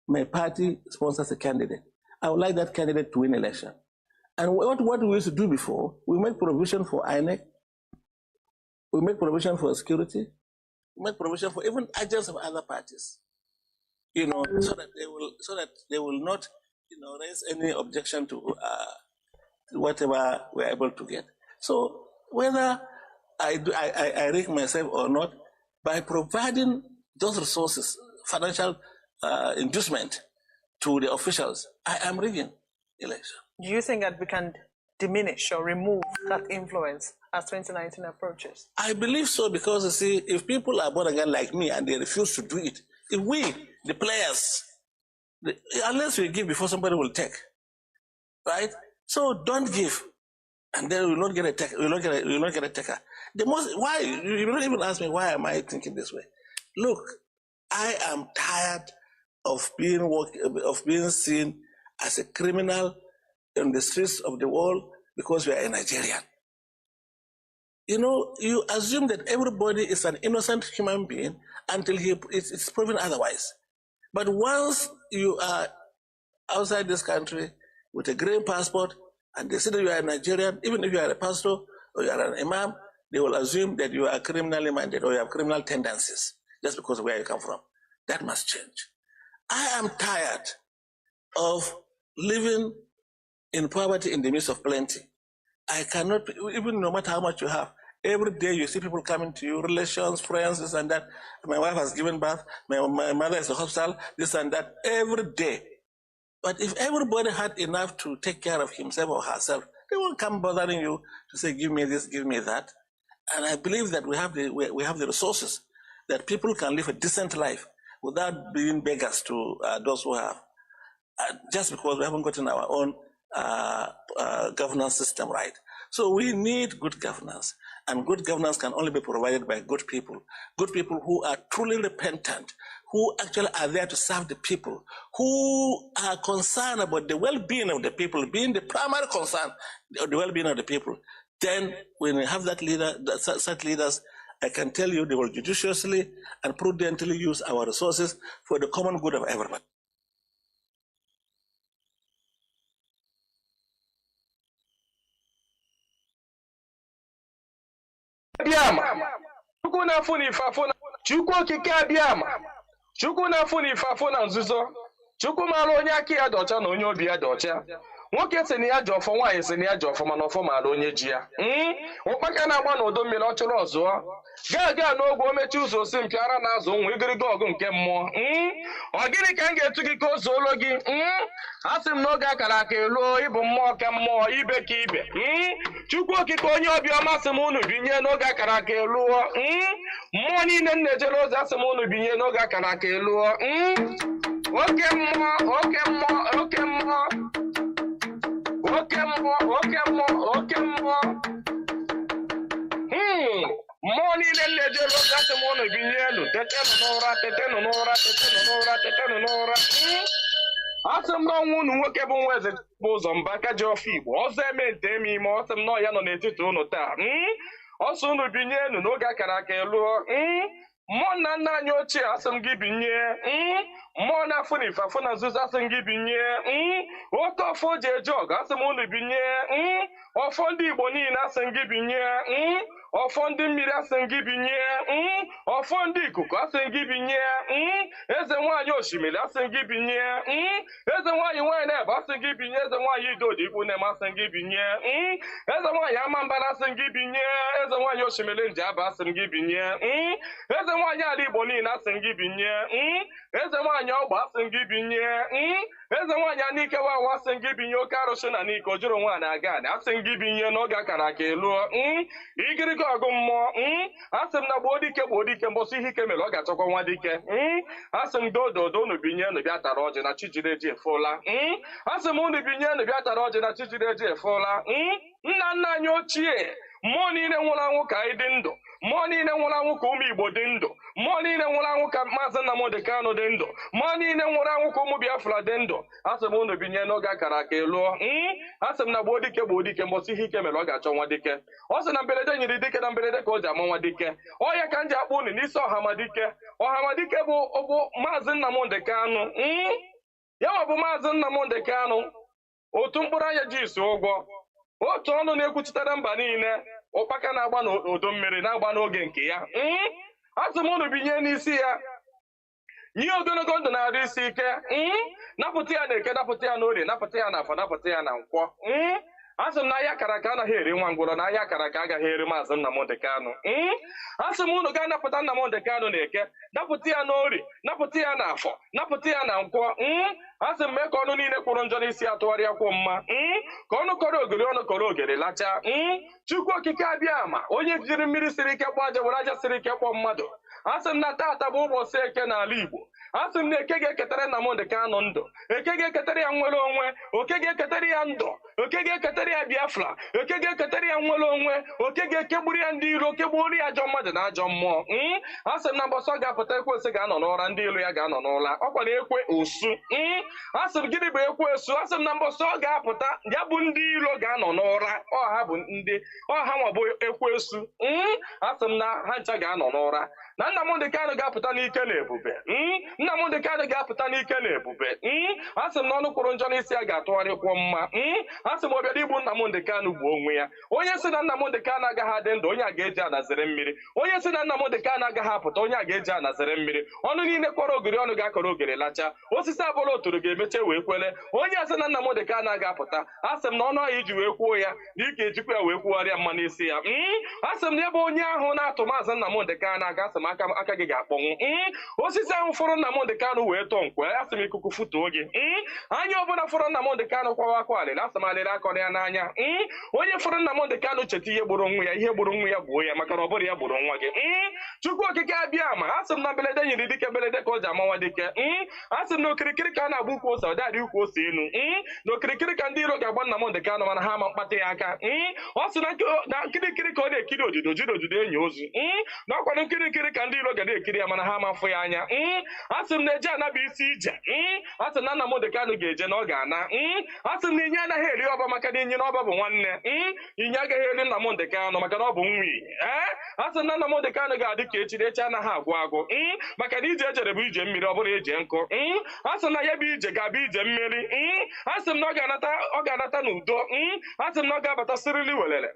Speaker 6: my party sponsors a candidate. I would like that candidate to win election. And what we used to do before, we make provision for INEC, we make provision for security, make provision for even agents of other parties, you know, so that they will not, you know, raise any objection to whatever we're able to get. So whether I rig myself or not, by providing those resources, financial inducement to the officials, I am rigging election.
Speaker 5: Do you think that we can diminish or remove that influence as 2019 approaches?
Speaker 6: I believe so, because you see, if people are born again like me and they refuse to do it, if we, the players, unless we give before somebody will take, right? So don't give, and then we will not get a taker. We will not get a taker. Why you don't even ask me why am I thinking this way? Look, I am tired of being seen as a criminal in the streets of the world because we are a Nigerian. you assume that everybody is an innocent human being until it's proven otherwise. But once you are outside this country with a green passport and they say that you are a Nigerian, even if you are a pastor or you are an imam, they will assume that you are criminally minded or you have criminal tendencies just because of where you come from. That must change. I am tired of living in poverty in the midst of plenty. I cannot, even no matter how much you have, every day you see people coming to you, relations, friends, this and that. My wife has given birth, my mother is in the hospital, this and that, every day. But if everybody had enough to take care of himself or herself, they won't come bothering you to say, give me this, give me that. And I believe that we have the resources that people can live a decent life without being beggars to those who have, just because we haven't gotten our own governance system right. So we need good governance, and good governance can only be provided by good people who are truly repentant, who actually are there to serve the people, who are concerned about the well-being of the people, being the primary concern of the well-being of the people. Then when we have such leaders, I can tell you they will judiciously and prudently use our resources for the common good of everybody.
Speaker 7: Chukwu na-afụ n'ife afụ na Chukwu okike abịama. Chukwu na-afụ n'ife afụ na nzuzo. Chukwu mara onye aka ya dị ọcha na onye obi ya dị ọcha. Nwoke si na ya ji ọfọ, nwaanyị si na ya ji ọfọ, mana ọfọ mara onye ji ya. Ụkpaka na-agba n'udo mmiri ọ chụrụ ọzụọ. Gaa n'ogwe omechi ụzọ osi mpịara na azụ nwa igiriga ọgụ nke mmụọ. Ọ gịnị ka m ga-etu gị ka o zuolo gị? Asị m n'oge akara aka eluo, ịbụ mmụọ ka mmụọ, ibe ka ibe. Chukwu okike onye obiọma sị m unu binye n'oge akara aka eluo. Mmụọ niile m na-ejere ozi asị m unu binye n'oge akara aka eluo. Oke mmụọ, oke mmụọ, oke mmụọ. Oke mmụọ, oke mmụọ, oke mmụọ. Mmụọ niile m na-ejere ozi asị m unu binye elu. Tetenụ n'ụra, tetenụ n'ụra, tetenụ n'ụra, tetenụ n'ụra. Asị m n'ọnwụ unu nwoke bụ nwa eze bụ ụzọ mba aka ji ọfọ Igbo, ọzọ eme nte eme ime, ọsị m nọ ya nọ n'etiti unu taa. Ọsọ unu binye enu n'oge akara aka eluo. Mmụọ nna nna anyị ochie asị m gị binye. Mmụọ na-afụ n'ife afụ na nzuzo asị m gị binye. Oke ọfọ ji eje ọgụ asị m unu binye. Ọfọ ndị Igbo niile asị m gị binye. Ọfọ ndị mmiri asị m gị binye. Ọfọ ndị ikuku asị m gị binye. Eze nwaanyị osimiri asị m gị binye. Eze nwaanyị na-ebe asị m gị binye. Eze nwaanyị idodi ikwu na-eme asị m gị binye. Eze nwaanyị amambara asị m gị binye. Eze nwaanyị osimiri nji aba asị m gị binye. Eze nwaanyị ala Igbo niile asị m gị binye. Eze nwaanyị ọgba asị m gị binye. Eze nwaanyị anike wawa asị m gị binye. Oke arụsị na n'ike ojuru nwaanyị aga anị asị m gị binye n'oge akara aka eluo. Igirigi ọgụ mmụọ. Asị m na gboo dike mbọsị ihe ike mere ọ ga-achọkwa nwa dike. Asị m dododo unu binye unu bịa tara ọjị na chijiri eji efola. Asị m unu binye unu bịa tara ọjị na chijiri eji efola. Nna nna anyị ochie, mmụọ niile nwụrụ anwụ ka anyị dị ndụ. Mmụọ niile nwụrụ anwụ ka ụmụ Igbo dị ndụ. Mmụọ niile nwụrụ anwụ ka Mazi Nnamdi Kanu dị ndụ. Mmụọ niile nwụrụ anwụ ka ụmụ Biafra dị ndụ. Asị m unu binye n'oge akara aka eluo. Asị m na gboo dike mbọsị ihe ike mere ọ ga-achọ nwa dike. Ọ sị na mberede nyiri dike na mberede ka o ji ama nwa dike. Ọ ya ka m ji akpọ unu n'isi Ọhamadike. Ọhamadike bụ Mazi Nnamdi Kanu. Ya bụ Mazi Nnamdi Kanu. Otu mkpụrụ anya ji isi ụgwọ. Otu ọnụ na-ekwuchitere mba niile. Ụkpaka na-agba n'udo mmiri na-agba n'oge nke ya. Asị m unu binye n'isi ya. Nye ogologo ndụ na-arụ isi ike. Napụta ya na Eke, napụta ya na Orie, napụta ya na Afọ, napụta ya na Nkwọ. Asị m na ahịa akara aka anaghị eri nwa ngwụrọ, na ahịa akara aka agaghị eri Mazi Nnamdi Kanu. Asị m unu ga-anapụta Nnamdi Kanu na Eke, napụta ya na Orie, napụta ya na Afọ, napụta ya na Nkwọ. Asị m mee ka ọnụ niile kwụrụ njọ n'isi atụgharịa kwụ mma. Ka ọnụ kọrọ ogiri ọnụ kọrọ ogiri lachaa. Chukwu okike abịama, onye jiri mmiri siri ike kpọọ aja were aja siri ike kpọọ mmadụ. Asị m na taata bụ ụbọchị Eke n'ala Igbo. Asị m na Eke ga-eketara Nnamdi Kanu ndụ. Eke ga-eketara ya nwere onwe. Oke ga-eketara ya ndụ. oke ga-eketara ya Biafra, oke ga-eketara ya nwere onwe, oke ga-ekegburu ya ndị iro, kegburu ya ajọ mmadụ na ajọ mmụọ. Asị m na mbọsọ ga-apụta ekwensu ga-anọ n'ụra, ndị ilo ya ga-anọ n'ụra. Ọkwa na ekwe osu. Asị m gịnị bụ ekwe osu? Asị m na mbọsọ ga-apụta ya bụ ndị ilo ga-anọ n'ụra. Ọha bụ ndị ọha nwa bụ ekwe osu. Asị m na ha ncha ga-anọ n'ụra. Na Nnamdi Kanu ga-apụta n'ike na ebube. Nnamdi Kanu ga-apụta n'ike na ebube. Asị m na ọnụ kwuru njọ n'isi ya ga-atụgharịkwuo mma. Asị m ọbịa igbu Nnamdi Kanu gbuo onwe ya. Onye si na Nnamdi Kanu agaghị adị ndụ, onye a ga-eji anazere mmiri. Onye si na Nnamdi Kanu agaghị apụta, onye a ga-eji anazere mmiri. Ọnụ niile kọrọ ogiri ọnụ ga-akọrọ ogiri lacha. Osisi abụla oturu ga-emeche wee kwele. Onye asị na Nnamdi Kanu aga-apụta, asị m na ọnụ ahụ iji wee kwuo ya dịka ejikwa ya wee kwugharịa mma n'isi ya. Asị m na ebe onye ahụ na-atụ maazị Nnamdi Kanu aga, asị m aka gị ga-akpọnwụ. Osisi ahụ fọrọ Nnamdi Kanu wee tọọ nkwe, asị m ikuku futuo gị. Anya ọbụla fọrọ Nnamdi Kanu kwawa akwa alịla, asị m alịla akọrọ ya n'anya. Onye fọrọ Nnamdi Kanu cheta ihe gburu nwa ya, ihe gburu nwa ya gbuo ya, maka na ọ bụrụ ya gburu nwa gị. Chukwu okike abịa ma, asị m na belede nyiri dike belede ka o ji amawa dike. Asị m na okirikiri ka a na-agba ukwu ose, ọ dadị ukwu ose elu. Na okirikiri ka ndị iro ga-agba Nnamdi Kanu mana ha ama mkpata ya aka. Ọ sị na nkirikiri ka ọ na-ekiri odido jiri odido enyi ozu. Na ọkwanụ nkirikiri ka ndị iro ga na-ekiri ya mana ha ama afụ ya anya. Asị m na eje anaba isi ije. Asị na Nnamdi Kanu ga-eje na ọ ga-ana. Asị m na inye anaghị eri ọba maka na inye na ọba bụ nwanne. Inye agaghị eri Nnamdi Kanu maka na ọ bụ nwa iyi. Asị na Nnamdi Kanu ga-adị ka echi, echi anaghị agwụ agwụ. Maka na ije ejere bụ ije mmiri, ọ bụrụ eje nkụ. Asị na ya bụ ije ga-abụ ije mmiri. Asị m na ọ ga-anata n'udo. Asị m na ọ ga-abata sirili welele.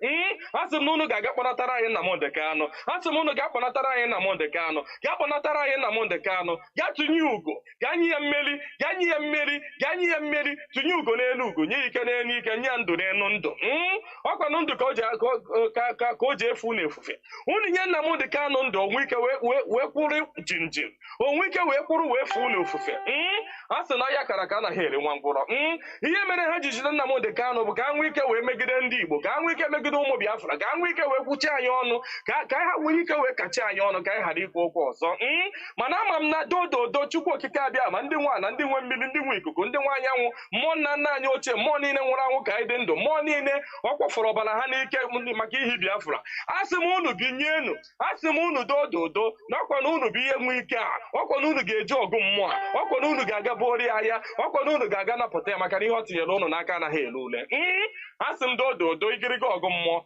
Speaker 7: Asị m na unu ga-aga kpọnatara anyị Nnamdi Kanu. Asị m unu ga-akpọnatara anyị Nnamdi Kanu. Ga-akpọnatara anyị Nnamdi Kanu. Ga tụnye ugo, ga nye ya mmeri, ga nye ya mmeri, ga nye ya mmeri. Tụnye ugo n'elu ugo, nye ike n'elu ike, nye ya ndụ n'elu ndụ. Ọkwanụ ndụ ka o ji efu n'efufe. Unu nye Nnamdi Kanu ndụ, onwe ike wee kwụrụ jinjin, onwe ike wee kwụrụ wee fuo n'ofufe. A sị na ya kara ka anaghị eri nwa ngwụrọ. Ihe mere ha ji jide Nnamdi Kanu bụ ka ha nwee ike wee megide ndị Igbo, ka ha nwee ike megide ụmụ Biafra, ka ha nwee ike wee kwuchie anyị ọnụ, ka ha nwee ike wee kachie anyị ọnụ, ka anyị ghara ikwu okwu ọzọ. Mana ama m na dododo Chukwu okike abịa ma ndị nwa na ndị nwe mmiri, ndị nwe ikuku, ndị nwe anyanwụ, mmụọ nna nna anyị ochie, mmụọ niile nwụrụ anwụ ka anyị dị ndụ, mmụọ niile ọ kwafọrọ ọbara ha n'ike maka ihi Biafra. Asị m unu binyenu, asị m unu dododo na ọkwa na unu bụ ihe nwe ike a, ọkwa na unu ga-eji ọgụ mmụọ a, ọkwa na unu ga-aga bụori ahịa, ọkwa na unu ga-aga napụta ya maka na ihe ọ tinyere unu n'aka anaghị ele ule. Asị m dododo igiriga ọgụ mmụọ.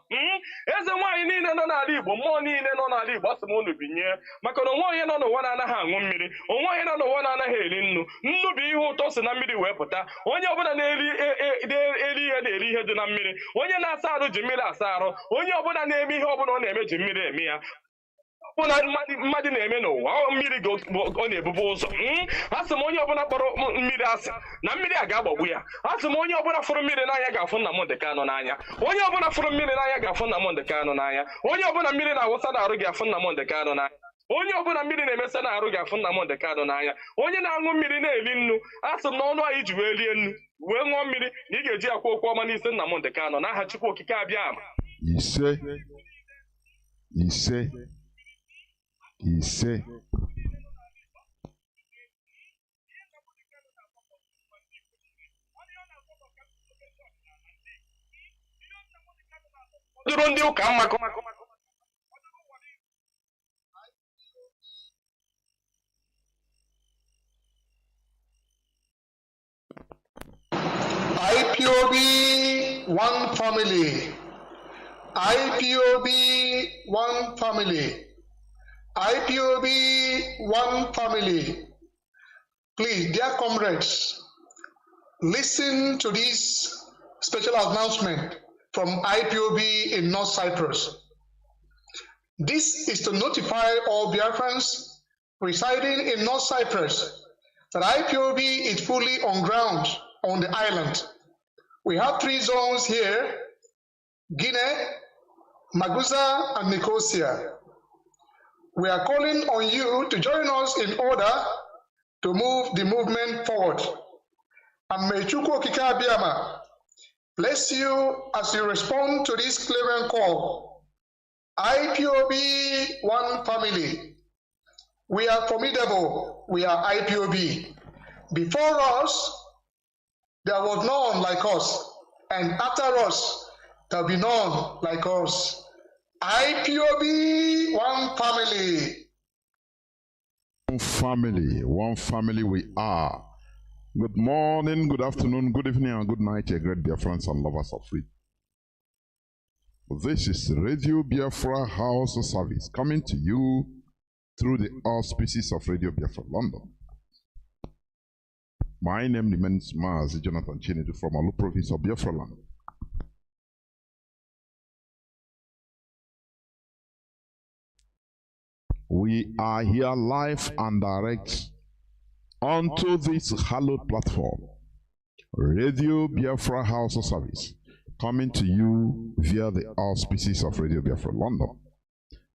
Speaker 7: Eze nwaanyị niile nọ n'ala Igbo, mmụọ niile nọ n'ala Igbo, asị m unu binye, maka na onwe onye nọ n'ụwa na-anaghị aṅụ mmiri, onwe onye nọ n'ụwa na-anaghị eri nnu. Nnu bụ ihe ụtọ si na mmiri wee pụta. Onye ọbụla na-eri ihe na-eri ihe dị na mmiri. Onye na-asa arụ ji mmiri asa arụ. Onye ọbụla na-eme ihe ọbụla ọ na-eme ji mmiri eme ya. Ọbụla mmadụ na-eme n'ụwa, mmiri ọ na-ebube ụzọ. Asị m onye ọbụla kpọrọ mmiri asị na mmiri a ga-agbagbu ya. Asị m onye ọbụla fụrụ mmiri n'anya ga-afụ Nnamdi Kanu n'anya. Onye ọbụla fụrụ mmiri n'anya ga-afụ Nnamdi Kanu n'anya. Onye ọbụla mmiri na-awụsa n'arụ ga-afụ Nnamdi Kanu n'anya. Onye ọbụla mmiri na-emesa n'arụ ga-afụ Nnamdi Kanu n'anya. Onye na-aṅụ mmiri na-eri nnu, asị m na ọnụ anyị ji wee rie nnu wee ṅụọ mmiri na ị ga-eji akwa okwu ọma n'isi Nnamdi Kanu n'aha Chukwu okike abịa ama.
Speaker 8: Ise.
Speaker 7: Duru ndị ụka mmakọ.
Speaker 9: IPOB one family. IPOB one family. IPOB one family. Please, dear comrades, listen to this special announcement from IPOB in North Cyprus. This is to notify all Biafrans residing in North Cyprus that IPOB is fully on ground on the island. We have 3 zones here: Guinea, Magusa, and Nicosia. We are calling on you to join us in order to move the movement forward. And may Chukwu Okike Abiyama bless you as you respond to this clarion call. IPOB one family. We are formidable. We are IPOB. Before us, there was none like us. and after us there will be none like us. IPOB, one family.
Speaker 8: One family we are. Good morning, good afternoon, good evening, and good night, great dear friends and lovers of freedom. This is Radio Biafra HAUSA-SERVICE coming to you through the auspices of Radio Biafra London. My name remains Mazi Chinedu from Alu province of Biafra land. We are here live and direct onto this hallowed platform, Radio Biafra HAUSA-SERVICE, coming to you via the auspices of Radio Biafra London.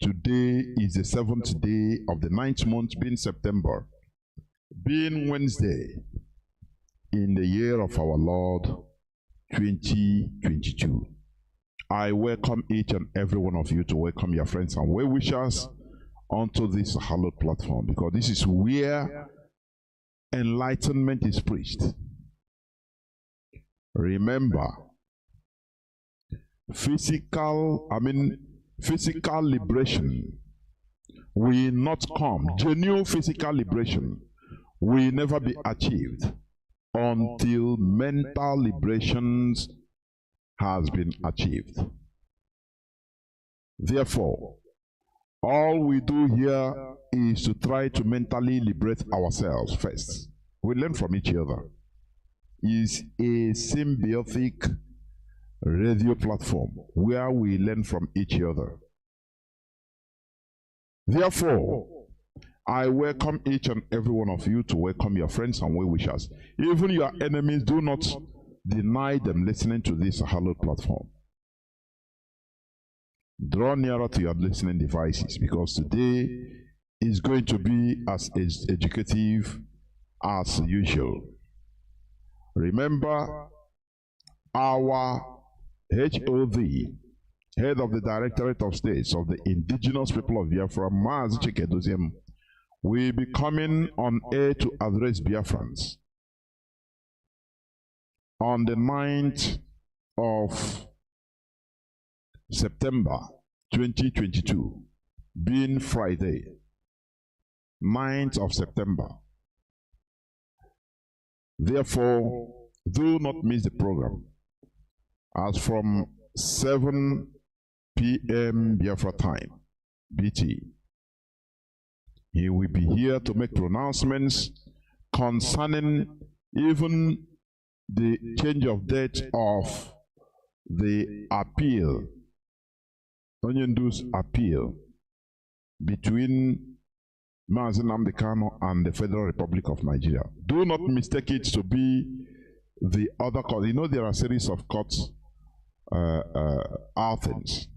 Speaker 8: Today is the 7th day of the 9th month, being September, being Wednesday, in the year of our Lord 2022. I welcome each and every one of you to welcome your friends and well-wishers onto this hallowed platform, because this is where enlightenment is preached. Remember, physical liberation will not come. Genuine physical liberation will never be achieved until mental liberation has been achieved. Therefore, all we do here is to try to mentally liberate ourselves first. We learn from each other. It's a symbiotic radio platform where we learn from each other. Therefore, I welcome each and every one of you to welcome your friends and well-wishers. Even your enemies, do not deny them listening to this hallowed platform. Draw nearer to your listening devices, because today is going to be as educative as usual. Remember, our HOD, Head of the Directorate of States of the Indigenous People of Biafra, Mazi, will be coming on air to address Biafrans on the 9th of September 2022, being Friday, 9th of September. Therefore, do not miss the program, as from 7 p.m. Biafra time, BT, he will be here to make pronouncements concerning even the change of date of the appeal, Nnamdi's appeal between Mazi Nnamdi Kanu and the Federal Republic of Nigeria. Do not mistake it to be the other court. You know, there are a series of courts, Athens.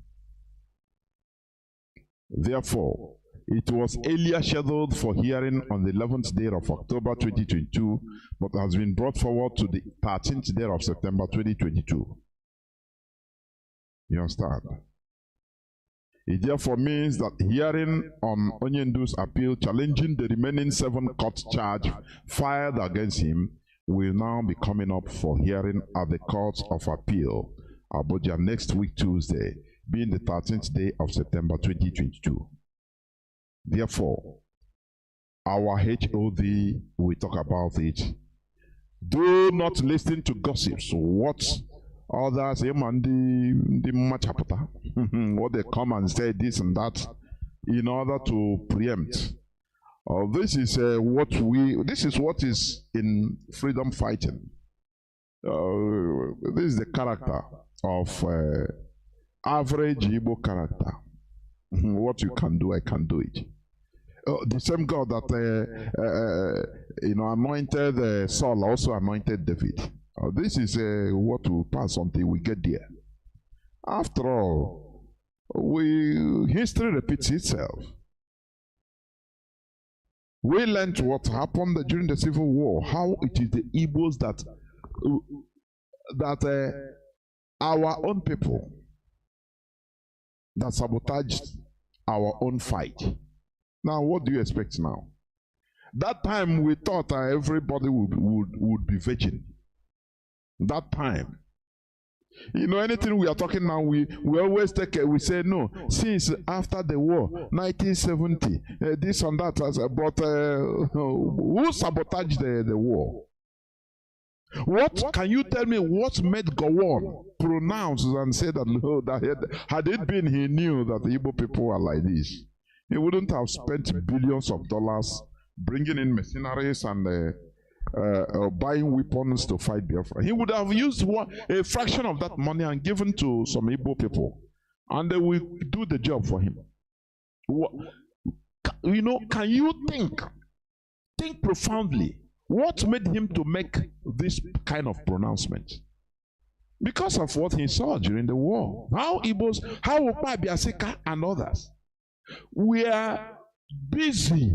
Speaker 8: Therefore, it was earlier scheduled for hearing on the 11th day of October 2022, but has been brought forward to the 13th day of September 2022. You understand? It therefore means that hearing on Nnamdi's appeal challenging the remaining 7 court charges filed against him will now be coming up for hearing at the Court of Appeal, Abuja, next week Tuesday, being the 13th day of September 2022. Therefore, our HOD will talk about it. Do not listen to gossips. What others, what they come and say this and that in order to preempt. This is what is in freedom fighting. This is the character of average Igbo character. What you can do, I can do it. The same God that anointed Saul also anointed David. This is what will pass until we get there. After all, history repeats itself. We learned what happened during the Civil War, how it is the Igbos that our own people that sabotaged our own fight. Now, what do you expect now? That time we thought everybody would be virgin. That time You know, anything we are talking now, we always take it, we say no, since after the war, 1970, this and that, but who sabotaged the war? What can you tell me what made Gowon pronounce and say that, no, that had it been he knew that the Igbo people were like this, he wouldn't have spent billions of dollars bringing in mercenaries and buying weapons to fight Biafra. He would have used a fraction of that money and given to some Igbo people, and they will do the job for him. You know, can you think profoundly? What made him to make this kind of pronouncement? Because of what he saw during the war. How Igbos, how Okpa Biasika and others were busy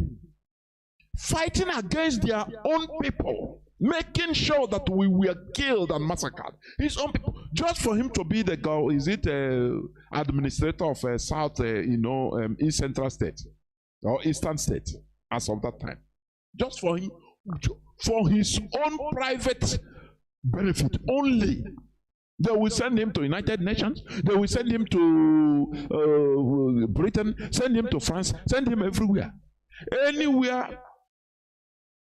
Speaker 8: fighting against their own people, making sure that we were killed and massacred. His own people, just for him to be the guy, is it administrator of South, East Central State or Eastern State as of that time, just for him, for his own private benefit only. They will send him to United Nations, they will send him to Britain, send him to France, send him everywhere. Anywhere.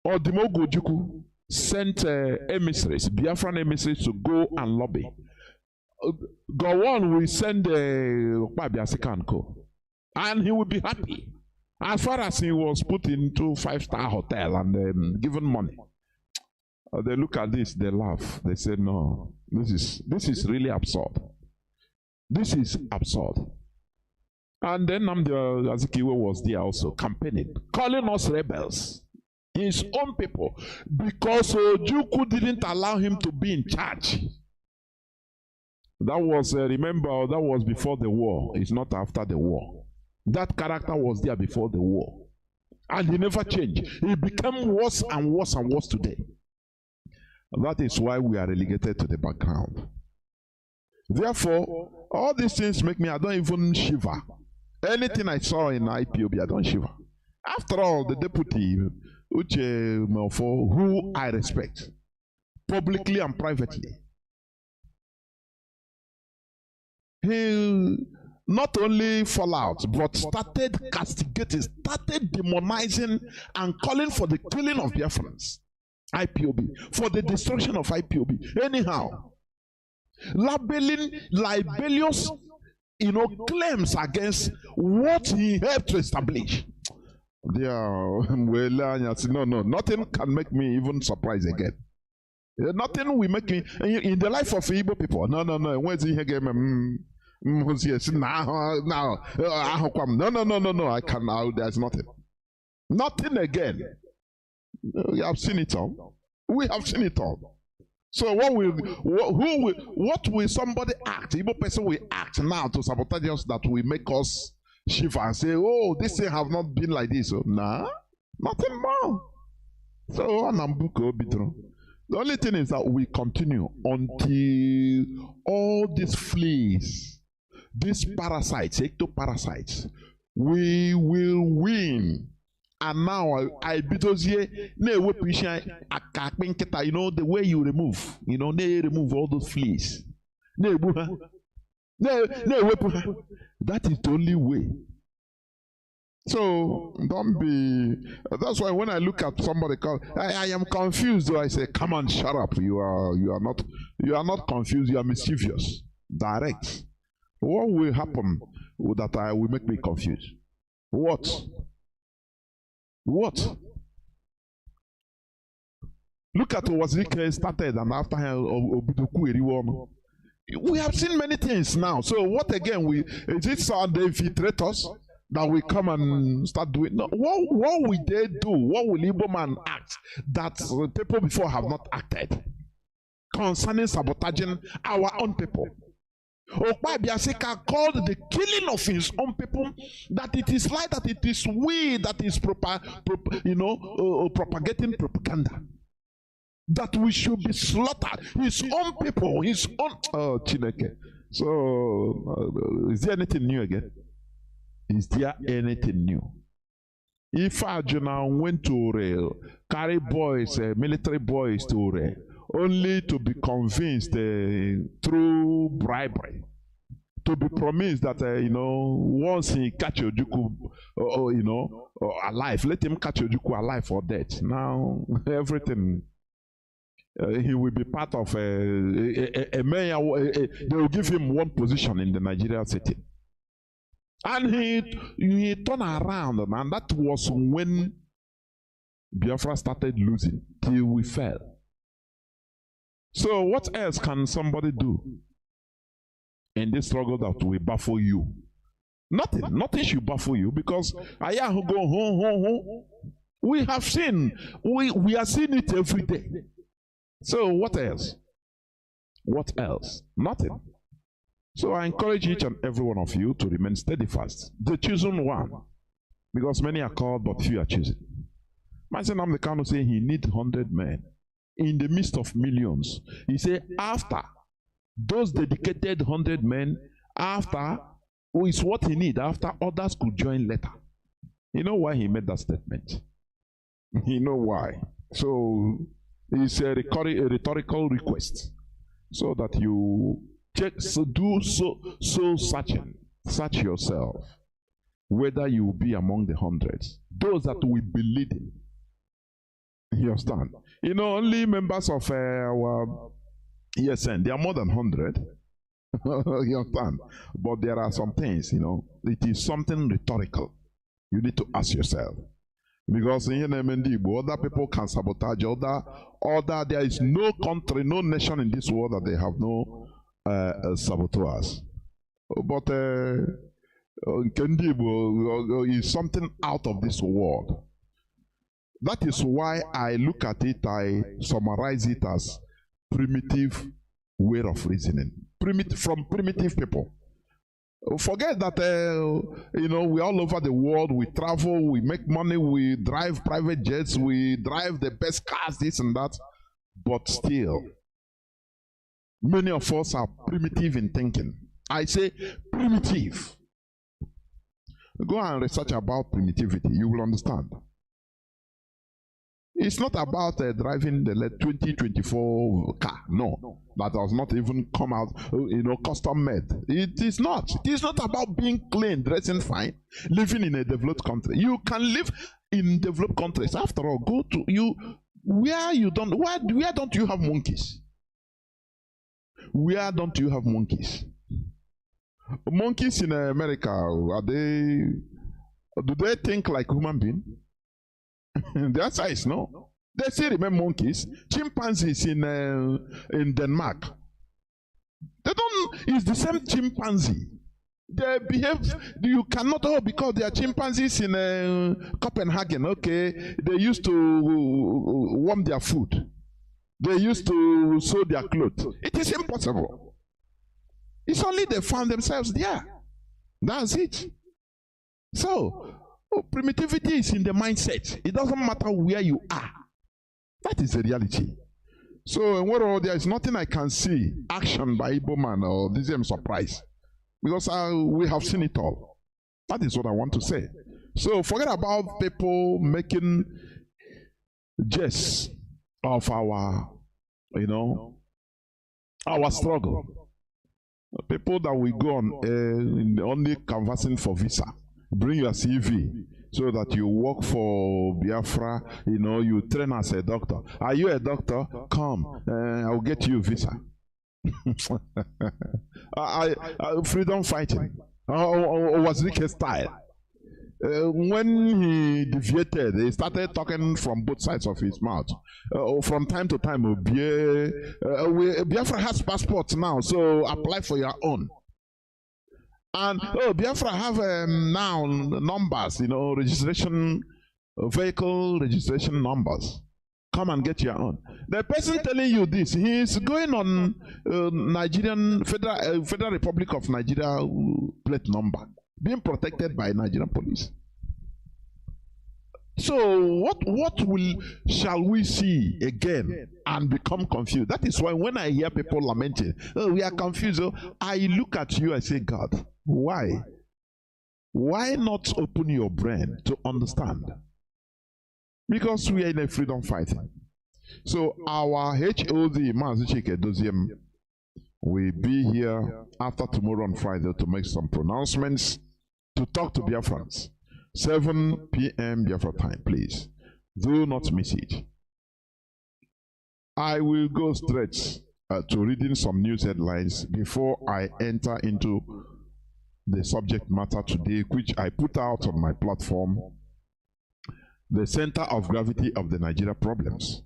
Speaker 8: Or Dimogo Juku sent emissaries, Biafran emissaries, to go and lobby. Gowon will send Biasika and Co. And he will be happy. As far as he was put into 5-star hotel and given money. They look at this, they laugh. They say, no, this is really absurd. This is absurd. And then Nnamdi Azikiwe was there also campaigning, calling us rebels. His own people, because Ojukwu didn't allow him to be in charge. That was, remember, that was before the war. It's not after the war. That character was there before the war. And he never changed. He became worse and worse and worse today. That is why we are relegated to the background. Therefore, all these things make me, I don't even shiver. Anything I saw in IPOB, I don't shiver. After all, the deputy, Uche Melfo, who I respect, publicly and privately, he not only fall out, but started castigating, started demonizing and calling for the killing of Biafrans, IPOB, for the destruction of IPOB. Anyhow, labeling libelous, claims against what he helped to establish. No, nothing can make me even surprised again. Nothing will make me in the life of Igbo people. No. Where's he again? No. I can't. There's nothing. Nothing again. We have seen it all. We have seen it all. So what will somebody act? Igbo person will act now to sabotage us that will make us shiver and say, oh, this thing have not been like this. So, nah, nothing more. So, the only thing is that we continue until all these fleas, these parasites, ectoparasites, we will win. And now I because the way you remove, they remove all those fleas. That is the only way. So don't be. That's why when I look at somebody called, I am confused. So I say, come on, shut up. You are not confused. You are mischievous. Direct. What will happen that I will make me confused? What? Look at what Wazirike started and after Obidoku. We have seen many things now. So what again? Is it some they infiltrate us that we come and start doing? No. What will they do? What will Igbo man act that people before have not acted concerning sabotaging our own people? Okpa Biasika called the killing of his own people that it is like that it is we that is propagating propaganda. That we should be slaughtered. His own people, his own. Oh, Chineke. So, is there anything new again? Is there anything new? If Arjuna went to carry boys, military boys to only to be convinced through bribery, to be promised that once he catch Ojukwu, alive, let him catch Ojukwu alive or dead. Now everything. He will be part of a mayor. They will give him one position in the Nigeria city, and he turned around, and that was when Biafra started losing till we fell. So what else can somebody do in this struggle that will baffle you? Nothing should baffle you, because who go home. We have seen, we are seeing it every day. So what else? What else? Nothing. So I encourage each and every one of you to remain steadfast, the chosen one, because many are called but few are chosen. Mazi Nnamdi Kanu say he needs 100 men in the midst of millions. He said after those dedicated 100 men, after is what he needs, after others could join later. You know why he made that statement? You know why? So it's a rhetorical request, so that you check, so do so searching, search yourself whether you will be among the hundreds, those that will be leading. You understand? Only members of our ESN, they are more than 100. You understand? But there are some things, it is something rhetorical. You need to ask yourself. Because in other people can sabotage, there is no country, no nation in this world that they have no saboteurs. But is something out of this world. That is why I look at it, I summarize it as primitive way of reasoning. From primitive people. Forget that, we're all over the world, we travel, we make money, we drive private jets, we drive the best cars, this and that. But still, many of us are primitive in thinking. I say primitive. Go and research about primitivity, you will understand. It's not about driving the 2024 car, no. That does not even come out, custom made. It is not. It is not about being clean, dressing fine, living in a developed country. You can live in developed countries. After all, go to where don't you have monkeys? Where don't you have monkeys? Monkeys in America, do they think like human beings? The answer is no. They still remain monkeys. Chimpanzees in Denmark, they don't. It's the same chimpanzee. They behave. You cannot because they are chimpanzees in Copenhagen. Okay, they used to warm their food. They used to sew their clothes. It is impossible. It's only they found themselves there. That's it. So. Primitivity is in the mindset. It doesn't matter where you are. That is the reality. So in what there is nothing I can see action by Igbo man or this is surprise, because we have seen it all. That is what I want to say. So forget about people making jests of our, our struggle. People that we go on only canvassing for visa. Bring your CV so that you work for Biafra, you train as a doctor. Are you a doctor? Come, I'll get you a visa. Freedom fighting. Was Rike's style. When he deviated, he started talking from both sides of his mouth. From time to time, Biafra has passports now, so apply for your own. And Biafra have now numbers, registration, vehicle registration numbers. Come and get your own. The person telling you this, he is going on Nigerian Federal Republic of Nigeria plate number, being protected by Nigerian police. So what shall we see again and become confused? That is why when I hear people lamenting, we are confused. I look at you, I say, God, why? Why not open your brain to understand? Because we are in a freedom fighting. So our HOD, Mazi Chinedu, will be here after tomorrow on Friday to make some pronouncements, to talk to Biafrans. 7 p.m. Biafra time, please. Do not miss it. I will go straight to reading some news headlines before I enter into the subject matter today, which I put out on my platform, the center of gravity of the Nigeria problems.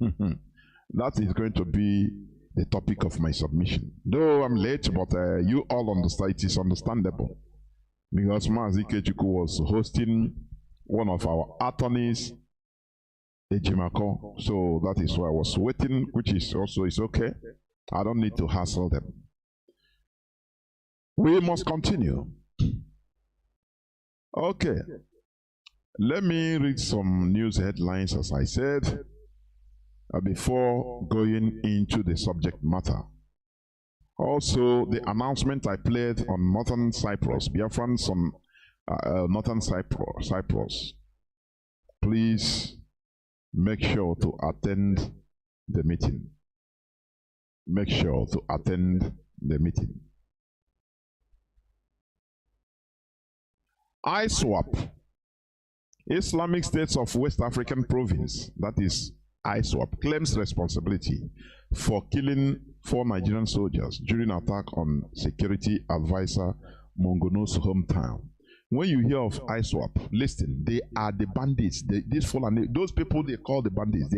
Speaker 8: That is going to be the topic of my submission. Though I'm late, but you all understand, it is understandable. Because Mazi was hosting one of our attorneys, Ejimako, so that is why I was waiting, which is also is okay. I don't need to hassle them. We must continue. Okay. Let me read some news headlines, as I said, before going into the subject matter. Also, the announcement I played on Northern Cyprus, Biafrans on Northern Cyprus. Please make sure to attend the meeting. Make sure to attend the meeting. ISWAP, Islamic States of West African Province, that is ISWAP, claims responsibility for killing 4 Nigerian soldiers during attack on security advisor Mongono's hometown. When you hear of ISWAP, listen, they are the bandits. Those people they call the bandits,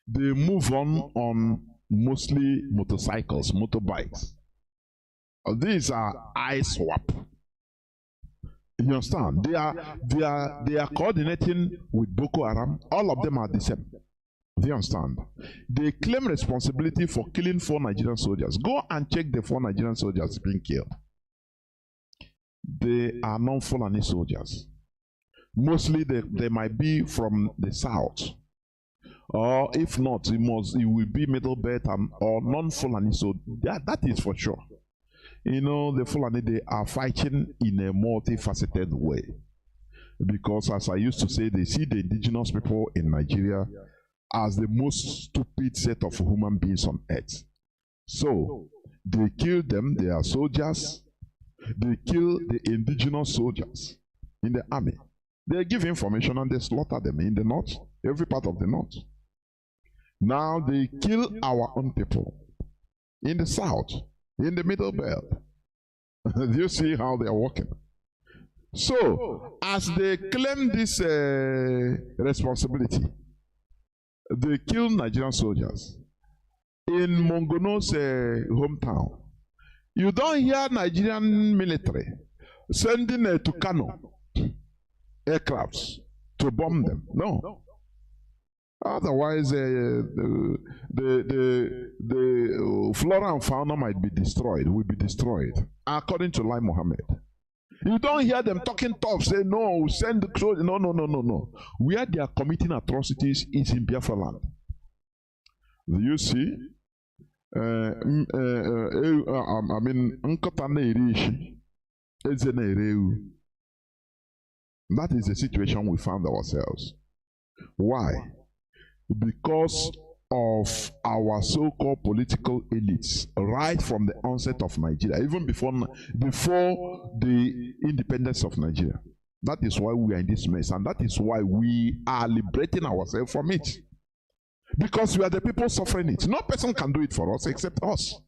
Speaker 8: they move on mostly motorcycles, motorbikes. These are ISWAP. You understand? They are coordinating with Boko Haram. All of them are the same. Do you understand? They claim responsibility for killing 4 Nigerian soldiers. Go and check the 4 Nigerian soldiers being killed. They are non-Fulani soldiers. Mostly they might be from the south. Or if not, it will be Middle Belt or non-Fulani. So that is for sure. You know, the Fulani, they are fighting in a multifaceted way. Because as I used to say, they see the indigenous people in Nigeria as the most stupid set of human beings on earth. So, they kill them, they are soldiers. They kill the indigenous soldiers in the army. They give information and they slaughter them in the north, every part of the north. Now they kill our own people in the south, in the middle belt. Do you see how they are working? So, as they claim this responsibility, they kill Nigerian soldiers in Mongono's hometown. You don't hear Nigerian military sending to Kanu aircrafts to bomb them. No. Otherwise, the flora and fauna might be destroyed, will be destroyed, according to Lai Mohammed. You don't hear them talking tough, say, no, send the soldiers. No. Where they are committing atrocities is in Biafra land. Do you see? I mean, that is the situation we found ourselves. Why? Because of our so-called political elites right from the onset of Nigeria, even before the independence of Nigeria. That is why we are in this mess, and that is why we are liberating ourselves from it. Because we are the people suffering it. No person can do it for us except us.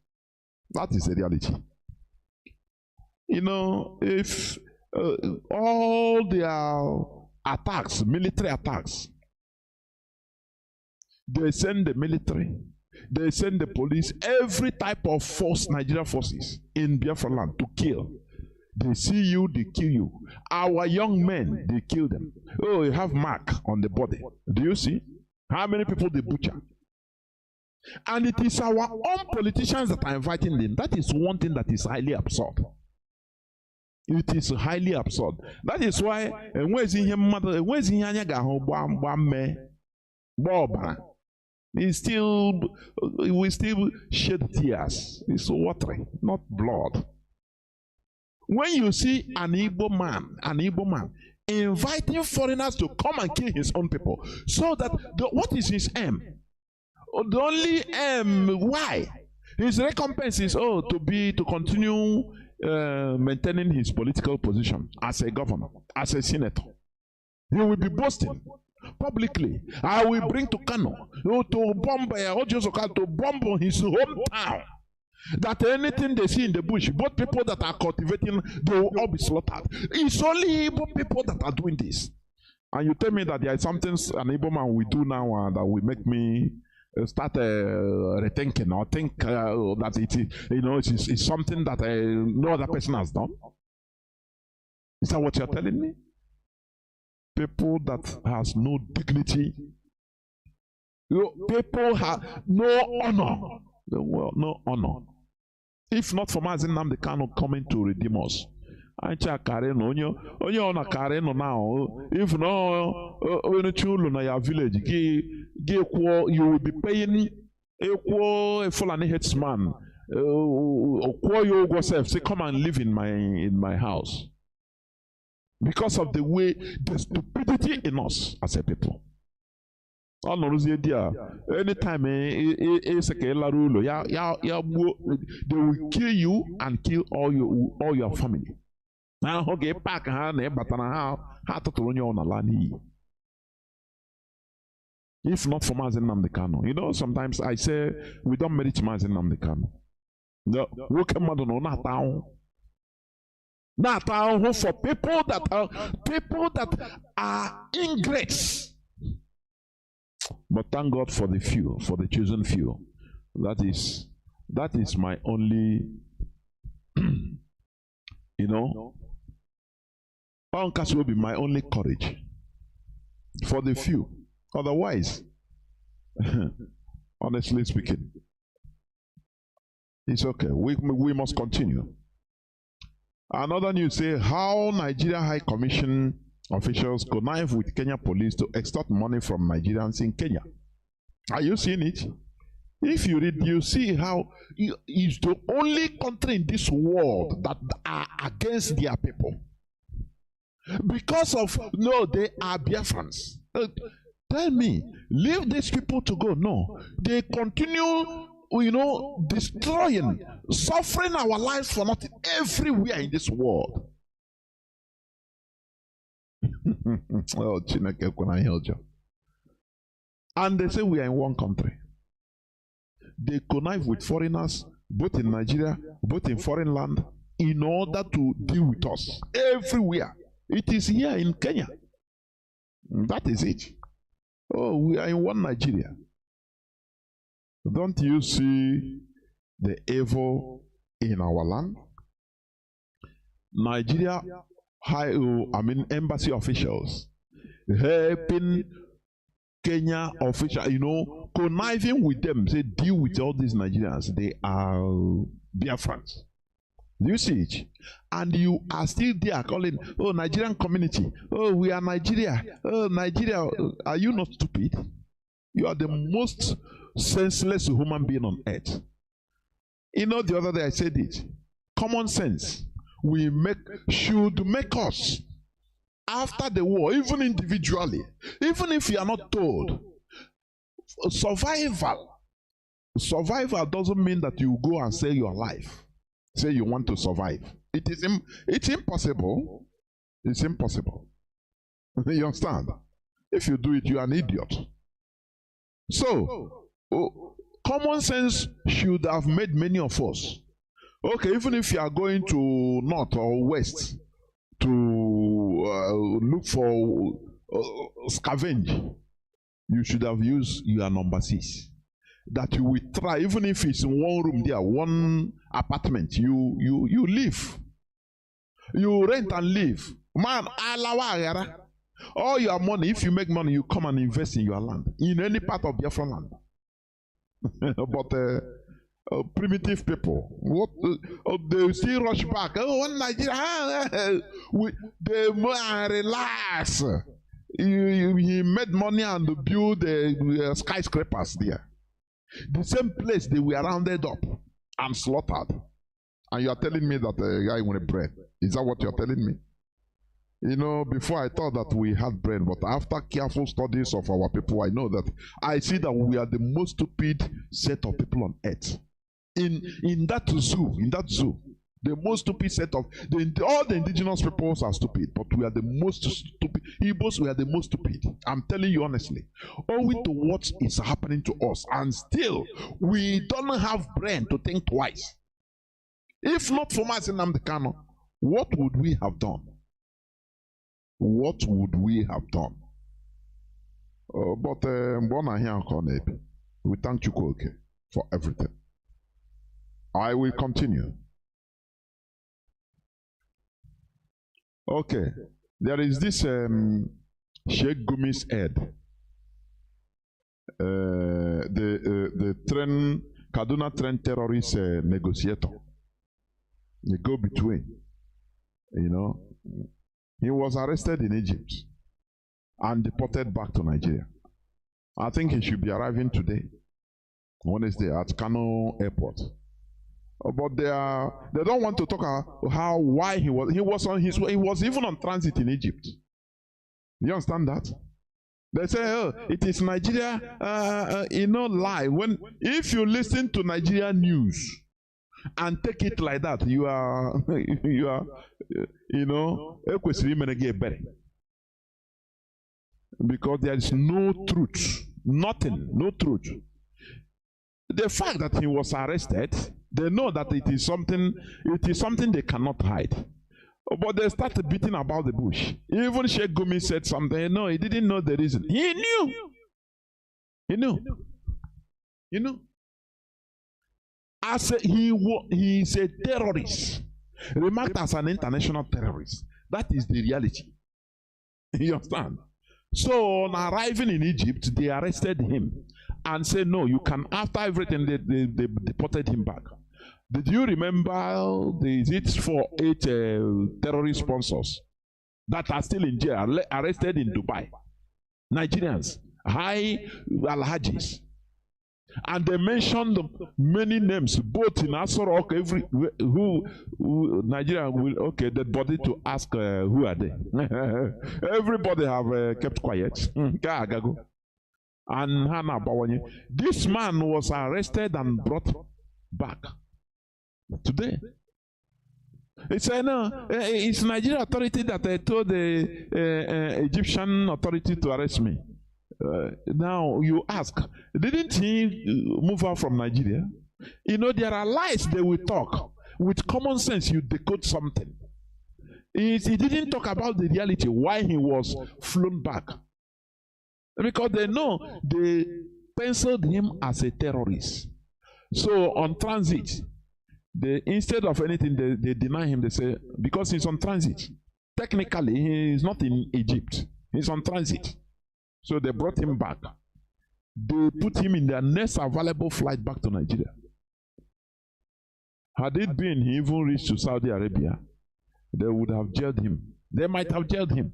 Speaker 8: That is the reality. You know, if all their attacks, military attacks, they send the military, they send the police, every type of force, Nigerian forces in Biafra land to kill. They see you, they kill you. Our young men, they kill them. Oh, you have mark on the body. Do you see? How many people they butcher? And it is our own politicians that are inviting them. That is one thing that is highly absurd. It is highly absurd. That is why we still shed tears. It's watery, not blood. When you see an Igbo man inviting foreigners to come and kill his own people. So that what is his aim? The only aim, why? His recompense is to continue maintaining his political position as a governor, as a senator. He will be boasting publicly. I will bring to Kanu to bomb his hometown. That anything they see in the bush, both people that are cultivating, they will all be slaughtered. It's only Igbo people that are doing this. And you tell me that there is something an Igbo man will do now that will make me start rethinking or think that it's something that no other person has done. Is that what you're telling me? People that has no dignity, people have no honor. Well, no honor. If not for Mazi Nnamdi Kanu coming to redeem us, Ancha Kareno, onye ona Kareno now. If no, when you na your village, you will be paying a Fulani headsman. You yourself say, come and live in my house. Because of the way, the stupidity in us as a people. Anytime they will kill you and kill all your family. Now, okay, pack if not for Mazi Nnamdi Kanu, sometimes I say we don't merit Mazi Nnamdi Kanu. No, we come not for people that are ingrates. But thank God for the few, for the chosen few. That is my only, Pancas will be my only courage. For the few. Otherwise, honestly speaking, it's okay. We must continue. Another news say how Nigeria High Commission officials connive with Kenya police to extort money from Nigerians in Kenya. Are you seeing it? If you read, you see how it's the only country in this world that are against their people. Because of, no, they are Biafrans. Tell me, leave these people to go. No, they continue, destroying, suffering our lives for nothing everywhere in this world. Oh, Chineke, and they say we are in one country. They connive with foreigners, both in Nigeria, both in foreign land, in order to deal with us everywhere. It is here in Kenya. That is it. Oh, we are in one Nigeria. Don't you see the evil in our land? Nigeria, embassy officials helping Kenya officials, conniving with them, say deal with all these Nigerians. They are Biafrans. Do you see it? And you are still there calling, oh, Nigerian community. Oh, we are Nigeria. Oh, Nigeria. Are you not stupid? You are the most senseless human being on earth. The other day I said it. Common sense should make us, after the war, even individually, even if you are not told, survival doesn't mean that you go and sell your life. Say you want to survive. It's impossible. It's impossible. You understand? If you do it, you are an idiot. So, common sense should have made many of us. Okay, even if you are going to north or west to look for scavenge, you should have used your number 6. That you will try, even if it's in one room there, one apartment, you live. You rent and live. Man, all your money, if you make money, you come and invest in your land, in any part of Biafra land. But primitive people, they still rush back. Oh, one Nigeria, they relax. He made money and built skyscrapers there. The same place they were rounded up and slaughtered. And you are telling me that a guy wanted bread. Is that what you are telling me? You know, before I thought that we had brain, but after careful studies of our people, I know that I see that we are the most stupid set of people on earth. In that zoo, the most stupid set of all the indigenous peoples are stupid, but we are the most stupid. Igbos, we are the most stupid. I'm telling you honestly, owing to what is happening to us, and still we don't have brain to think twice. If not for Mazi Nnamdi Kanu, what would we have done? What would we have done? But we thank you for everything. I will continue. Okay, there is this Sheikh Gumi's head, the Kaduna train terrorist negotiator, the go-between. You know, he was arrested in Egypt and deported back to Nigeria. I think he should be arriving today, Wednesday, at Kanu Airport. But they don't want to talk about why he was even on transit in Egypt. You understand that? They say, oh, it is Nigeria, lie. If you listen to Nigeria news and take it like that, you are because there is no truth, nothing, no truth. The fact that he was arrested, they know that it is something they cannot hide. But they started beating about the bush. Even Sheikh Gumi said something. No, he didn't know the reason. He knew. He knew. You know. He is a terrorist. Remarked as an international terrorist. That is the reality. You understand? So on arriving in Egypt, they arrested him and said, no, you can, after everything, they deported him back. Did you remember it's for 8 terrorist sponsors that are still in jail, arrested in Dubai? Nigerians, high Alhajis. And they mentioned many names, both in Asorok, Nigeria will, okay, the body to ask who are they. Everybody have kept quiet. And Hannah Bawanye. This man was arrested and brought back today. He said, no, it's Nigeria authority that told the Egyptian authority to arrest me. Now you ask, didn't he move out from Nigeria? You know, there are lies they will talk. With common sense, you decode something. He didn't talk about the reality, why he was flown back. Because they know they penciled him as a terrorist. So on transit, instead of anything, they deny him. They say, because he's on transit. Technically, he is not in Egypt. He's on transit. So they brought him back. They put him in their next available flight back to Nigeria. Had it been he even reached to Saudi Arabia, they would have jailed him. They might have jailed him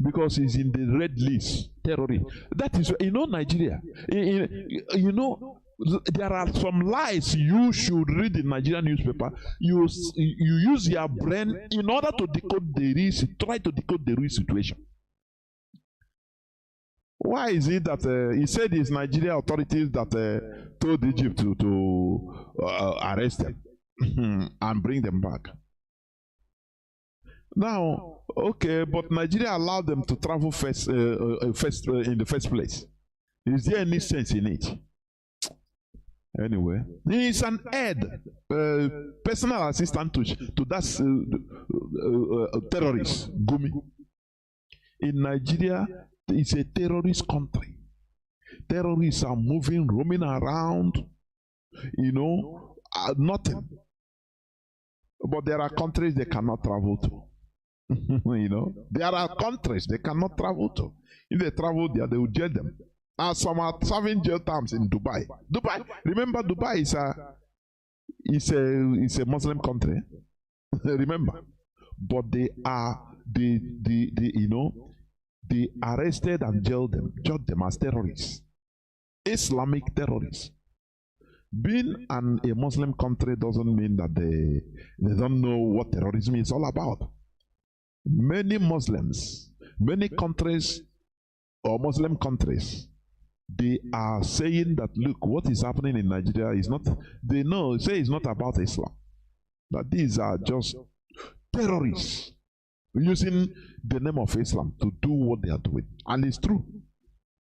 Speaker 8: because he's in the red list, terrorist. That is, Nigeria. There are some lies you should read in Nigerian newspaper. You use your brain in order to decode try to decode the real situation. Why is it that he said it's Nigeria authorities that told Egypt to arrest them and bring them back? Now, okay, but Nigeria allowed them to travel first in the first place. Is there any sense in it? Anyway, he is an head, personal assistant to that terrorist, Gumi. In Nigeria, it's a terrorist country. Terrorists are moving, roaming around, nothing. But there are countries they cannot travel to. There are countries they cannot travel to. If they travel there, they will jail them. And some are serving jail terms in Dubai. Remember, Dubai is a Muslim country. Remember, but they arrested and jailed them as terrorists, Islamic terrorists. Being a Muslim country doesn't mean that they don't know what terrorism is all about. many Muslims, many countries or Muslim countries, they are saying that, look, what is happening in Nigeria is not, they know, say it's not about Islam. That these are just terrorists using the name of Islam to do what they are doing. And it's true.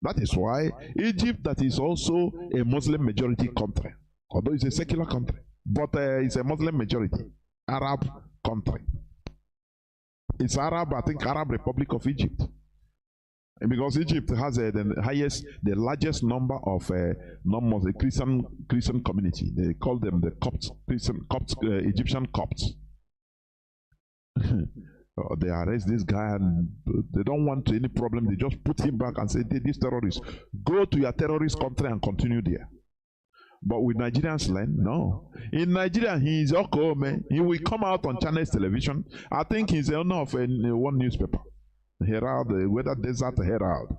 Speaker 8: That is why Egypt, that is also a Muslim majority country, although it's a secular country, but it's a Muslim majority Arab country. It's Arab, I think Arab Republic of Egypt. And because Egypt has the largest number of non-Muslim Christian community. They call them the Copts, Egyptian Copts. They arrest this guy and they don't want any problem. They just put him back and say, these terrorists, go to your terrorist country and continue there. But with Nigerians land, no. In Nigeria, he is okay, man. He will come out on Channels television. I think he's the owner of one newspaper, Herald, Weather Desert Herald.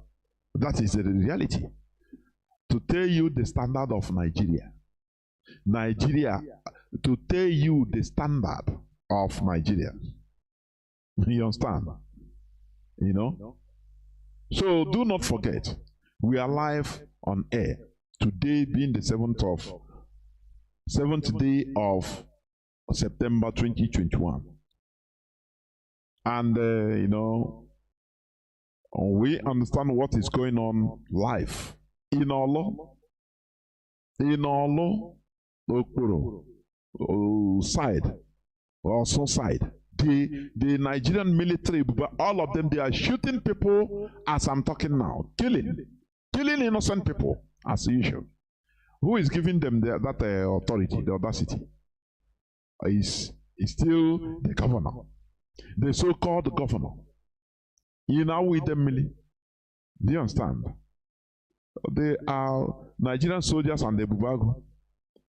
Speaker 8: That is the reality. To tell you the standard of Nigeria. Nigeria, to tell you the standard of Nigeria. You understand? You know? So do not forget, we are live on air. Today being the 7th day of September 2021. And, you know, we understand what is going on live in Olo, side, also side. The Nigerian military, all of them, they are shooting people as I'm talking now, killing innocent people as usual. Who is giving them that authority, the audacity? Is still the governor, the so-called governor. You know, with them, do you understand? They are Nigerian soldiers and the Bubago.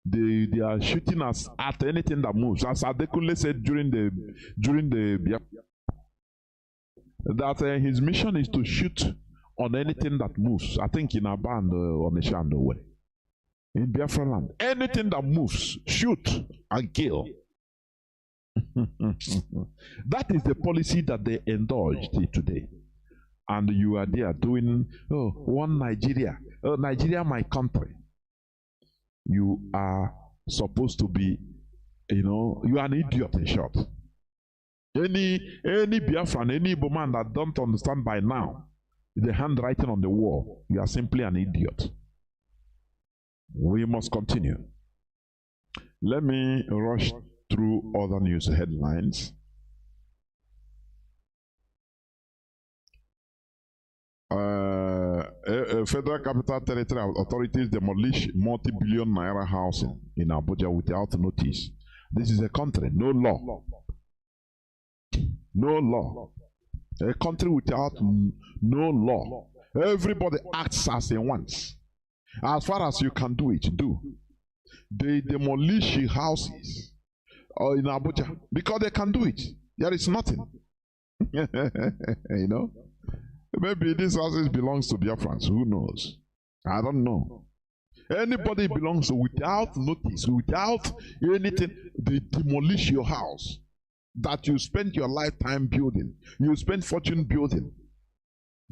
Speaker 8: They are shooting us at anything that moves. As Adekunle said during the Biafra, that his mission is to shoot on anything that moves. I think in Aba and Onisha and way. In Biafra land, anything that moves, shoot and kill. That is the policy that they indulged today. And you are there doing, oh, one Nigeria, oh, Nigeria, my country. You are supposed to be, you know, you are an idiot in short. Any Biafran, any Igbo man that don't understand by now the handwriting on the wall, you are simply an idiot. We must continue. Let me rush through other news headlines. Federal Capital Territory authorities demolish multi-billion naira housing in Abuja without notice. This is a country, no law. No law. A country without no law. Everybody acts as they want. As far as you can do it, do. They demolish houses in Abuja because they can do it. There is nothing. You know? Maybe these houses belongs to Biafrans. Who knows? I don't know. Anybody belongs to without notice, without anything, they demolish your house that you spent your lifetime building. You spent fortune building.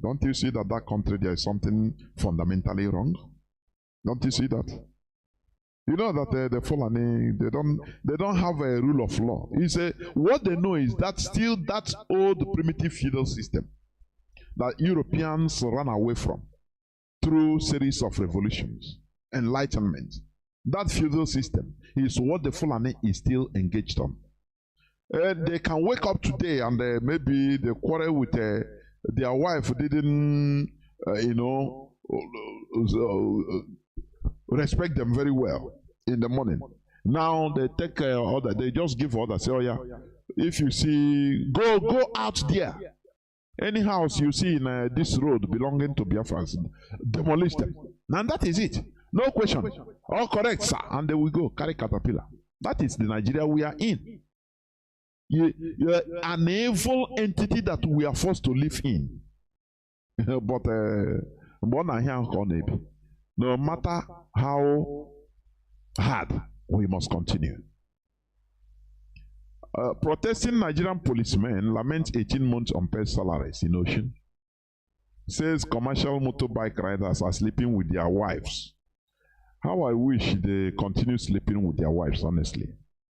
Speaker 8: Don't you see that country there is something fundamentally wrong? Don't you see that? You know that the Fulani, they don't have a rule of law. What they know is that still that old primitive feudal system that Europeans ran away from through series of revolutions, enlightenment. That feudal system is what the Fulani is still engaged on. They can wake up today and maybe they quarrel with their wife didn't, you know, respect them very well in the morning. Now they take order, they just give order, say, oh yeah, if you see, go out there. Any house you see in this road belonging to Biafrans, demolish them. And that is it. No question. All correct, sir. And they will go carry caterpillar. That is the Nigeria we are in. You're an evil entity that we are forced to live in. But no matter how hard, we must continue. Protesting Nigerian policemen lament 18 months unpaid salaries in Ocean. Says commercial motorbike riders are sleeping with their wives. How I wish they continue sleeping with their wives, honestly.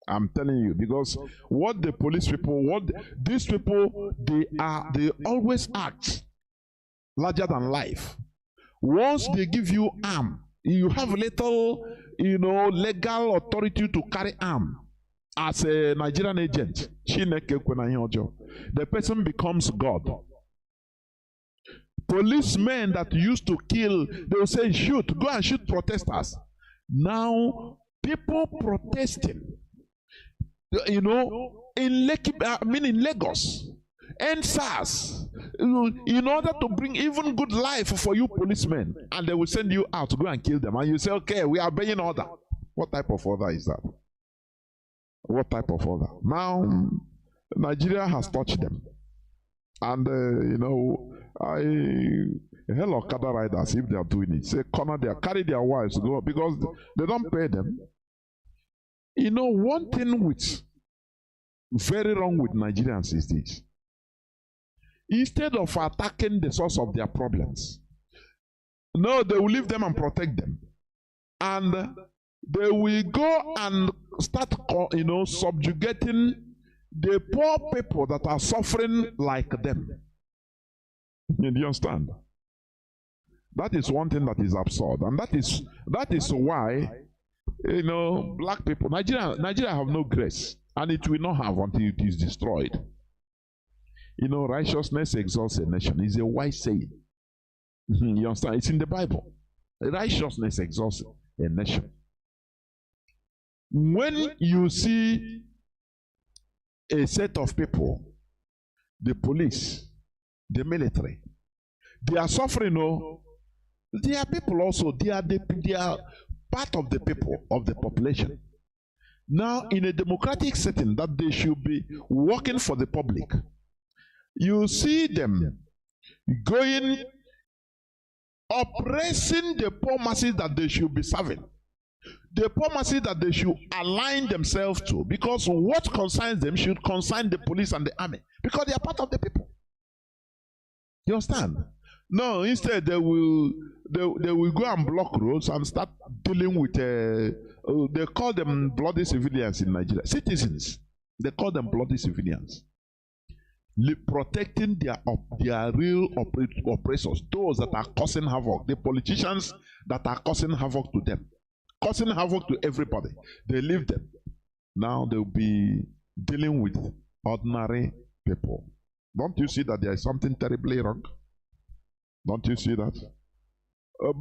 Speaker 8: I'm telling you, because what the police people, these people, they always act larger than life. Once they give you arm, you have little, legal authority to carry arm as a Nigerian agent. The person becomes God. Policemen that used to kill, they will say, shoot, go and shoot protesters. Now, people protesting, in Lagos, and SARS, in order to bring even good life for you policemen, and they will send you out to go and kill them, and you say, okay, we are obeying order. What type of order is that? What type of order? Now, Nigeria has touched them, and hell of Okada riders, if they are doing it, say corner there, carry their wives, go, because they don't pay them. One thing which very wrong with Nigerians is this. Instead of attacking the source of their problems, no, they will leave them and protect them. And they will go and start, subjugating the poor people that are suffering like them. Do you understand? That is one thing that is absurd. And that is why, black people, Nigeria have no grace. And it will not have until it is destroyed. Righteousness exalts a nation. It's a wise saying. You understand? It's in the Bible. Righteousness exalts a nation. When you see a set of people, the police, the military, they are suffering. They are people also. They are part of the people, of the population. Now, in a democratic setting, that they should be working for the public, you see them going, oppressing the poor masses that they should be serving, the poor masses that they should align themselves to, because what concerns them should concern the police and the army, because they are part of the people. You understand? No, instead they will go and block roads and start dealing with they call them bloody civilians in Nigeria. Citizens, they call them bloody civilians. Protecting their real oppressors, those that are causing havoc, the politicians that are causing havoc to them, causing havoc to everybody. They leave them. Now they'll be dealing with ordinary people. Don't you see that there is something terribly wrong? Don't you see that?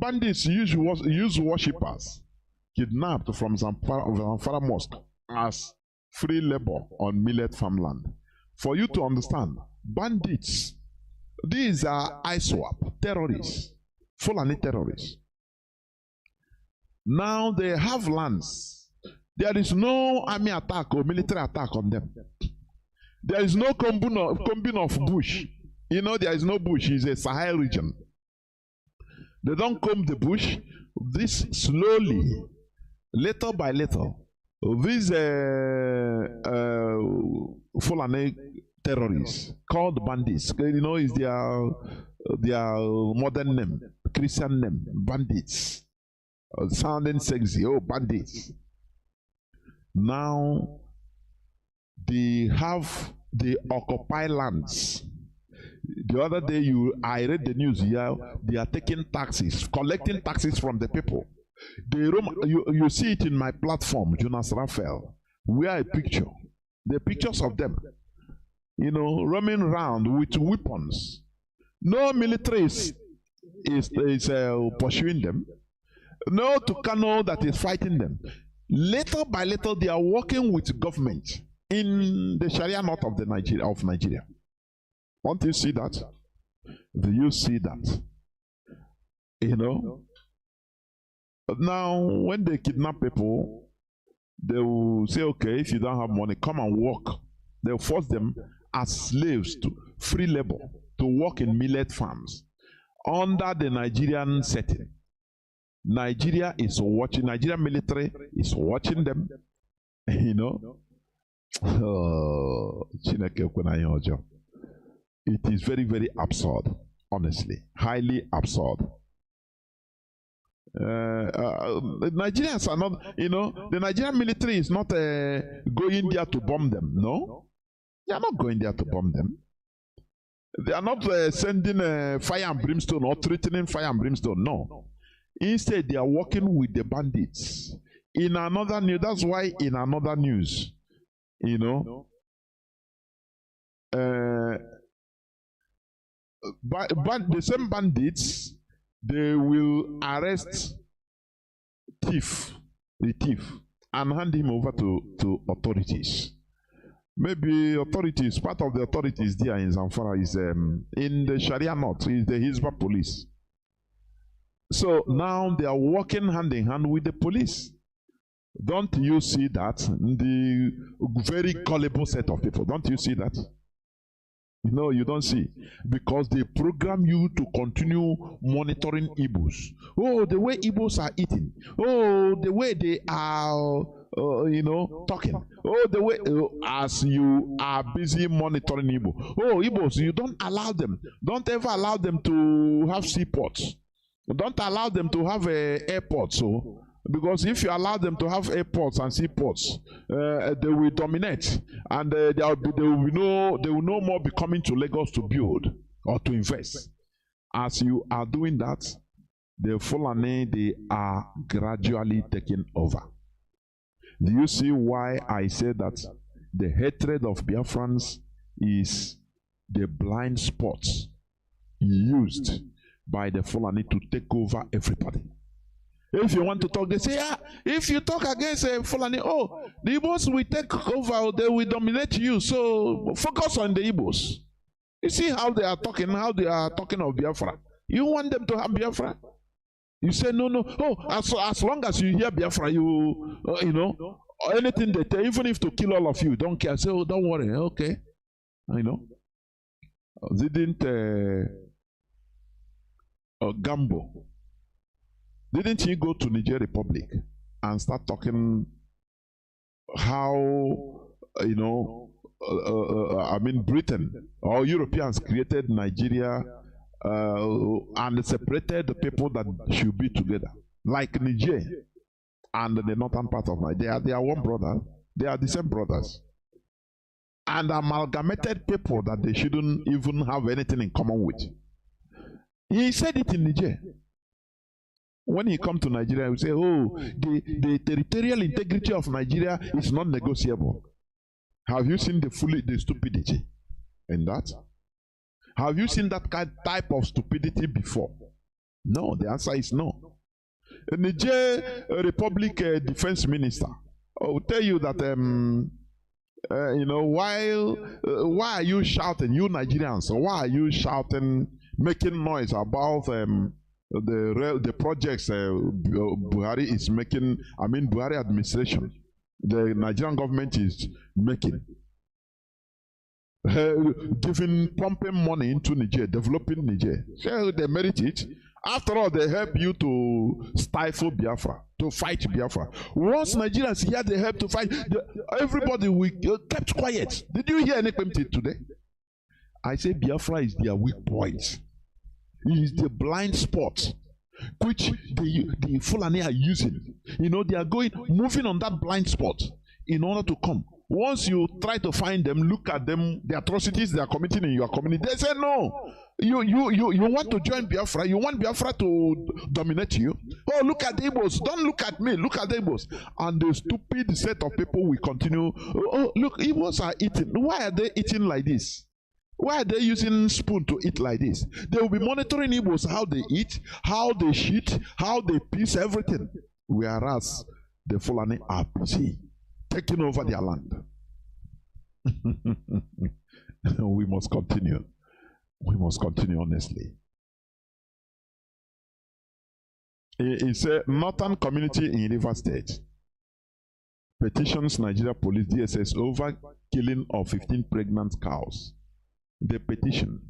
Speaker 8: Bandits use worshippers kidnapped from Zamfara Mosque as free labor on millet farmland. For you to understand, bandits, these are ISWAP, terrorists, Fulani terrorists. Now they have lands. There is no army attack or military attack on them. There is no combine of bush. There is no bush. It's a Sahel region. They don't comb the bush. This slowly, little by little, these Fulani terrorists called bandits. Is their modern name, Christian name, bandits. Sounding sexy, bandits. Now they occupy lands. The other day I read the news here, they are taking taxes, collecting taxes from the people. You see it in my platform, Jonas Raphael, where I picture the pictures of them, roaming around with weapons. No military is pursuing them. No Kanu that is fighting them. Little by little, they are working with government in the Sharia north of Nigeria. Don't you see that? Do you see that? Now, when they kidnap people, they will say, okay, if you don't have money, come and work. They'll force them as slaves to free labor to work in millet farms under the Nigerian setting. Nigeria is watching, Nigerian military is watching them, Oh, Chineke kwena ihe ọjọọ. It is very, very absurd, honestly, highly absurd. The Nigerians are not, the Nigerian military is not going there to bomb them, no? They are not going there to bomb them. They are not sending fire and brimstone or threatening fire and brimstone, no. Instead, they are working with the bandits. In another news, that's why in another news, the same bandits, they will arrest the thief, and hand him over to authorities. Maybe authorities, part of the authorities there in Zamfara is in the Sharia North, is the Hizbah police. So now they are working hand in hand with the police. Don't you see that? The very gullible set of people. Don't you see that? No, you don't see. Because they program you to continue monitoring Igbos. Oh, the way Igbos are eating. Oh, the way they are, talking. Oh, the way, as you are busy monitoring Igbo. Oh, Igbos, you don't allow them. Don't ever allow them to have seaports. Don't allow them to have airports. So, because if you allow them to have airports and seaports, they will dominate, and they will no more be coming to Lagos to build or to invest. As you are doing that, the Fulani, they are gradually taking over. Do you see why I say that the hatred of Biafrans is the blind spots used by the Fulani to take over everybody? If you want to talk, they say, if you talk against Fulani, the Igbos will take over, they will dominate you. So focus on the Igbos. You see how they are talking of Biafra. You want them to have Biafra? You say, no. As long as you hear Biafra, anything they tell, even if to kill all of you, don't care. Say, don't worry, okay. Didn't Gambo, didn't he go to Niger Republic and start talking how, Britain or Europeans created Nigeria and separated the people that should be together, like Niger and the northern part of Nigeria. They are one brother. They are the same brothers. And amalgamated people that they shouldn't even have anything in common with. He said it in Niger. When he come to Nigeria, he say, the territorial integrity of Nigeria is not negotiable. Have you seen the stupidity in that? Have you seen that type of stupidity before? No, the answer is no. A Niger Republic defense minister will tell you that, why are you shouting, you Nigerians, why are you shouting, making noise about the projects Buhari is making, Buhari administration, the Nigerian government is making, pumping money into Niger, developing Niger. So they merit it. After all, they help you to stifle Biafra, to fight Biafra. Once Nigerians hear they help to fight, everybody will kept quiet. Did you hear anything today? I say Biafra is their weak point. It is the blind spot which the Fulani are using. They are moving on that blind spot in order to come. Once you try to find them, look at them, the atrocities they are committing in your community, they say no. You want to join Biafra? You want Biafra to dominate you? Oh, look at the Igbos. Don't look at me. Look at the Igbos. And the stupid set of people will continue. Oh, look, Igbos are eating. Why are they eating like this? Why are they using spoon to eat like this? They will be monitoring Igbos, how they eat, how they shit, how they piss, everything. Whereas the Fulani are busy taking over their land. We must continue. We must continue honestly. It's a northern community in River State petitions Nigeria Police DSS over killing of 15 pregnant cows. The petition.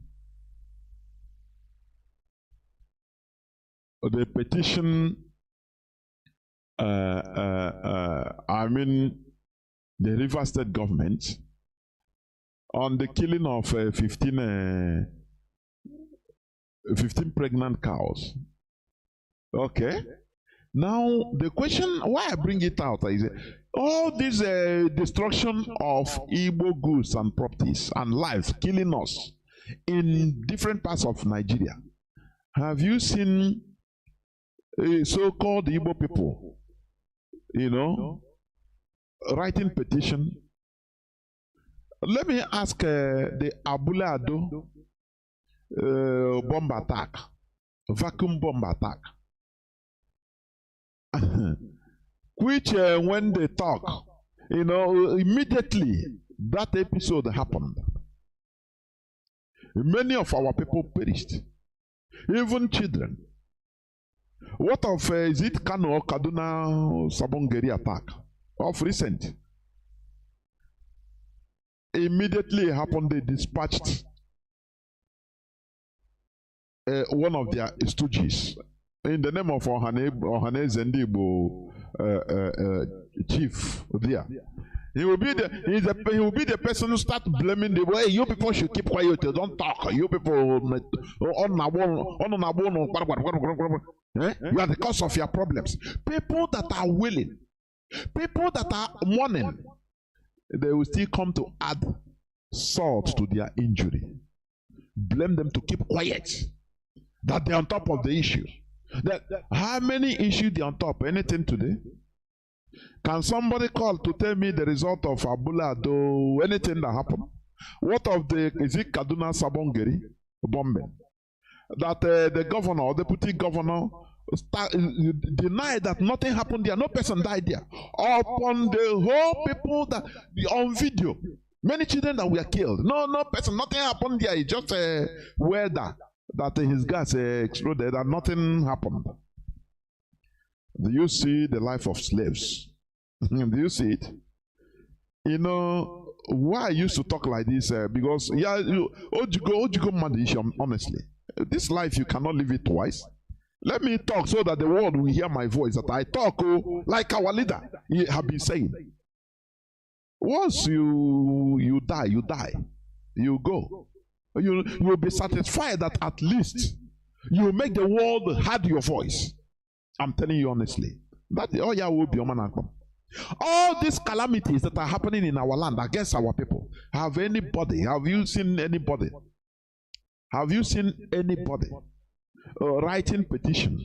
Speaker 8: the River State government on the killing of 15 pregnant cows. Okay. Now, the question why I bring it out is all this destruction of Igbo goods and properties and lives, killing us in different parts of Nigeria. Have you seen so-called Igbo people, writing petition? Let me ask the Abule Ado bomb attack, vacuum bomb attack. Which when they talk, immediately that episode happened. Many of our people perished, even children. What of is it Kanu or Kaduna Sabongeri attack of recent? Immediately happened, they dispatched one of their stooges in the name of Ohane Zendibo chief there. He will be the person who start blaming the way you people should keep quiet, don't talk. You people you are the cause of your problems. People that are willing, people that are mourning, they will still come to add salt to their injury. Blame them to keep quiet. That they're on top of the issue. That how many issues they're on top? Anything today? Can somebody call to tell me the result of Abula do anything that happened? What of the is it Kaduna Sabongeri bombing? That the governor or deputy governor denied that nothing happened there, no person died there. Upon the whole people that on video, many children that were killed. No person, nothing happened there. It's just a weather that his gas exploded and nothing happened. Do you see the life of slaves? Do you see it? Why I used to talk like this? Because honestly, this life you cannot live it twice. Let me talk so that the world will hear my voice. That I talk like our leader he have been saying. Once you die, you go. You will be satisfied that at least you make the world hear your voice. I'm telling you honestly. That will be all these calamities that are happening in our land against our people. Have you seen anybody? Have you seen anybody writing petition,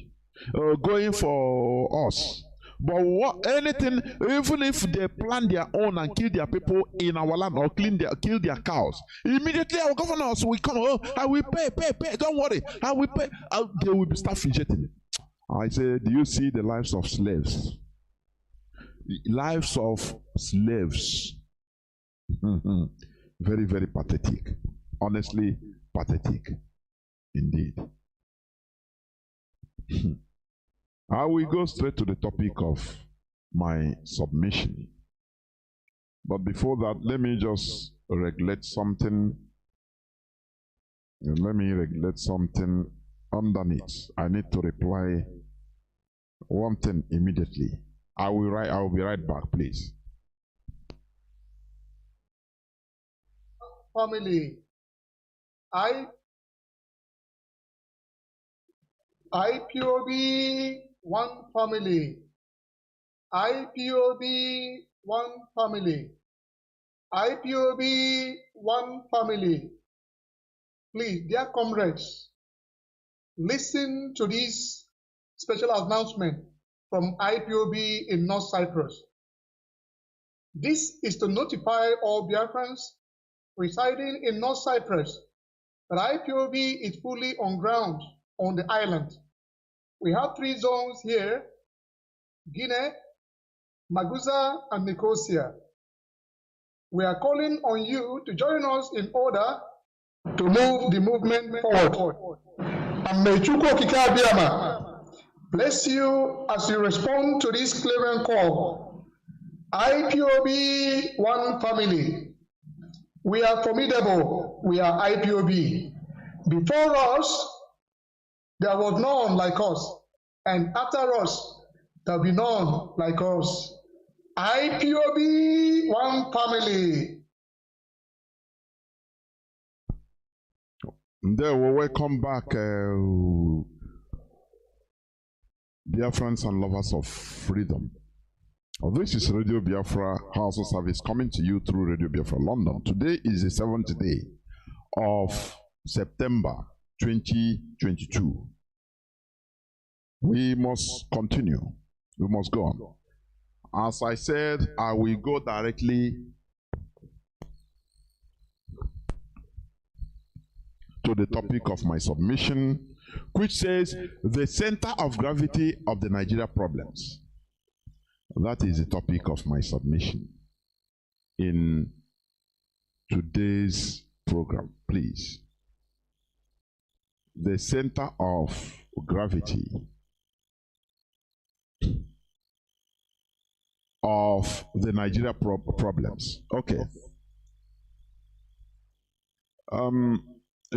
Speaker 8: going for us? But anything, even if they plan their own and kill their people in our land or kill their cows, immediately our governors will come. Oh, I will pay. Don't worry, I will pay. They will start fidgeting. I say, do you see the lives of slaves? Lives of slaves. Very, very pathetic. Honestly, pathetic. Indeed. I will go straight to the topic of my submission. But before that, let me just regulate something. Let me regulate something underneath. I need to reply one thing immediately. I will be right back, please.
Speaker 9: Family, IPOB one family. IPOB one family. IPOB one family. Please, dear comrades, listen to this special announcement from IPOB in North Cyprus. This is to notify all Biafrans residing in North Cyprus that IPOB is fully on ground on the island. We have 3 zones here: Guinea, Maguza, and Nicosia. We are calling on you to join us in order to move the movement forward. And may Chukwu Okike Abiyama bless you as you respond to this clarion call. IPOB one family. We are formidable. We are IPOB. Before us, there was none like us, and after us, there will be none like us. IPOB, one family.
Speaker 8: There we welcome back, dear friends and lovers of freedom. This is Radio Biafra HAUSA-SERVICE coming to you through Radio Biafra London. Today is the 7th day of September 2022. We must continue. We must go on. As I said, I will go directly to the topic of my submission, which says the center of gravity of the Nigeria problems. That is the topic of my submission in today's program, please. The center of gravity of the Nigeria problems. Okay.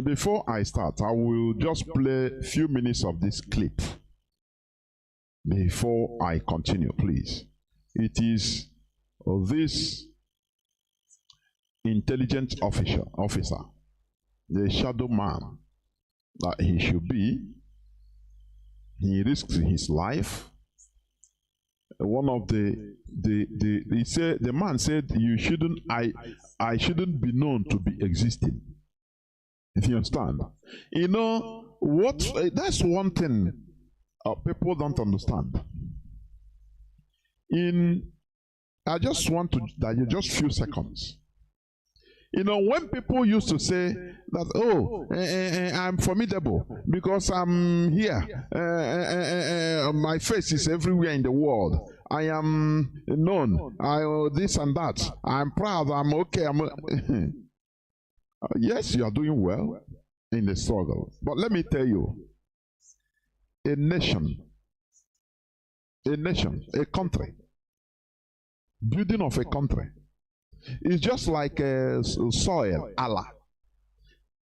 Speaker 8: Before I start, I will just play a few minutes of this clip before I continue, please. It is this intelligent officer, the shadow man that he should be. He risks his life. One of the man said, you shouldn't, I shouldn't be known to be existing. If you understand, you know what? That's one thing people don't understand. I just want to just few seconds. You know, when people used to say that, oh, I'm formidable because I'm here, my face is everywhere in the world. I am known. This and that. I'm proud. I'm okay. Yes, you are doing well in the struggle. But let me tell you, a nation, a country, building of a country is just like a soil, Allah.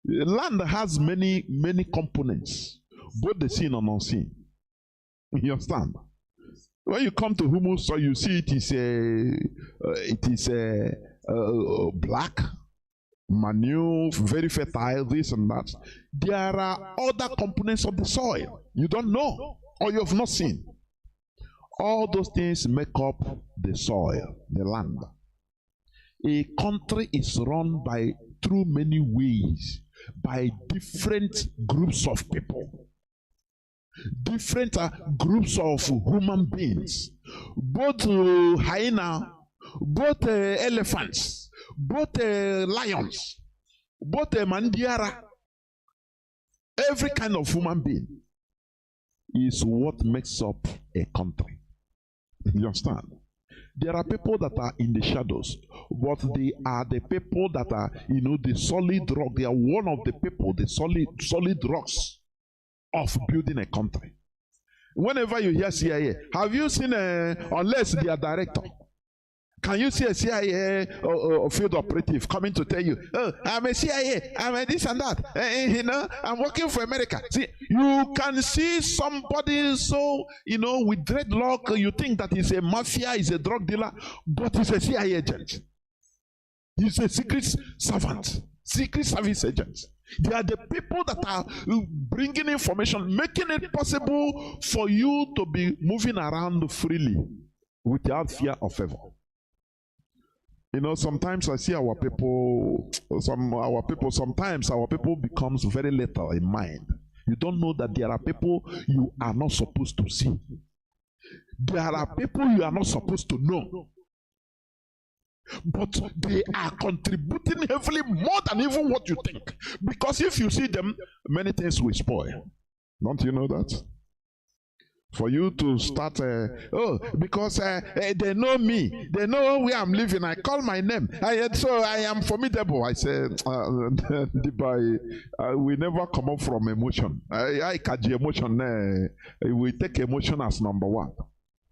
Speaker 8: Land has many components, both the seen and unseen. You understand? When you come to humus soil, you see it is black, manure, very fertile, this and that. There are other components of the soil you don't know or you have not seen. All those things make up the soil, the land. A country is run through many ways, by different groups of people, different groups of human beings, both hyena, both elephants, both lions, both mandiara. Every kind of human being is what makes up a country. You understand? There are people that are in the shadows, but they are the people that are, you know, the solid rock. They are one of the people, the solid rocks of building a country. Whenever you hear CIA, have you seen, unless they are director, can you see a CIA field operative coming to tell you, oh, I'm a CIA, I'm a this and that, you know, I'm working for America. See, you can see somebody so, you know, with dreadlock, you think that he's a mafia, he's a drug dealer, but he's a CIA agent. He's a secret servant, secret service agent. They are the people that are bringing information, making it possible for you to be moving around freely without fear or favor. You know, sometimes I see our people, sometimes our people becomes very little in mind. You don't know that there are people you are not supposed to see. There are people you are not supposed to know. But they are contributing heavily more than even what you think. Because if you see them, many things will spoil. Don't you know that? For you to start, because they know me, they know where I'm living, I call my name, so I am formidable. I say, we never come up from emotion. I catch emotion, we take emotion as number one.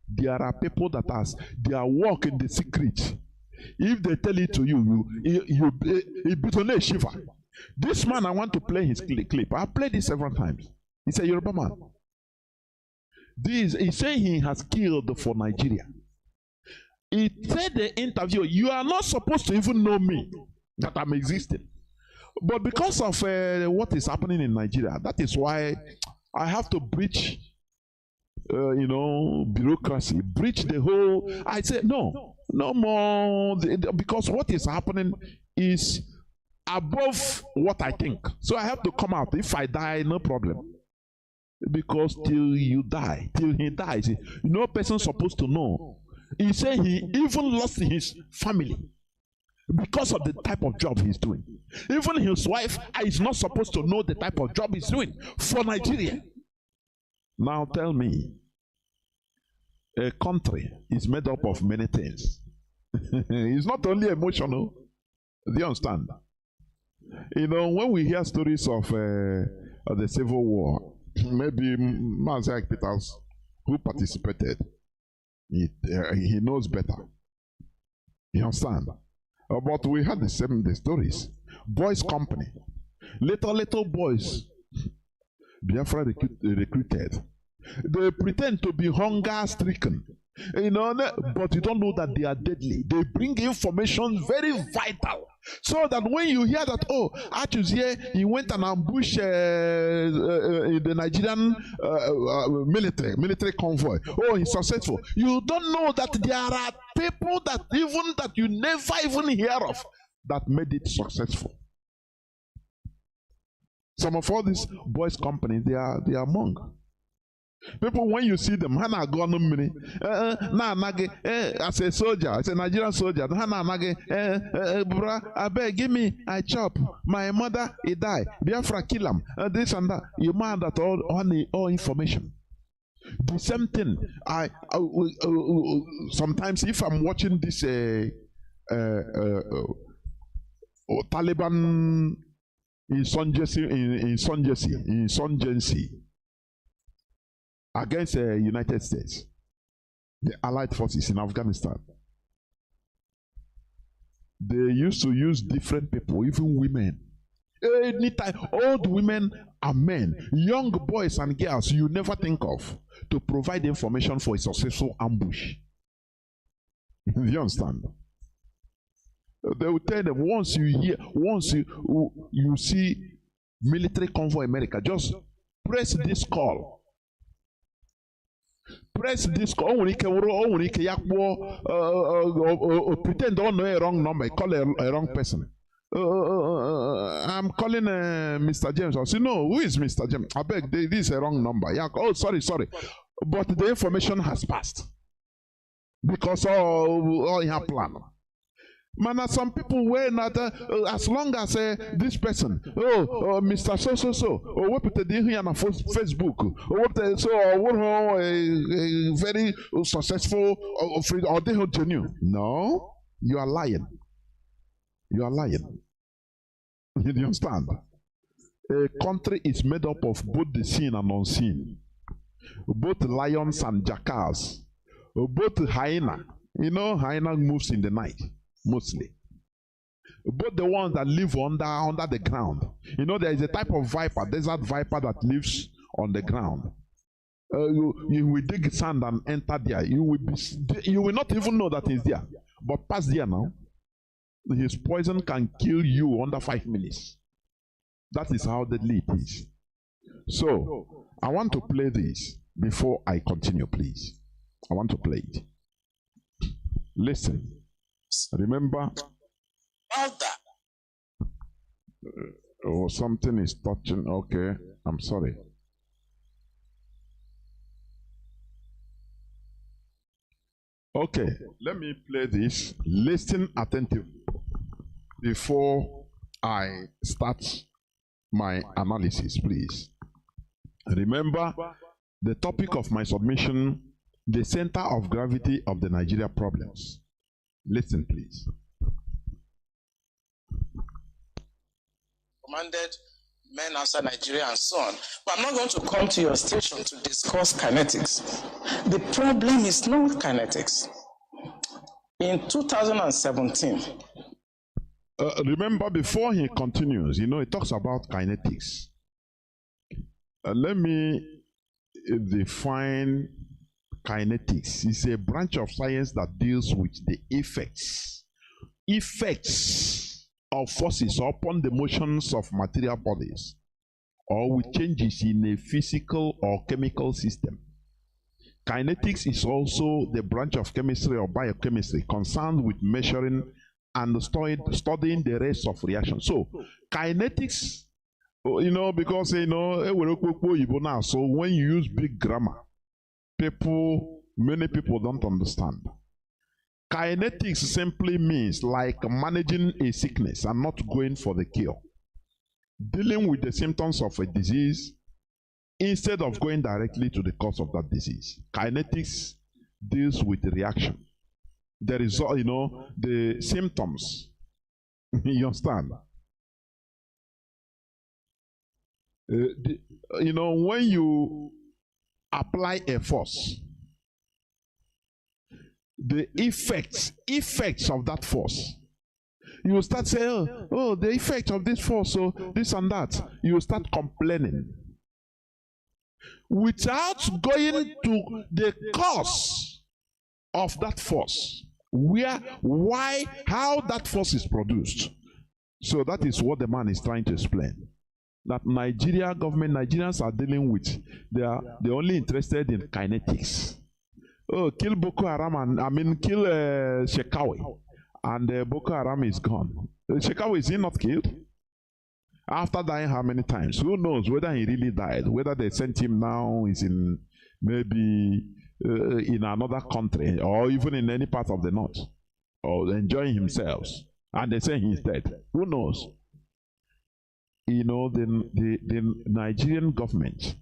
Speaker 8: There are people that has their work in the secret. If they tell it to you, you beat a shiver. This man, I want to play his clip. I played it several times. He's a Yoruba man. He's saying he has killed for Nigeria. He said the interview, you are not supposed to even know me, that I'm existing. But because of what is happening in Nigeria, that is why I have to breach, bureaucracy, breach the whole. I said, no more, because what is happening is above what I think. So I have to come out. If I die, no problem. Because till you die, till he dies, no person supposed to know. He said he even lost his family because of the type of job he's doing. Even his wife is not supposed to know the type of job he's doing for Nigeria. Now tell me, a country is made up of many things. It's not only emotional. Do you understand? When we hear stories of the Civil War, maybe Mazi Peters, who participated, he knows better. You understand? But we had the stories. Boys' company. Little boys, Biafra recruited. They pretend to be hunger-stricken. But you don't know that they are deadly. They bring information very vital. So that when you hear that, here he went and ambushed the Nigerian military convoy. Oh, he's successful. You don't know that there are people that you never even hear of that made it successful. Some of all these boys' companies, they are among. People, when you see them, Hana go on mini. As a soldier, as a Nigerian soldier, Hana nage, bra, I beg, give me, I chop. My mother, he die. Biafra kill him. This and that. You man that all information. The same thing. Sometimes if I'm watching this Taliban insurgency against the United States, the Allied forces in Afghanistan. They used to use different people, even women. Anytime, old women and men, young boys and girls you never think of, to provide information for a successful ambush. You understand? They will tell them, once you see military convoy America, just press this call. Press this call. Pretend don't know a wrong number. Call a wrong person. I'm calling Mr. James. I say, no, who is Mr. James? I beg, this is a wrong number. Yeah. Oh, sorry. But the information has passed because all you have planned. Man, some people were not as long as this person, Mr. So, or what put here on Facebook, or what very successful, or they hold genuine. No, you are lying. You are lying. You understand? A country is made up of both the seen and unseen, both lions and jackals, both hyena. Hyena moves in the night. Mostly, but the ones that live under the ground. There is a type of viper, desert viper, that lives on the ground. You will dig sand and enter there. You will not even know that he's there. But pass there now, his poison can kill you under 5 minutes. That is how deadly it is. So I want to play this before I continue, please. I want to play it. Listen. Remember?
Speaker 7: About that.
Speaker 8: Something is touching. Okay, I'm sorry. Okay, let me play this. Listen attentively before I start my analysis, please. Remember the topic of my submission, the center of gravity of the Nigeria problems. Listen, please.
Speaker 7: Commanded men outside Nigeria and so on. But I'm not going to come to your station to discuss kinetics. The problem is not kinetics. In 2017.
Speaker 8: Remember, before he continues, he talks about kinetics. Let me define Kinetics is a branch of science that deals with the effects of forces upon the motions of material bodies or with changes in a physical or chemical system. Kinetics is also the branch of chemistry or biochemistry concerned with measuring and studying the rates of reaction. So, kinetics, because now, so when you use big grammar, many people don't understand. Kinetics simply means like managing a sickness and not going for the cure. Dealing with the symptoms of a disease instead of going directly to the cause of that disease. Kinetics deals with the reaction. The result, the symptoms. You understand? When you apply a force, the effects of that force, you will start saying, oh, the effect of this force, so this and that. You will start complaining without going to the cause of that force, how that force is produced. So that is what the man is trying to explain. That Nigerians are dealing with, they're only interested in kinetics. Oh, kill Boko Haram and kill Shekawi, and Boko Haram is gone. Shekawi, is he not killed? After dying how many times? Who knows whether he really died? Whether they sent him now is in maybe in another country or even in any part of the north, or enjoying himself, and they say he's dead. Who knows? The Nigerian government,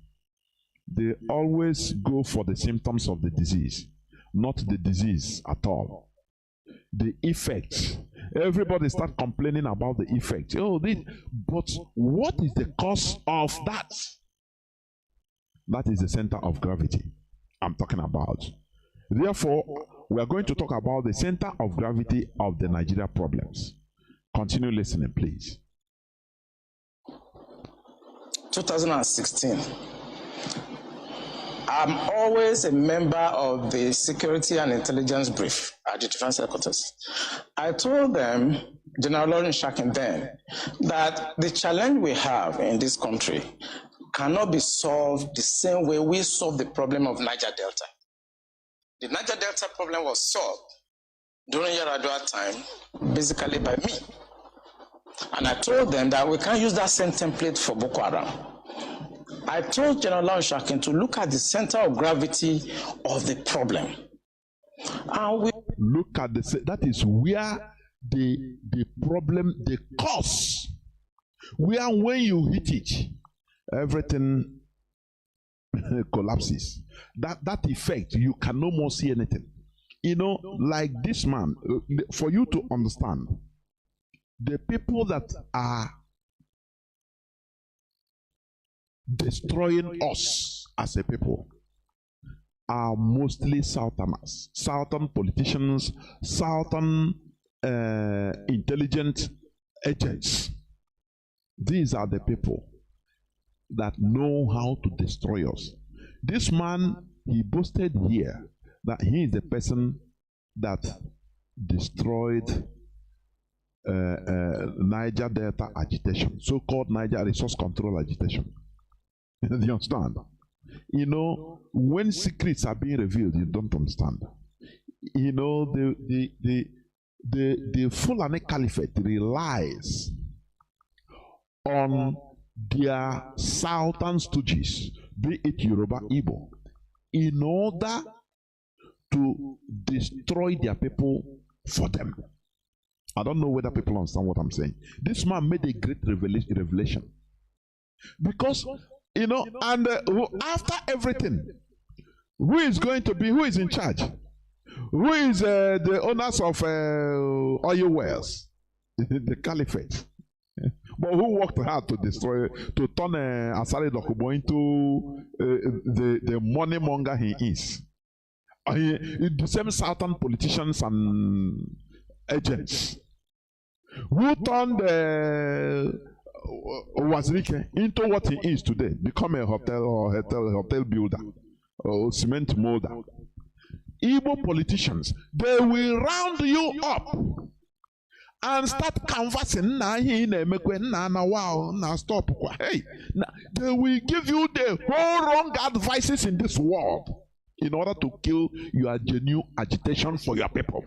Speaker 8: they always go for the symptoms of the disease, not the disease at all. The effects. Everybody start complaining about the effect. But what is the cause of that? That is the center of gravity I'm talking about. Therefore, we are going to talk about the center of gravity of the Nigeria problems. Continue listening, please.
Speaker 7: 2016. I'm always a member of the Security and Intelligence Brief at the Defense Headquarters. I told them, General Lawrence Shakin then, that the challenge we have in this country cannot be solved the same way we solved the problem of Niger Delta. The Niger Delta problem was solved during Yaradua time, basically by me. And I told them that we can't use that same template for Boko Haram. I told General Lawrence Shakin to look at the center of gravity of the problem. And we
Speaker 8: look at that is where the problem, the cause, where when you hit it, everything collapses. That effect, you can no more see anything. Like this man, for you to understand, the people that are destroying us as a people are mostly Southerners, Southern politicians, Southern intelligent agents. These are the people that know how to destroy us. This man, he boasted here that he is the person that destroyed Niger Delta agitation, so-called Niger Resource Control agitation. Do you understand? When secrets are being revealed, you don't understand. The Fulani Caliphate relies on their southern stooges, be it Yoruba, Igbo, in order to destroy their people for them. I don't know whether people understand what I'm saying. This man made a great revelation. Because, and after everything, who is in charge? Who is the owners of oil wells? The caliphate. But who worked hard to turn Asari Dokubo into the money monger he is? The same Southern politicians and agents who turned Wazirike into what he is today, become a hotel builder or cement molder. Igbo politicians, they will round you up and start canvassing. Stop. Hey, they will give you the whole wrong advices in this world in order to kill your genuine agitation for your people.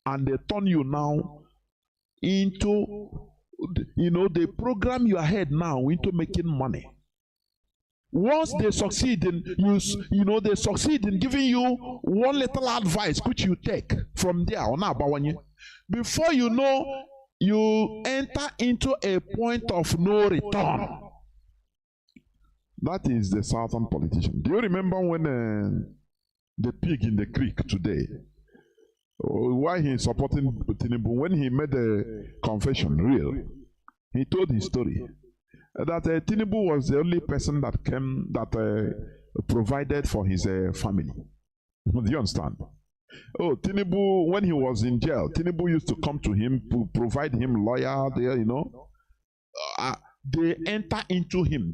Speaker 8: And they turn you now into, they program your head now into making money. Once they succeed in they succeed in giving you one little advice which you take from there on, before you know, you enter into a point of no return. That is the southern politician. Do you remember when the pig in the creek today, why he is supporting Tinubu? When he made a confession real, he told his story that Tinubu was the only person that came, that provided for his family. Do you understand? Oh, Tinubu, when he was in jail, Tinubu used to come to him to provide him lawyer there, they entered into him.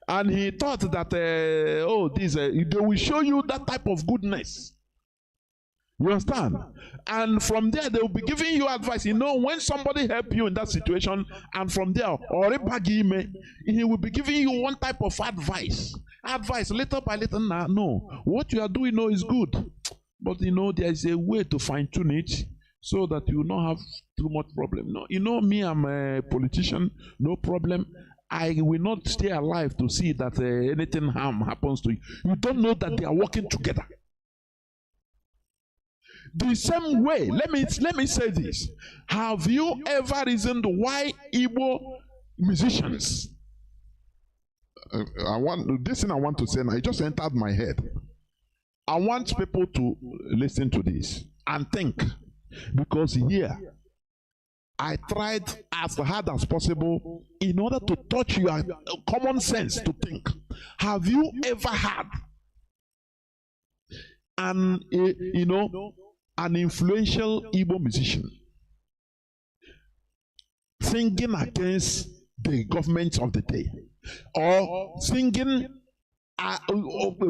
Speaker 8: And he thought that, they will show you that type of goodness. You understand? And from there, they will be giving you advice. When somebody help you in that situation, and from there, he will be giving you one type of advice. Little by little. No, what you are doing is good. But there is a way to fine-tune it so that you will not have too much problem. No, me, I'm a politician, no problem. I will not stay alive to see that anything harm happens to you. You don't know that they are working together. The same way, let me say this. Have you ever reasoned why Igbo musicians, I want to say, now it just entered my head. I want people to listen to this and think, because here I tried as hard as possible in order to touch your common sense to think. Have you ever had an influential Igbo musician singing against the government of the day, or singing,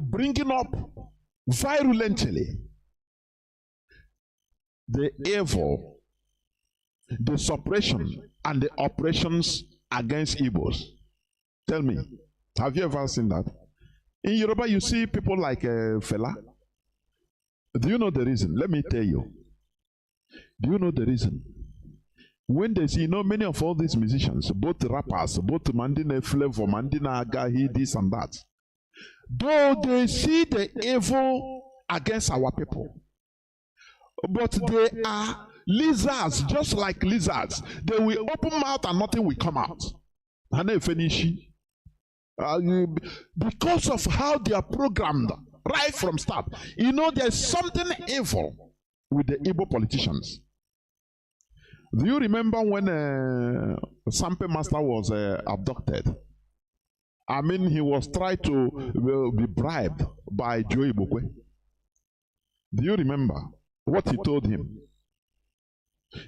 Speaker 8: bringing up virulently the evil, the suppression, and the oppressions against Igbos? Tell me, have you ever seen that? In Yoruba, you see people like Fela. Do you know the reason? Let me tell you. Do you know the reason? When they see, many of all these musicians, both rappers, both Mandina Flavor, Mandina Agahi, this and that, though they see the evil against our people, but they are lizards, just like lizards. They will open mouth and nothing will come out. And they finish. Because of how they are programmed right from start. There's something evil with the Igbo politicians. Do you remember when Sampe Master was abducted? I mean, he was tried to be bribed by Joe Ibokwe. Do you remember what he told him?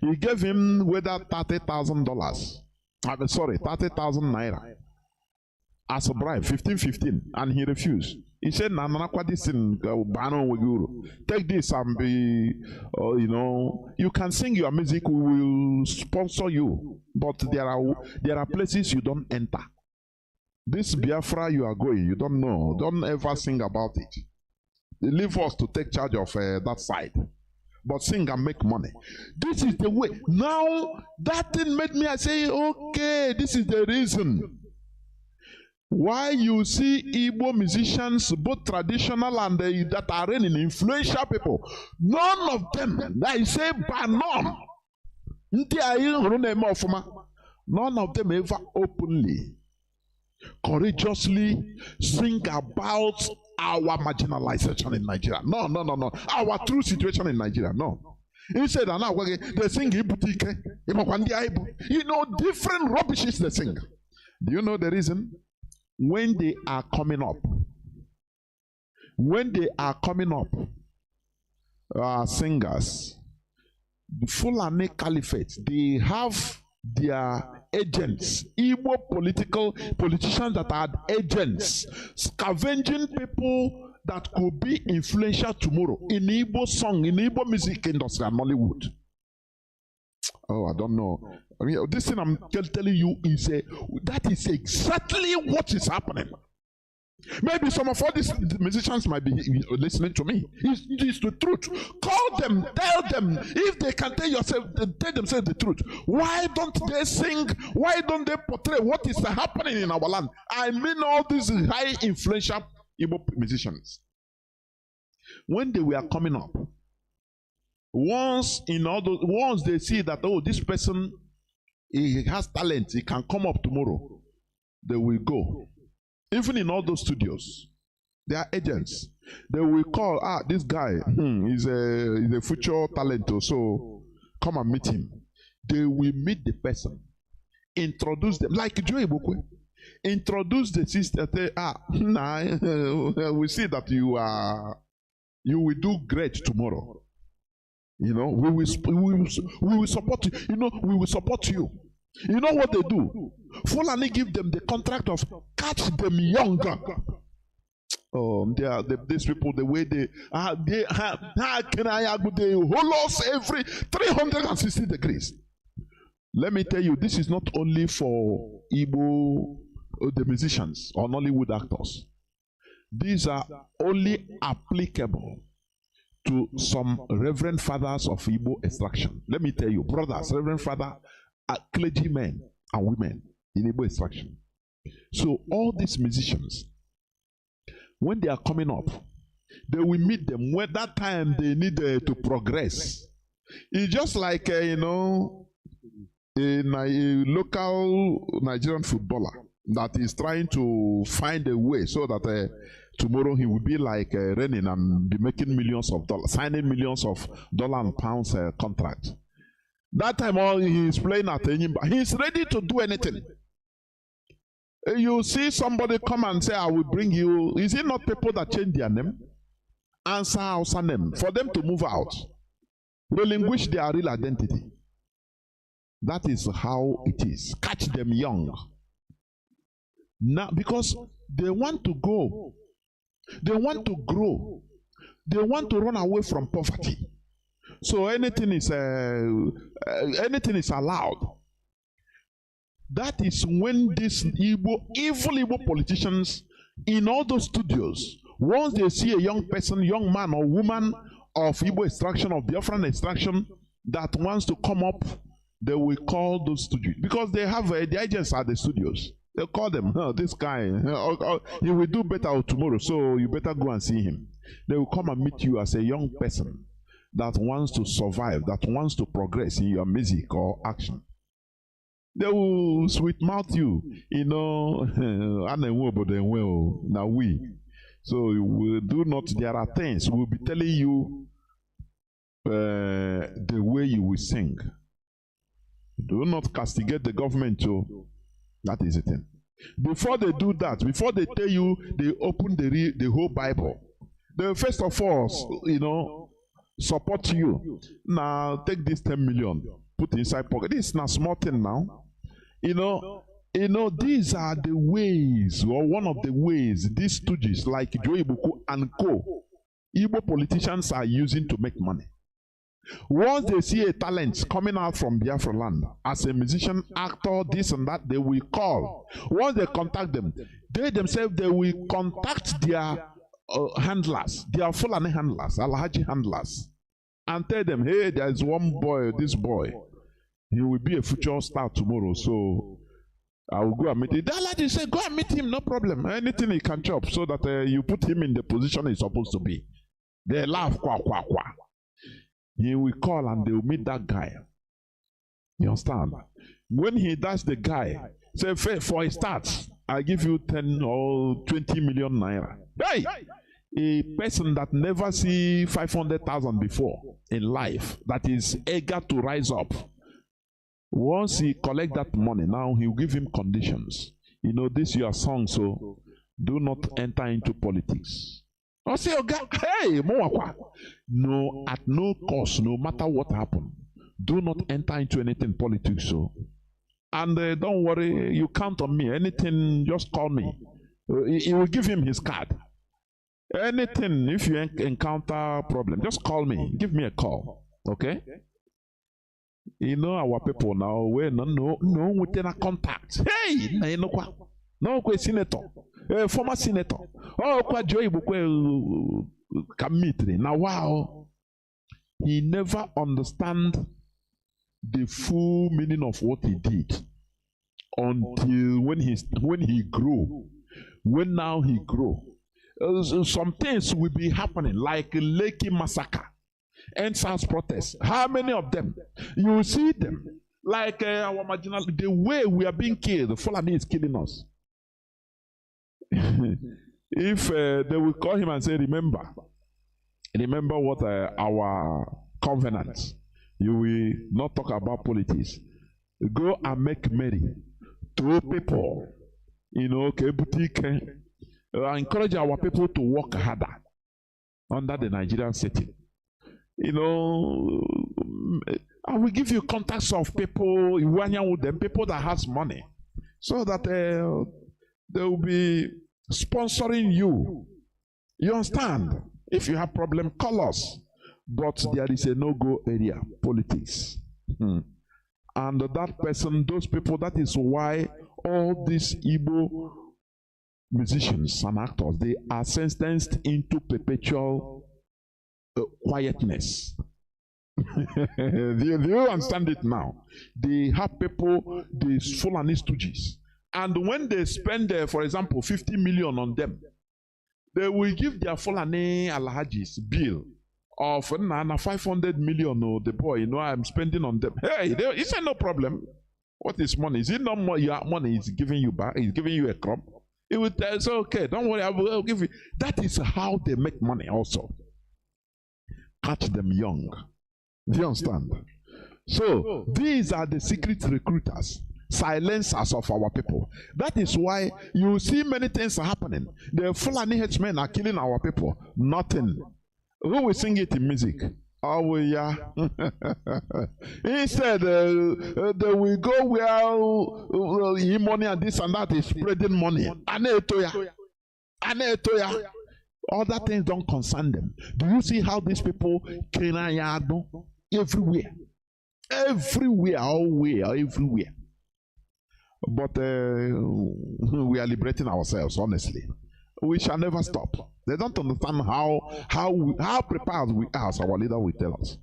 Speaker 8: He gave him whether $30,000. Sorry, 30,000 naira as a bribe, 15, and he refused. He said, take this and be, you can sing your music, we will sponsor you. But there are places you don't enter. This Biafra you are going, you don't know. Don't ever sing about it. Leave us to take charge of that side. But sing and make money. This is the way. Now, that thing made me, I say, okay, this is the reason why you see Igbo musicians, both traditional and that are in influential people. None of them, I say by none, none of them ever openly, courageously sing about our marginalization in Nigeria. No. Our true situation in Nigeria. No. Instead, they sing Ibutike, different rubbishes they sing. Do you know the reason? When they are coming up, singers, the Fulani Caliphate, they have their agents, Igbo politicians that are agents, scavenging people that could be influential tomorrow in Igbo song, in Igbo music industry and Nollywood? Oh, I don't know. I mean, this thing I'm telling you is that is exactly what is happening. Maybe some of all these musicians might be listening to me. It's the truth. Call them, tell them. If they can tell themselves the truth, why don't they sing? Why don't they portray what is happening in our land? I mean, all these high influential Igbo musicians. When they were coming up, once they see that, oh, this person, he has talent, he can come up tomorrow, they will go. Even in all those studios, they are agents. They will call, this guy is a future talent, so come and meet him. They will meet the person, introduce them, like Joe Ibukwe. Introduce the sister, we see that you will do great tomorrow. You know, we will support you. You know, we will support you. You know what they do? Fulani give them the contract of catch them younger. Oh, these people, the way they hold us every 360 degrees. Let me tell you, this is not only for Igbo, the musicians or Nollywood actors. These are only applicable to some reverend fathers of Igbo extraction. Let me tell you, brothers, reverend father, clergymen and women in Igbo extraction. So all these musicians, when they are coming up, they will meet them when that time they need to progress. It's just like you know, a local Nigerian footballer that is trying to find a way so that tomorrow he will be like running and be making millions of dollars, signing millions of dollars and pounds contract. That time all he is playing at Enyimba. He is ready to do anything. You see somebody come and say, I will bring you. Is it not people that change their name? Answer Hausa name. For them to move out. Relinquish their real identity. That is how it is. Catch them young. Now, because they want to go. They want to grow. They want to run away from poverty. So anything is allowed. That is when these evil Igbo politicians in all those studios, once they see a young person, young man or woman of Igbo extraction, of Biafran extraction, that wants to come up, they will call those studios. Because they have the agents at the studios. They'll call them, this guy, he will do better tomorrow, so you better go and see him. They will come and meet you as a young person that wants to survive, that wants to progress in your music or action. They will sweet mouth you, you know, now we. So we do not, there are things, we'll be telling you the way you will sing. Do not castigate the government too. That is the thing. Before they do that, before they tell you, they open the whole Bible. They first of all, you know, support you. Now take this 10 million, put inside pocket. This is not small thing now. You know, these are the ways, or one of the ways these stooges like Joe Ibuku and co, Igbo politicians are using to make money. Once they see a talent coming out from Biafra land, as a musician, actor, this and that, they will call. Once they contact them, they themselves, they will contact their handlers, their Fulani handlers, Alhaji handlers, and tell them, hey, there is one boy, this boy, he will be a future star tomorrow, so I will go and meet him. The Alhaji say, go and meet him, no problem, anything he can chop, so that you put him in the position he's supposed to be. They laugh, kwa, kwa, kwa. He will call and they will meet that guy. You understand? When he does the guy, say, for a start, I give you 10 or 20 million naira. Hey! A person that never see 500,000 before in life, that is eager to rise up. Once he collect that money, now he will give him conditions. You know, this is your song, so do not enter into politics. I say, hey, no, at no cost, no matter what happens, do not enter into anything politics. So, and don't worry, you count on me. Anything, just call me. He will give him his card. Anything, if you encounter problem, just call me. Give me a call. Okay? You know our people now, we no within a contact. Hey, no senator, former senator. Oh, kwa joy Kamitri. Now wow, he never understand the full meaning of what he did until when he grew. When now he grow, some things will be happening like Lekki massacre. NSAS protests. How many of them? You will see them. Like our marginal, the way we are being killed, Fulani is killing us. If they will call him and say, remember what our covenants. You will not talk about politics. Go and make merry. To people, encourage our people to work harder under the Nigerian setting. I will give you contacts of people, with them, people that has money, so that they will be sponsoring you. You understand? If you have problem, call us. But there is a no-go area, politics. And that person, those people, that is why all these Igbo musicians and actors, they are sentenced into perpetual quietness. do you understand it now? They have people, these Fulani stooges, and when they spend, for example, 50 million on them, they will give their Fulani Alhajis bill of 500 million. Oh, the boy, I'm spending on them. Hey, he said no problem. What is money? Is it not more your money is giving you back? He's giving you a crop. It would say, okay, don't worry, I'll give you. That is how they make money also. Catch them young. Do you understand? So these are the secret recruiters, silencers of our people. That is why you see many things happening. The Fulani headsmen are killing our people. Nothing. Who will sing it in music? Oh yeah. Instead, they will go where money and this and that is spreading money. Other things don't concern them. Do you see how these people everywhere? Everywhere. But we are liberating ourselves, honestly. We shall never stop. They don't understand how prepared we are, as our leader will tell us.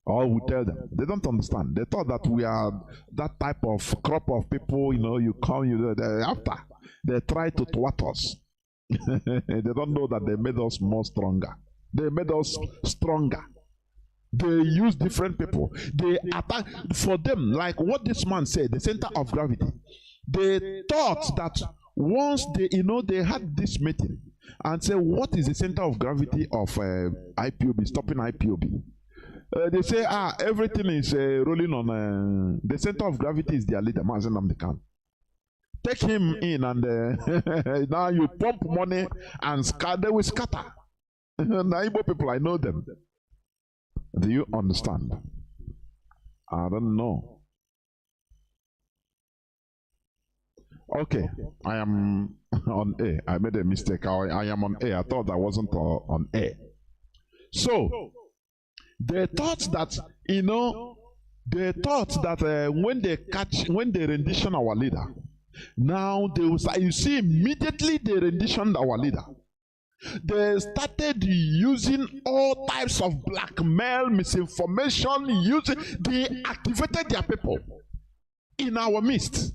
Speaker 8: Or we tell them. They don't understand. They thought that we are that type of crop of people, you come, after. They try to thwart us. They don't know that they made us more stronger. They made us stronger. They use different people. They attack for them, like what this man said, the center of gravity. They thought that once they had this meeting and said, what is the center of gravity of IPOB, stopping IPOB? They say, everything is rolling on, the center of gravity is their leader, Mazi Nnamdi. Take him in and now you pump money and they will scatter. Igbo people, I know them. Do you understand? I don't know. Okay, I am on air. I made a mistake. I am on air. I thought I wasn't on air. So, they thought that, when they rendition our leader, now they will start, you see, immediately they renditioned our leader. They started using all types of blackmail, misinformation, they activated their people in our midst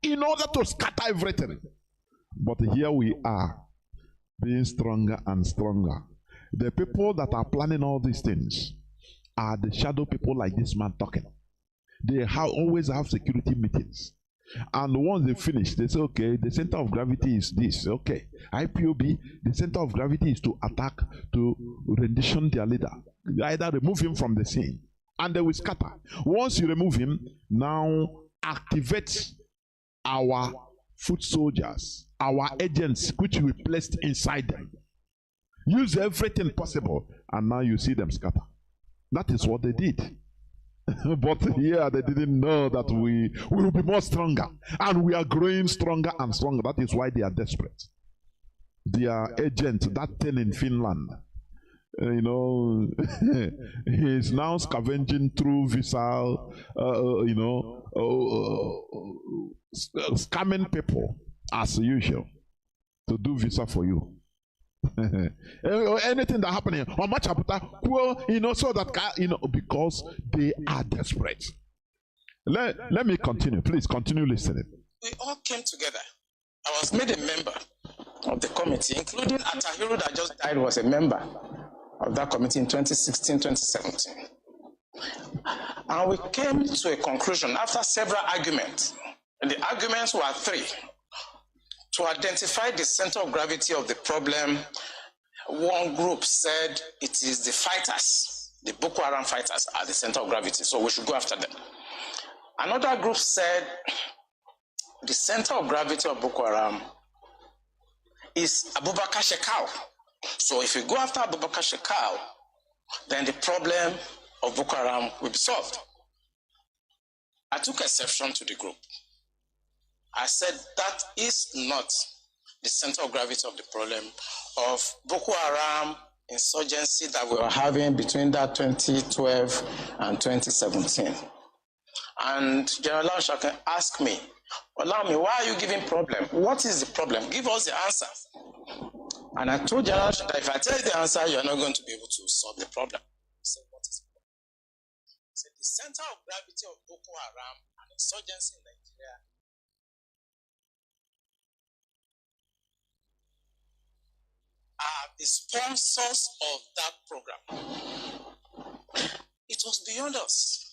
Speaker 8: in order to scatter everything. But here we are, being stronger and stronger. The people that are planning all these things are the shadow people like this man talking. They always have security meetings. And once they finish, they say, okay, the center of gravity is this. Okay, IPOB, the center of gravity is to attack, to rendition their leader. Either remove him from the scene, and they will scatter. Once you remove him, now activate our foot soldiers, our agents, which we placed inside them. Use everything possible, and now you see them scatter. That is what they did. But here they didn't know that we will be more stronger, and we are growing stronger and stronger. That is why they are desperate. their agent, that thing in Finland. You know, he's now scavenging through visa, scamming people as usual to do visa for you. Anything that happening on much so that because they are desperate. Let me continue. Please continue listening.
Speaker 10: We all came together. I was made a member of the committee, including Atahiru that just died was a member of that committee in 2016-2017. And we came to a conclusion after several arguments. And the arguments were three. To identify the center of gravity of the problem, one group said it is the fighters, the Boko Haram fighters are the center of gravity, so we should go after them. Another group said the center of gravity of Boko Haram is Abubakar Shekau. So if you go after Abubakar Shekau, then the problem of Boko Haram will be solved. I took exception to the group. I said that is not the center of gravity of the problem of Boko Haram insurgency that we were having between that 2012 and 2017. And General Shaken asked me, allow me, why are you giving problem? What is the problem? Give us the answer. And I told General that if I tell you the answer, you're not going to be able to solve the problem. He said, what is the problem? He said, the center of gravity of Boko Haram and insurgency in Nigeria are the sponsors of that program. It was beyond us.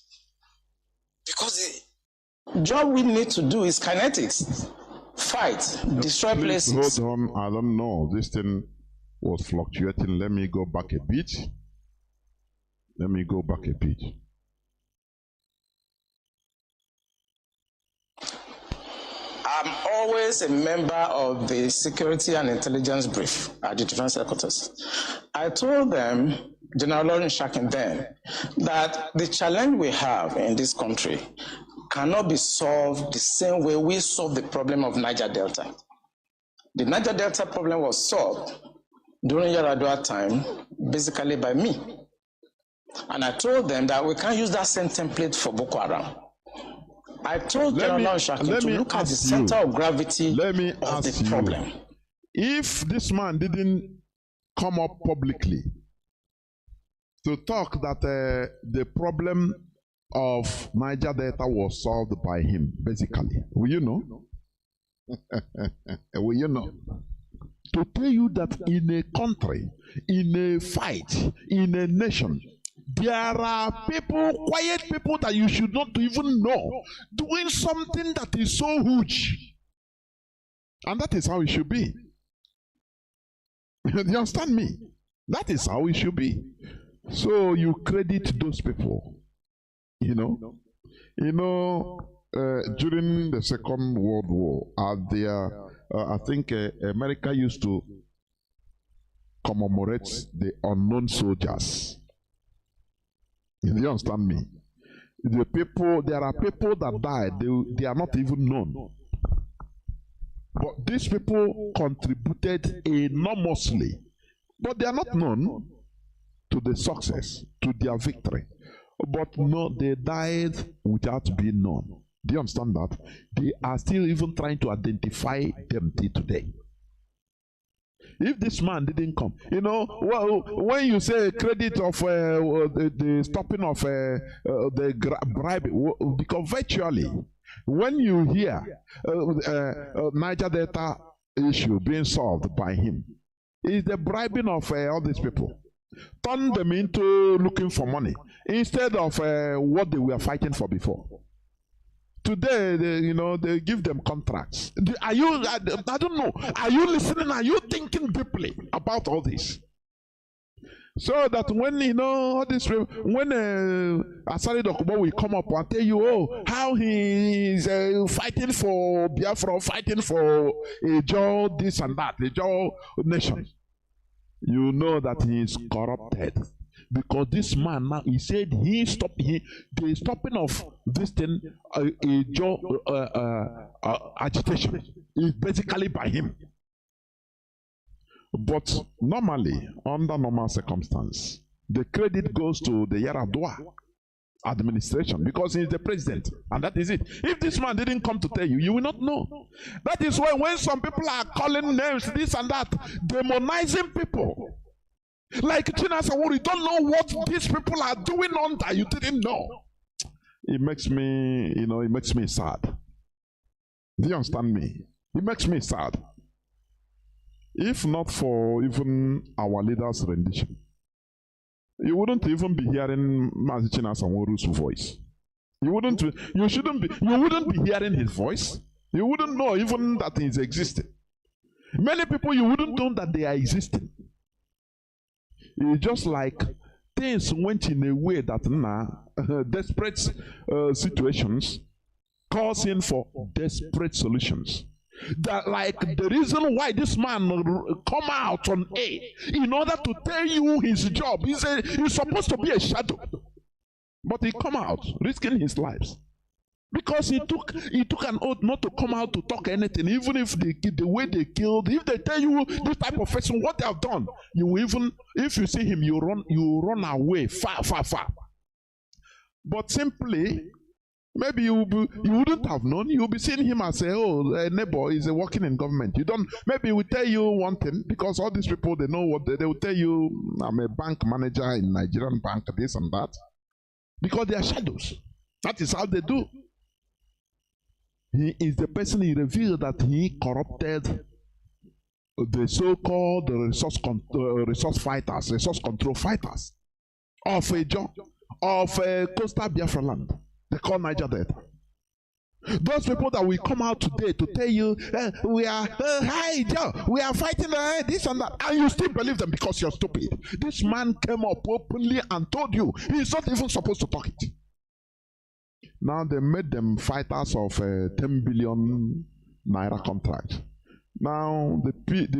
Speaker 10: Because the job we need to do is kinetics. Fight, destroy places.
Speaker 8: Hold on, I don't know. This thing was fluctuating. Let me go back a bit.
Speaker 10: I'm always a member of the Security and Intelligence Brief at the Defense Headquarters. I told them, General Lawrence Shakin then, that the challenge we have in this country cannot be solved the same way we solved the problem of Niger Delta. The Niger Delta problem was solved during Yar'Adua time, basically by me. And I told them that we can't use that same template for Boko Haram. I told General Shakin to look at the center of gravity of the problem.
Speaker 8: If this man didn't come up publicly to talk that the problem of Niger Delta was solved by him, basically, will you know? Will you know? To tell you that in a country, in a fight, in a nation, there are people, quiet people that you should not even know, doing something that is so huge. And that is how it should be. You understand me? That is how it should be. So you credit those people. During the Second World War, I think America used to commemorate the unknown soldiers. You understand me? There are people that died, they are not even known. But these people contributed enormously. But they are not known to the success, to their victory. But no, they died without being known. Do you understand that? They are still even trying to identify them till today. If this man didn't come, when you say credit of the stopping of the bribe, because virtually, when you hear Niger Delta issue being solved by him, is the bribing of all these people. Turn them into looking for money instead of what they were fighting for before. Today, they give them contracts. I don't know. Are you listening? Are you thinking deeply about all this? So that when, all this, when Asari Dokubo will come up and tell you, how he is fighting for Biafra, fighting for a Joe this and that, a Joe nation, you know that he is corrupted. Because this man now, he said the stopping of this thing, agitation is basically by him. But normally, under normal circumstance, the credit goes to the Yaradua administration because he is the president, and that is it. If this man didn't come to tell you, you will not know. That is why when some people are calling names, this and that, demonizing people, like Chinedu, you don't know what these people are doing under, you didn't know. It makes me, it makes me sad. Do you understand me? It makes me sad. If not for even our leaders' rendition, you wouldn't even be hearing Mazi Chinedu's voice. You wouldn't be hearing his voice. You wouldn't know even that he's existing. Many people, you wouldn't know that they are existing. It's just like things went in a way that desperate situations causing for desperate solutions. That like the reason why this man come out on air in order to tell you his job. He's supposed to be a shadow, but he come out risking his lives because he took an oath not to come out to talk anything, even if the way they killed. If they tell you this type of person what they have done, you will even, if you see him, you run away far. But simply, maybe you wouldn't have known. You'll be seeing him as a neighbor is working in government. You don't. Maybe we tell you one thing because all these people, they know what they will tell you. I'm a bank manager in Nigerian bank, this and that, because they are shadows. That is how they do. He is the person he revealed that he corrupted the so-called resource fighters, resource control fighters of coastal Biafra land. They call Niger Delta. Those people that will come out today to tell you, we are, hi Joe, we are fighting this and that, and you still believe them because you're stupid. This man came up openly and told you he's not even supposed to talk it. Now they made them fighters of 10 billion naira contract. Now the creek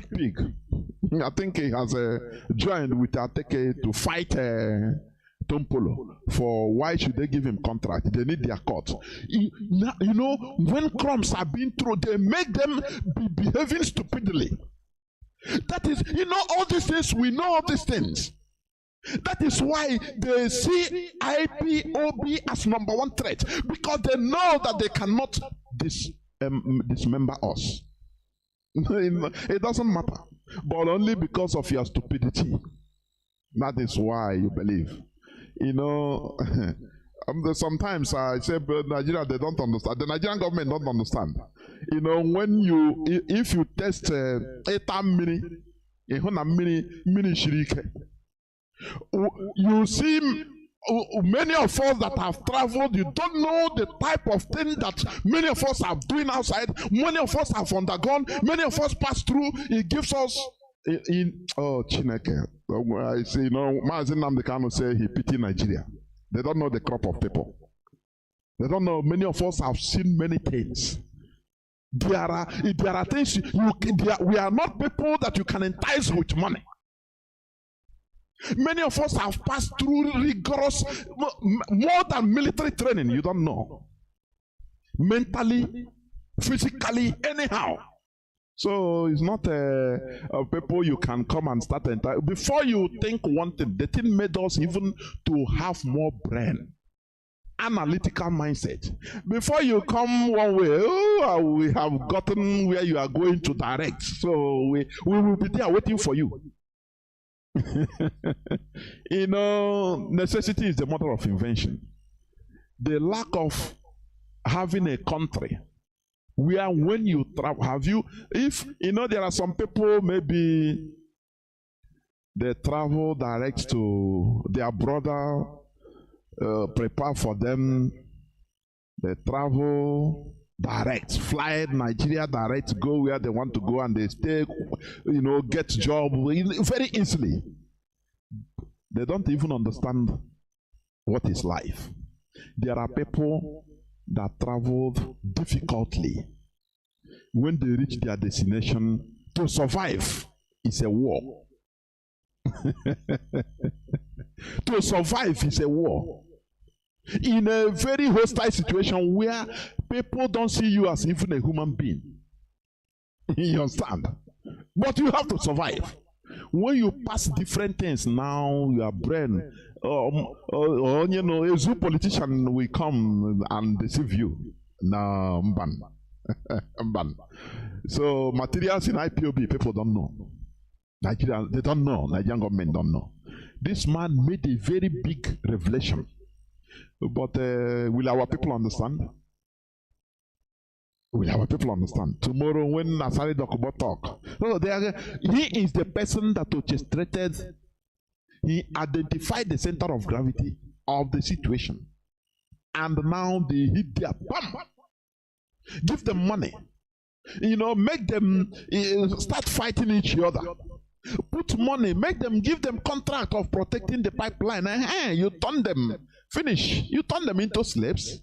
Speaker 8: pig, I think he has joined with Ateke to fight Tompolo for why should they give him contract? They need their court. You know, when crumbs are being thrown, they make them be behaving stupidly. That is, all these things, we know all these things. That is why they see IPOB as #1 threat, because they know that they cannot dismember us. It doesn't matter, but only because of your stupidity. That is why you believe. Sometimes I say, but Nigeria, they don't understand. The Nigerian government don't understand. If you test ETA mini shirike, you see many of us that have traveled, you don't know the type of thing that many of us are doing outside. Many of us have undergone, many of us pass through. It gives us Chineke. I say, Mazi Nnamdi Kanu say he pity Nigeria. They don't know the crop of people. They don't know. Many of us have seen many things. There are things we are not people that you can entice with money. Many of us have passed through rigorous, more than military training. You don't know. Mentally, physically, anyhow. So it's not people you can come and start entire. Before you think one thing, the thing made us even to have more brain, analytical mindset. Before you come one way, we have gotten where you are going to direct. So we will be there waiting for you. Necessity is the mother of invention. The lack of having a country where when you travel, there are some people, maybe they travel direct to their brother, prepare for them, they travel direct, fly Nigeria direct, go where they want to go, and they stay, get job very easily. They don't even understand what is life. There are people that traveled difficultly. When they reach their destination, to survive is a war. To survive is a war. In a very hostile situation where people don't see you as even a human being. You understand? But you have to survive. When you pass different things now, your brain, you know, a zoo politician will come and deceive you. No, mban. Mban. So materials in IPOB, people don't know. Nigeria, they don't know. Nigerian government don't know. This man made a very big revelation. But will our people understand? Will our people understand? Tomorrow when Nasari Dokubo talk, no, he is the person that orchestrated, he identified the center of gravity of the situation. And now they hit their bam. Give them money. You know, make them start fighting each other. Put money, make them, give them contract of protecting the pipeline. You turn them, finish. You turn them into slaves.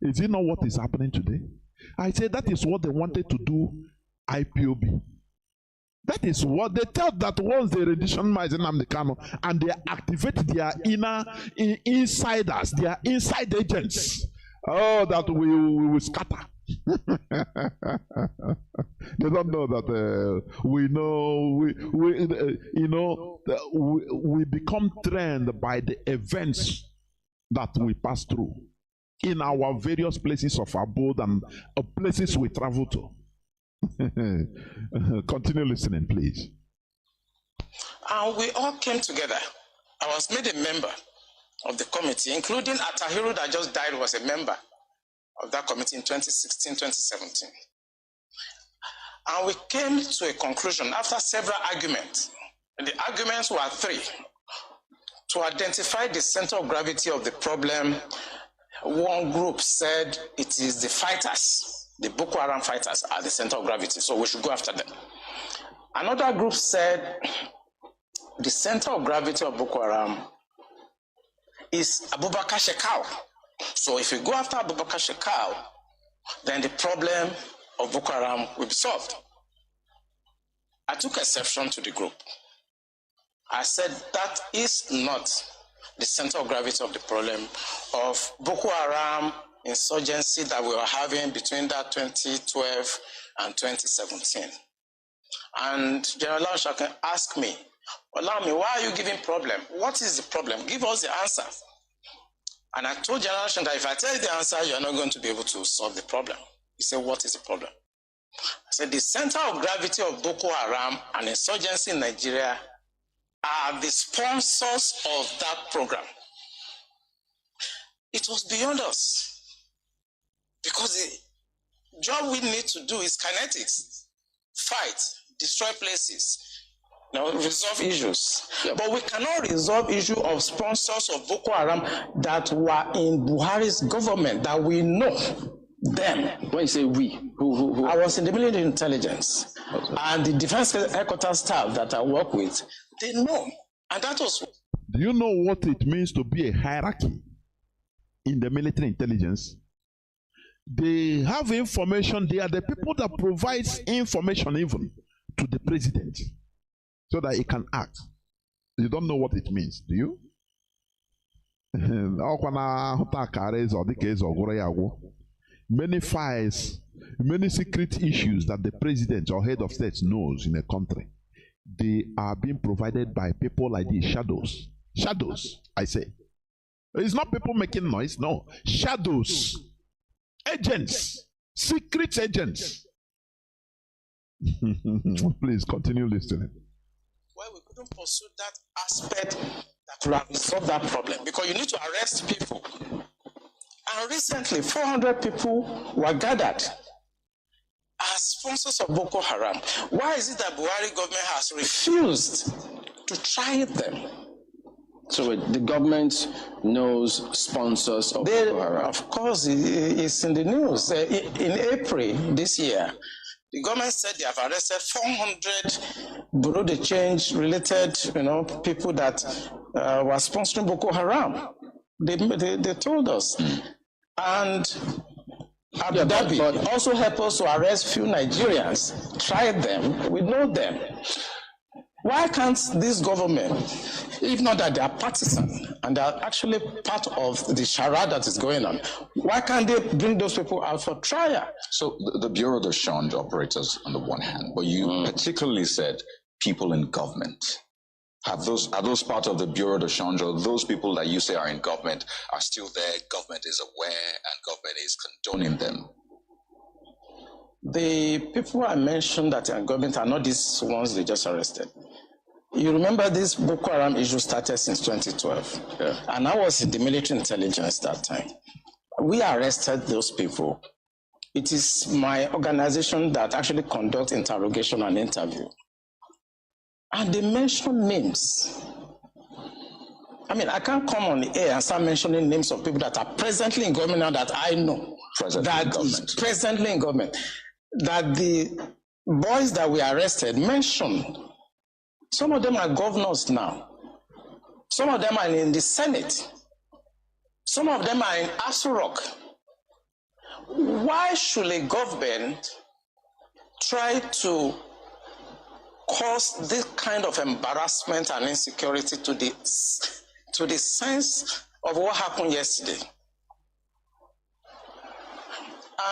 Speaker 8: Is it not what is happening today? I say that is what they wanted to do, IPOB. That is what they thought, that once they rendition Mazi Nnamdi Kanu and they activate their inner insiders, their inside agents, oh, that we will scatter. They don't know that we become trained by the events that we pass through in our various places of abode and places we travel to. Continue listening, please.
Speaker 10: And we all came together. I was made a member of the committee, including Atahiru that just died was a member of that committee in 2016-2017. And we came to a conclusion after several arguments. And the arguments were three. To identify the center of gravity of the problem, one group said it is the fighters, the Boko Haram fighters are the center of gravity, so we should go after them. Another group said the center of gravity of Boko Haram is Abubakar Shekau. So if you go after Abubakar Shekau, then the problem of Boko Haram will be solved. I took exception to the group. I said that is not the center of gravity of the problem of Boko Haram insurgency that we were having between that 2012 and 2017. And General Lanshaken asked me, allow me, why are you giving problem? What is the problem? Give us the answer. And I told General Lanshaken that if I tell you the answer, you're not going to be able to solve the problem. He said, what is the problem? I said, the center of gravity of Boko Haram and insurgency in Nigeria are the sponsors of that program. It was beyond us. Because the job we need to do is kinetics. Fight, destroy places, resolve issues. Yep. But we cannot resolve issue of sponsors of Boko Haram that were in Buhari's government, that we know them.
Speaker 11: When you say we, who?
Speaker 10: I was in the military intelligence. Okay. And the defense headquarters staff that I work with, they know. And that was...
Speaker 8: Do you know what it means to be a hierarchy in the military intelligence? They have information. They are the people that provides information even to the president so that he can act. You don't know what it means, do you? Many files, many secret issues that the president or head of state knows in a country, they are being provided by people like these shadows. Shadows, I say. It's not people making noise, no. Shadows. Agents. Secret agents. Please continue listening.
Speaker 10: Well, we couldn't pursue that aspect that will resolve that problem because you need to arrest people. And recently, 400 people were gathered as sponsors of Boko Haram. Why is it that Buhari government has refused to try them?
Speaker 11: So the government knows sponsors of Boko Haram?
Speaker 10: Of course, it's in the news. In April this year, the government said they have arrested 400 Bureau de Change related, people that were sponsoring Boko Haram. They told us. And Abu Dhabi also helped us to arrest few Nigerians, tried them, we know them. Why can't this government, if not that they are partisan and they are actually part of the charade that is going on, why can't they bring those people out for trial?
Speaker 12: So the Bureau de Change operators on the one hand, but you particularly said people in government. Are those part of the Bureau de Change, or those people that you say are in government are still there, government is aware and government is condoning them?
Speaker 10: The people I mentioned that are in government are not these ones they just arrested. You remember this Boko Haram issue started since 2012. Yeah. And I was in the military intelligence that time. We arrested those people. It is my organization that actually conducts interrogation and interview. And they mention names. I mean, I can't come on the air and start mentioning names of people that are presently in government now that I know. Presently in government. That the boys that we arrested mentioned. Some of them are governors now. Some of them are in the Senate. Some of them are in Asurok. Why should a government try to cause this kind of embarrassment and insecurity to the sense of what happened yesterday?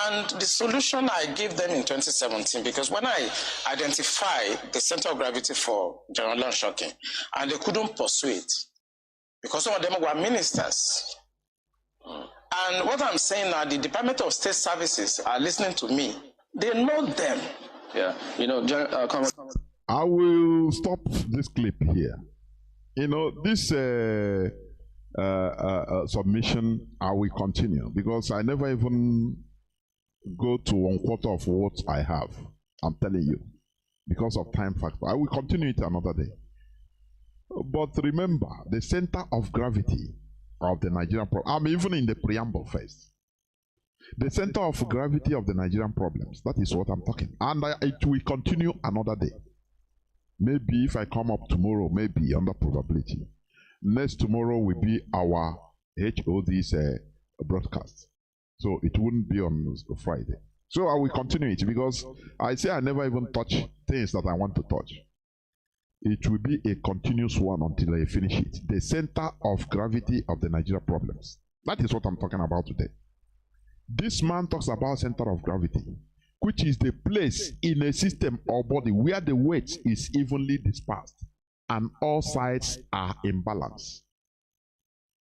Speaker 10: And the solution I gave them in 2017, because when I identified the center of gravity for General Shocking, and they couldn't pursue it, because some of them were ministers. And what I'm saying now, the Department of State Services are listening to me. They know them.
Speaker 11: Yeah, you know,
Speaker 8: I will stop this clip here. You know, this submission, I will continue, because I never even go to 1/4 of what I have. I'm telling you, because of time factor. I will continue it another day. But remember, the center of gravity of the Nigerian problem, I'm even in the preamble first. The center of gravity of the Nigerian problems, that is what I'm talking. And it will continue another day. Maybe if I come up tomorrow, maybe under probability. Next tomorrow will be our HOD's broadcast. So it wouldn't be on Friday. So I will continue it, because I say I never even touch things that I want to touch. It will be a continuous one until I finish it. The center of gravity of the Nigeria problems. That is what I'm talking about today. This man talks about center of gravity, which is the place in a system or body where the weight is evenly dispersed and all sides are in balance.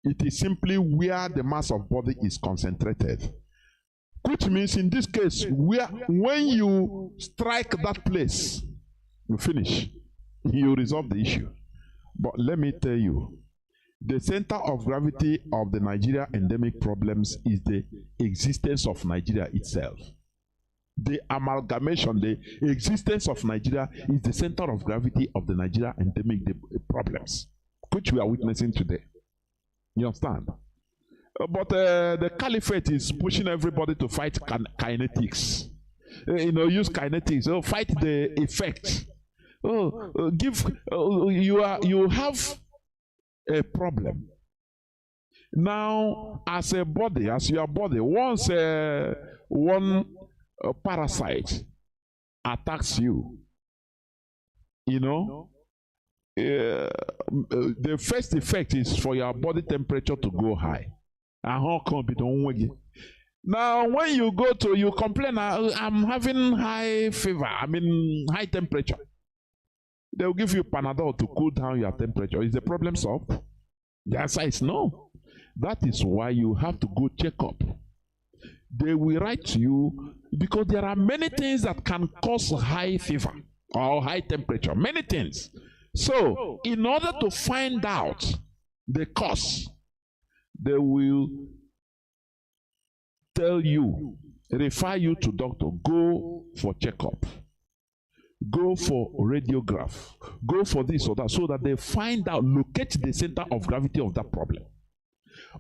Speaker 8: It is simply where the mass of body is concentrated, which means in this case, when you strike that place, you finish, you resolve the issue. But let me tell you, the center of gravity of the Nigeria endemic problems is the existence of Nigeria itself. The amalgamation, the existence of Nigeria is the center of gravity of the Nigeria endemic problems, which we are witnessing today. You understand? But the caliphate is pushing everybody to fight kinetics. Use kinetics. Fight the effect. You have a problem. Now, as your body, once one parasite attacks you, the first effect is for your body temperature to go high. Now, when you go to, you complain, I'm having high fever, high temperature. They'll give you Panadol to cool down your temperature. Is the problem solved? The answer is no. That is why you have to go check up. They will write to you, because there are many things that can cause high fever or high temperature. Many things. So, in order to find out the cause, they will tell you, refer you to doctor, go for checkup, go for radiograph, go for this or that, so that they find out, locate the center of gravity of that problem.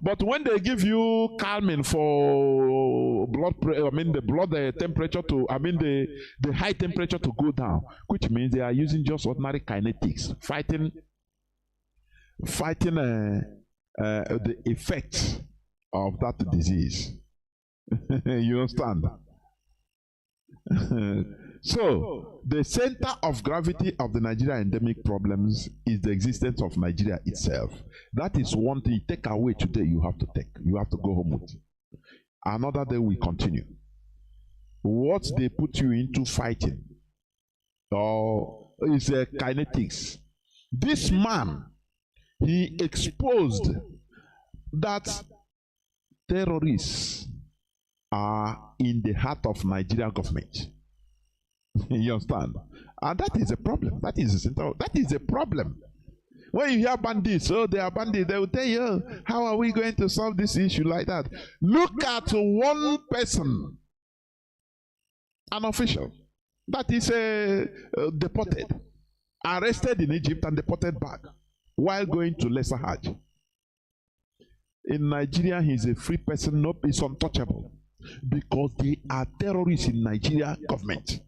Speaker 8: But when they give you calming for blood, the blood temperature to, the high temperature to go down, which means they are using just ordinary kinetics, fighting the effect of that disease. You understand? So, the center of gravity of the Nigeria endemic problems is the existence of Nigeria itself. That is one thing you take away today, you have to take. You have to go home with. Another day we continue. What they put you into fighting is kinetics. This man, he exposed that terrorists are in the heart of Nigeria government. You understand? And that is a problem. That is a problem. When you hear bandits, oh, they are bandits, they will tell you, how are we going to solve this issue like that? Look at one person, an official, that is deported, arrested in Egypt and deported back while going to Lesser Hajj. In Nigeria, he is a free person, no, he's untouchable, because they are terrorists in Nigeria government.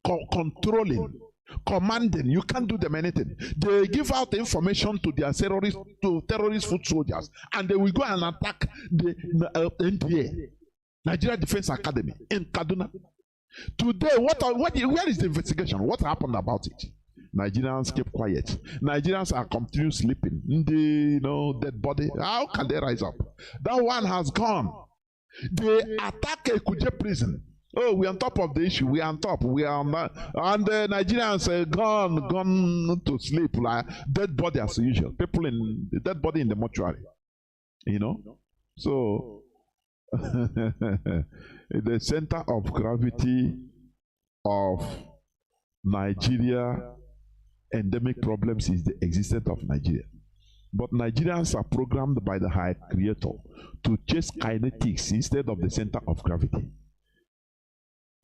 Speaker 8: Controlling, commanding, you can't do them anything. They give out information to their terrorist foot soldiers, and they will go and attack the NDA, Nigeria Defense Academy in Kaduna. Today, where is the investigation? What happened about it? Nigerians keep quiet. Nigerians are continuing sleeping in the dead body. How can they rise up? That one has gone. They attack a Kuje prison. Oh, we're on top of the issue. We are on top. We are on that. And the Nigerians gone to sleep like dead body as usual. People in the dead body in the mortuary. So the center of gravity of Nigeria endemic problems is the existence of Nigeria. But Nigerians are programmed by the High Creator to chase kinetics instead of the center of gravity.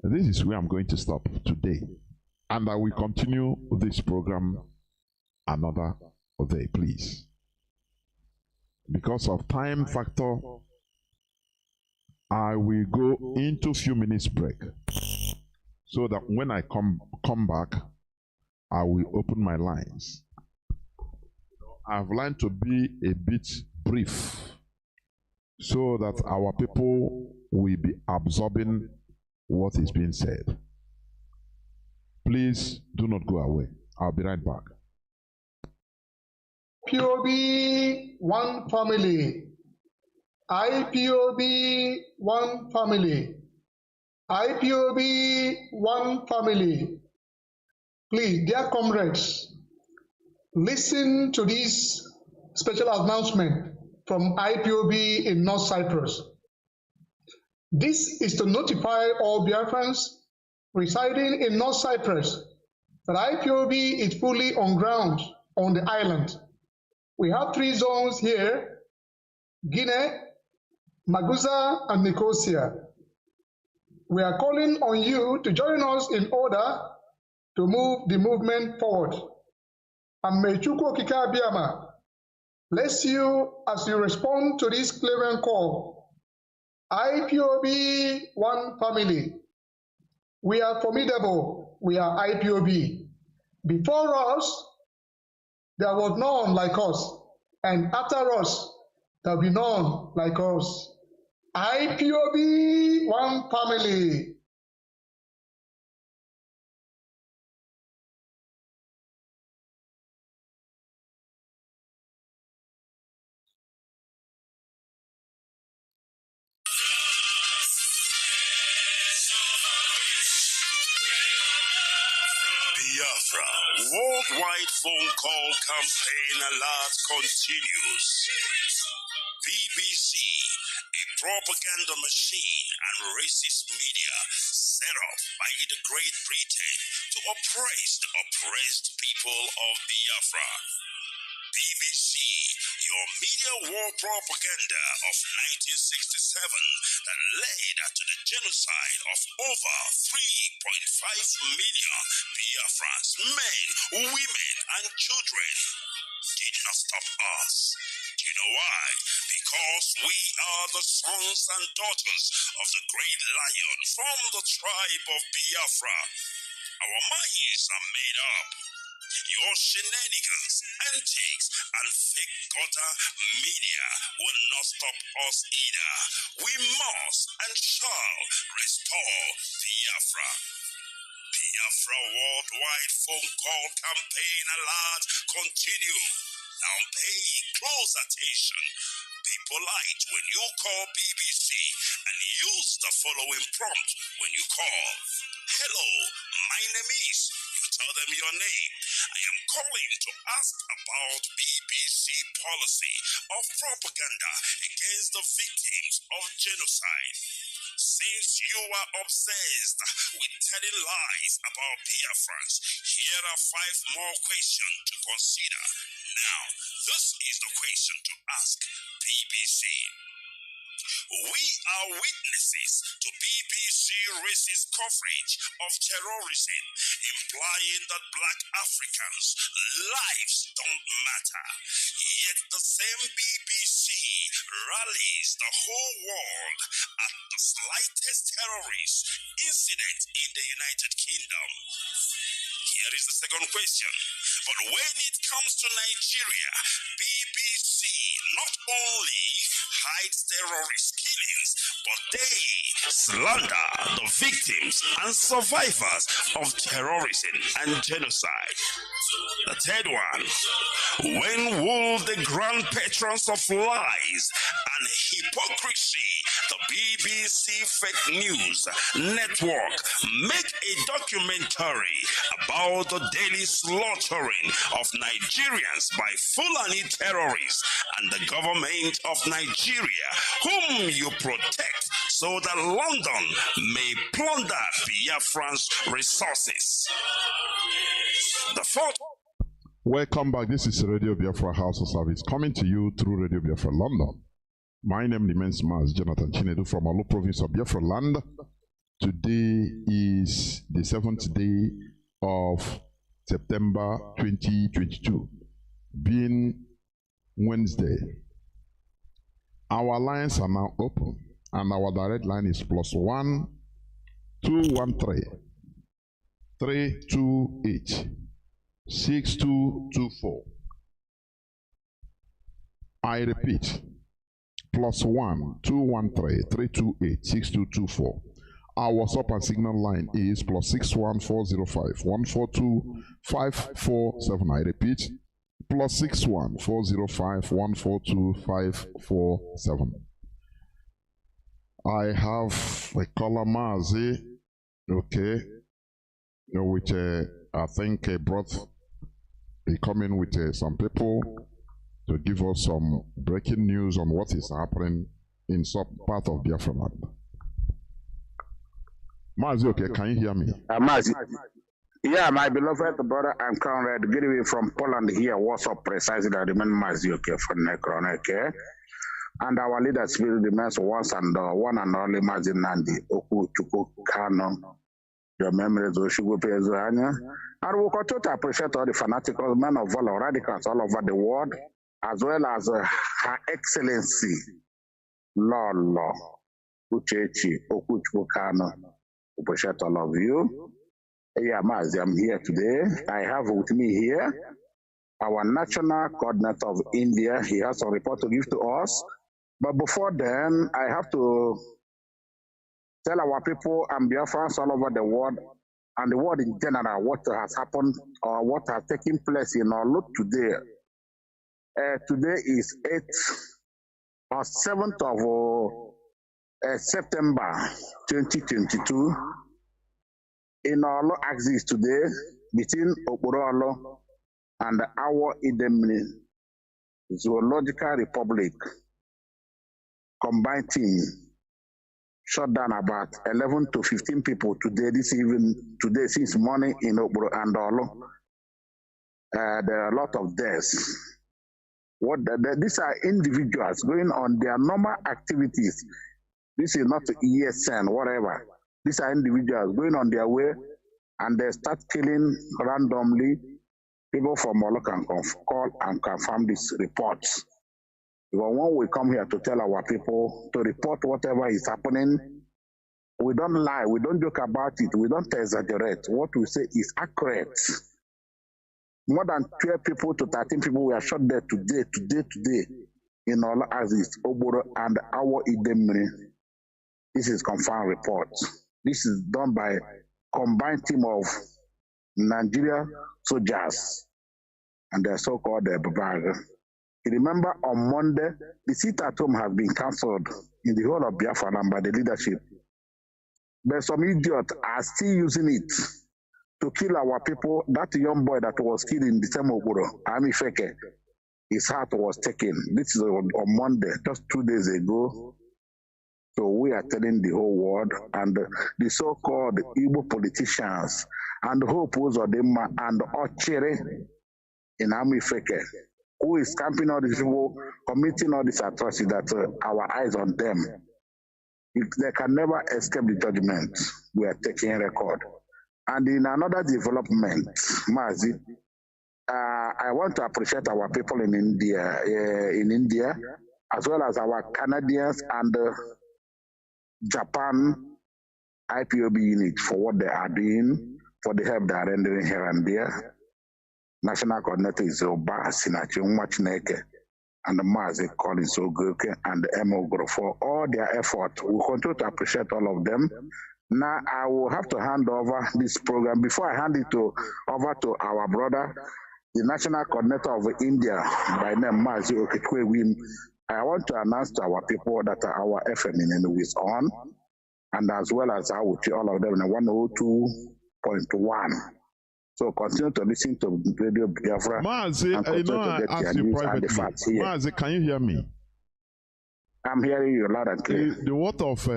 Speaker 8: This is where I'm going to stop today. And I will continue this program another day, please. Because of time factor, I will go into a few minutes break. So that when I come back, I will open my lines. I've learned to be a bit brief so that our people will be absorbing what is being said. Please do not go away. I'll be right back.
Speaker 9: IPOB, one family. IPOB, one family. IPOB, one family. Please, dear comrades, listen to this special announcement from IPOB in North Cyprus. This is to notify all Biafrans residing in North Cyprus that IPOB is fully on ground on the island. We have 3 zones here: Guinea, Magusa, and Nicosia. We are calling on you to join us in order to move the movement forward. And may Chukwu Okike Abiyama bless you as you respond to this clarion call. IPOB, one family. We are formidable. We are IPOB. Before us, there was none like us. And after us, there will be none like us. IPOB, one family.
Speaker 2: Biafra, worldwide phone call campaign alert continues. BBC, a propaganda machine and racist media set up by the Great Britain to oppress the oppressed people of Biafra. BBC, your media war propaganda of 1967 that led to the genocide of over 3.5 million Biafrans, men, women, and children, did not stop us. Do you know why? Because we are the sons and daughters of the great lion from the tribe of Biafra. Our minds are made up. Your shenanigans, antics, and fake gutter media will not stop us either. We must and shall restore Biafra. Biafra worldwide phone call campaign alert continue. Now pay close attention. Be polite when you call BBC and use the following prompt when you call. Hello, my name is. You tell them your name. I am calling to ask about BBC policy of propaganda against the victims of genocide. Since you are obsessed with telling lies about Biafrans, here are 5 more questions to consider. Now, this is the question to ask BBC. We are witnesses to BBC racist coverage of terrorism, implying that black Africans' lives don't matter. Yet the same BBC rallies the whole world at the slightest terrorist incident in the United Kingdom. Here is the second question. But when it comes to Nigeria, BBC not only hides terrorist killings, but they slander the victims and survivors of terrorism and genocide. The third one, when will the grand patrons of lies and hypocrisy, the BBC Fake News Network, make a documentary about the daily slaughtering of Nigerians by Fulani terrorists and the government of Nigeria, whom you protect, so that London may plunder Biafran's resources? The fourth.
Speaker 8: Welcome back. This is Radio Biafra House of Service coming to you through Radio Biafra London. My name remains Mazi Jonathan Chinedu from Olu province of Biafra land. Today is the 7th day of September 2022, being Wednesday. Our lines are now open and our direct line is +1 213 328 6224. I repeat, +1 213 328 6224. Our WhatsApp and Signal line is +61 405 142 547. I repeat, +61 405 142 547. I have a caller Mazi, okay, which I think brought coming with some people to give us some breaking news on what is happening in some part of Biafra land. Mazi, okay, can you hear me?
Speaker 13: Mazi. Yeah, my beloved brother and comrade, get away from Poland here. What's up precisely? I remain Mazi, okay, for Necron, okay? And our leader spirit remains once and one and only Mazi Nnamdi, Oku Chuku Kanu. Your memories will should go pay Zohania. And we continue to appreciate all the fanatical men of valor, radicals all over the world, as well as Her Excellency, Lolo Uchechi Oku Chuku Kanu. We appreciate all of you. Yeah, Mazi, I'm here today. I have with me here our national coordinator of India. He has a report to give to us. But before then, I have to tell our people and Biafrans all over the world and the world in general what has happened or what has taken place in our look today. Today is 7th of September 2022. In our axis today, between Oborolo and our Idemni Zoological Republic, combined team shot down about 11 to 15 people today, today since morning in Oboro and Olo. There are a lot of deaths. These are individuals going on their normal activities. This is not ESN, whatever. These are individuals going on their way and they start killing randomly. People from Olo can call and confirm these reports. Because when we come here to tell our people to report whatever is happening, we don't lie, we don't joke about it, we don't exaggerate. What we say is accurate. More than 12 people to 13 people were shot there today in all Aziz, Oboro, and our Idemri. This is confirmed report. This is done by combined team of Nigeria soldiers and their so-called Babag. You remember on Monday, the sit at home has been cancelled in the whole of Biafra land by the leadership. But some idiots are still using it to kill our people. That young boy that was killed in December, Ami Feke, his heart was taken. This is on Monday, just 2 days ago. So we are telling the whole world and the so-called Igbo politicians and Hope Uzodinma and Ochere in Ami Feke, who is camping all these people, committing all these atrocities that our eyes on them. They can never escape the judgment. We are taking record. And in another development, Mazi, I want to appreciate our people in India, as well as our Canadians and Japan IPOB unit for what they are doing, for the help they are rendering here and there. National coordinator is Oba Sinachi Umachineke and the Mazi Collins Ogoke and the Emogro for all their effort. We continue to appreciate all of them. Now I will have to hand over this program. Before I hand it over to our brother, the national coordinator of India by name Mazi Oketwewin, I want to announce to our people that our FM in is on, and as well as I will see all of them in 102.1. So continue to listen to Radio Biafra.
Speaker 8: Mazi, I know I asked you privately. Mazi, can you hear me?
Speaker 13: I'm hearing you loud and clear.
Speaker 8: The word of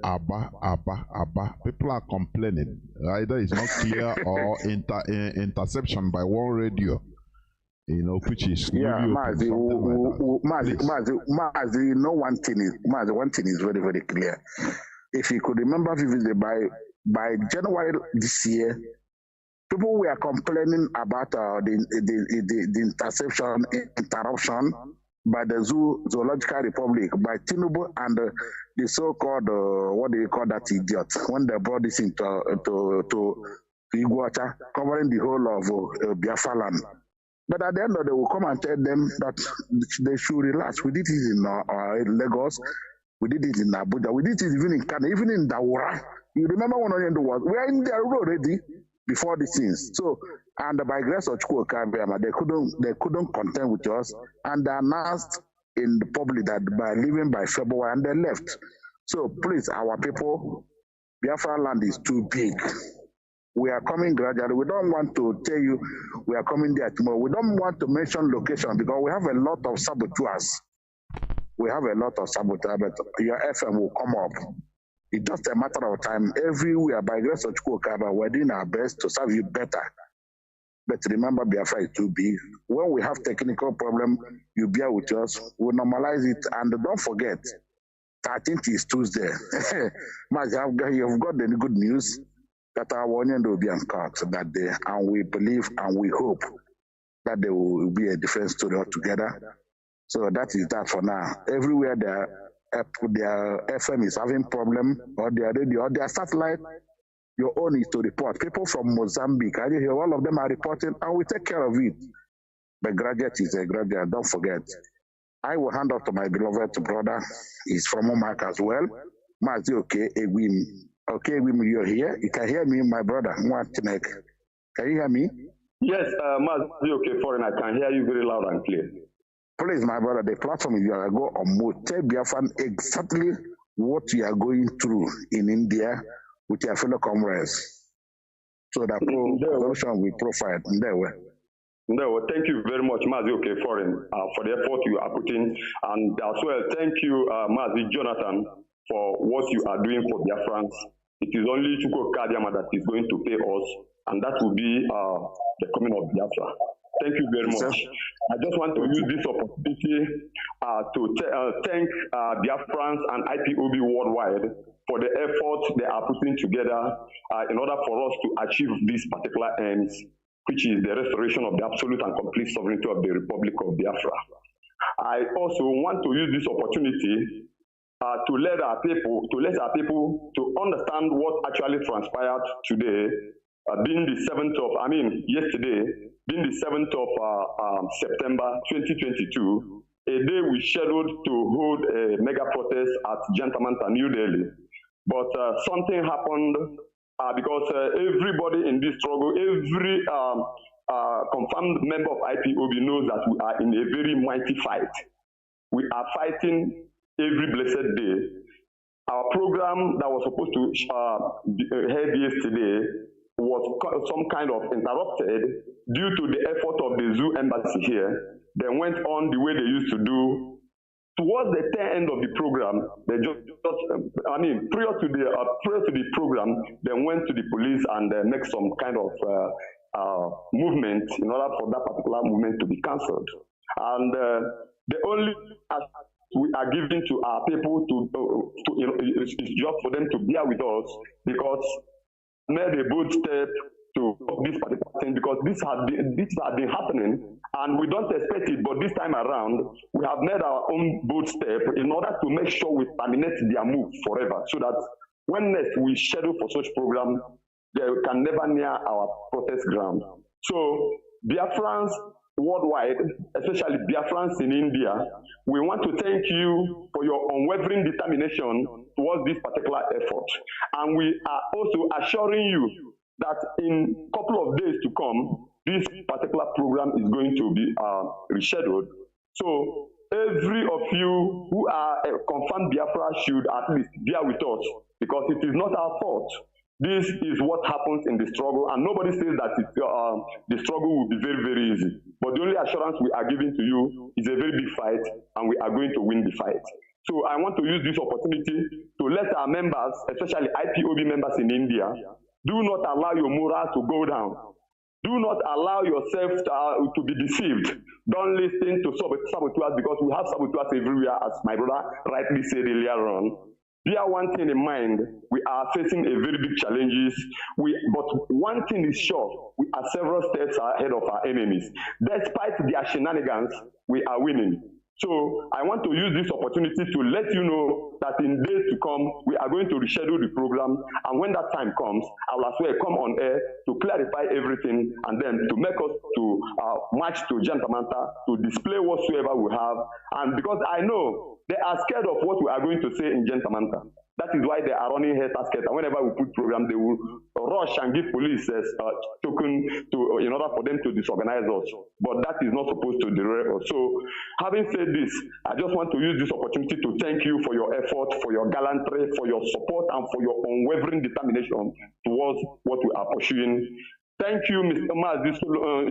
Speaker 8: Abba, people are complaining. Either it's not clear or interception by one radio. You know, which is
Speaker 13: Mazi, you know one thing is very, very clear. If you could remember vividly, by January this year, people were complaining about the interruption by the Zoological Republic, by Tinubu and the so-called, what do you call that idiot, when they brought this into to Iguacha, covering the whole of Biafra land. But at the end of the day, we'll come and tell them that they should relax. We did it in Lagos, we did it in Abuja, we did it even in Kanu, even in Dawura. You remember when I was, we are in there already before these things. So, and by grace of Chukwuka, they couldn't contend with us, and they announced in the public that by leaving by February, and they left. So please, our people, Biafra land is too big. We are coming gradually. We don't want to tell you we are coming there tomorrow. We don't want to mention location because we have a lot of saboteurs. We have a lot of saboteurs, but your FM will come up. It's just a matter of time. Everywhere, by grace of Chukwuka, we're doing our best to serve you better. But remember, Biafra is too big. When we have technical problem, you bear with us. We'll normalize it. And don't forget, 13th is Tuesday. Mazi, you've got the good news that our onion will be uncut that day, and we believe and we hope that there will be a different story altogether. So that is that for now. Everywhere their FM is having problem, or their radio, or their satellite, your own is to report. People from Mozambique, I hear all of them are reporting, and we take care of it. The graduate is a graduate, don't forget. I will hand off to my beloved brother. He's from Omak as well. Mazi, okay, Okay, you're here. You can hear me, my brother. Can you hear me?
Speaker 7: Yes, Mazi, okay, foreign. I can hear you very loud and clear.
Speaker 13: Please, my brother, the platform is going to go on mode. Tell Biafran exactly what you are going through in India with your fellow comrades. So that solution will profile in their way.
Speaker 7: No, thank you very much, Mazi, okay, foreign, for the effort you are putting. And as well, thank you, Mazi Jonathan, for what you are doing for Biafrans. It is only Chukwuka that is going to pay us, and that will be the coming of Biafra. Thank you very much. I just want to use this opportunity to thank Biafrans and IPOB worldwide for the efforts they are putting together in order for us to achieve these particular aims, which is the restoration of the absolute and complete sovereignty of the Republic of Biafra. I also want to use this opportunity to let our people to understand what actually transpired today, being the 7th of, yesterday, being the 7th of September 2022, a day we scheduled to hold a mega protest at Jantamanta, New Delhi. But something happened because everybody in this struggle, every confirmed member of IPOB knows that we are in a very mighty fight. We are fighting every blessed day. Our program that was supposed to be held yesterday was some kind of interrupted due to the effort of the zoo embassy here. They went on the way they used to do. Towards the tail end of the program, they prior to the program, they went to the police and make some kind of movement in order for that particular movement to be cancelled. And the only we are giving to our people is just for them to bear with us, because made a bold step to this particular thing, because this has been happening and we don't expect it, but this time around we have made our own bold step in order to make sure we terminate their move forever, so that when next we schedule for such program, they can never near our protest ground. So Biafrans worldwide, especially Biafrans in India, we want to thank you for your unwavering determination towards this particular effort. And we are also assuring you that in a couple of days to come, this particular program is going to be rescheduled. So every of you who are confirmed Biafra should at least bear with us, because it is not our fault. This is what happens in the struggle, and nobody says that the struggle will be very, very easy. But the only assurance we are giving to you is a very big fight, and we are going to win the fight. So I want to use this opportunity to let our members, especially IPOB members in India, do not allow your morale to go down. Do not allow yourself to be deceived. Don't listen to saboteurs, because we have saboteurs everywhere, as my brother rightly said earlier on. Bear one thing in mind, we are facing a very big challenges, but one thing is sure, we are several steps ahead of our enemies. Despite their shenanigans, we are winning. So I want to use this opportunity to let you know that in days to come, we are going to reschedule the program, and when that time comes, I will as well come on air to clarify everything, and then to make us to march to Jantamanta, to display whatsoever we have. And because I know they are scared of what we are going to say in Jantamanta. That is why they are running head basket, and whenever we put program, they will rush and give police token in order for them to disorganize us. But that is not supposed to derail us. So, having said this, I just want to use this opportunity to thank you for your effort, for your gallantry, for your support, and for your unwavering determination towards what we are pursuing. Thank you, Mr. Mazi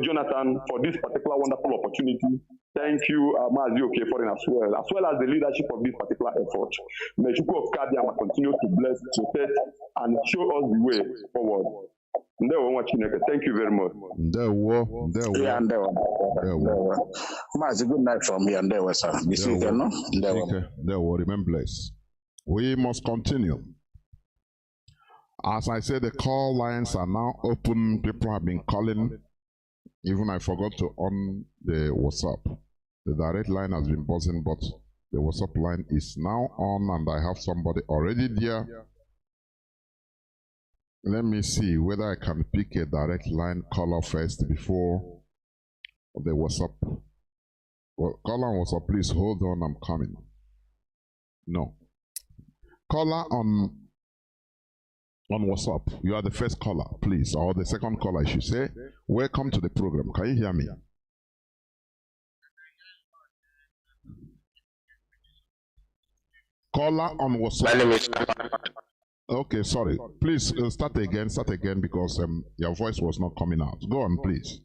Speaker 7: Jonathan, for this particular wonderful opportunity. Thank you, Mazi Okeforin, as well as the leadership of this particular effort. May Chukwu of Kadiama continue to bless, protect, and show us the way forward. Thank you very much.
Speaker 13: Mazi, good night from here.
Speaker 8: Remain blessed. We must continue. As I said, the call lines are now open. People have been calling. Even I forgot to on the WhatsApp. The direct line has been buzzing, but the WhatsApp line is now on, and I have somebody already there. Let me see whether I can pick a direct line caller first before the WhatsApp. Well, caller on WhatsApp, please hold on, I'm coming. No. Caller on WhatsApp, you are the first caller, please, or the second caller, I should say. Welcome to the program. Can you hear me? Caller on WhatsApp. My name is. Okay, sorry. Please start again, because your voice was not coming out. Go on, please.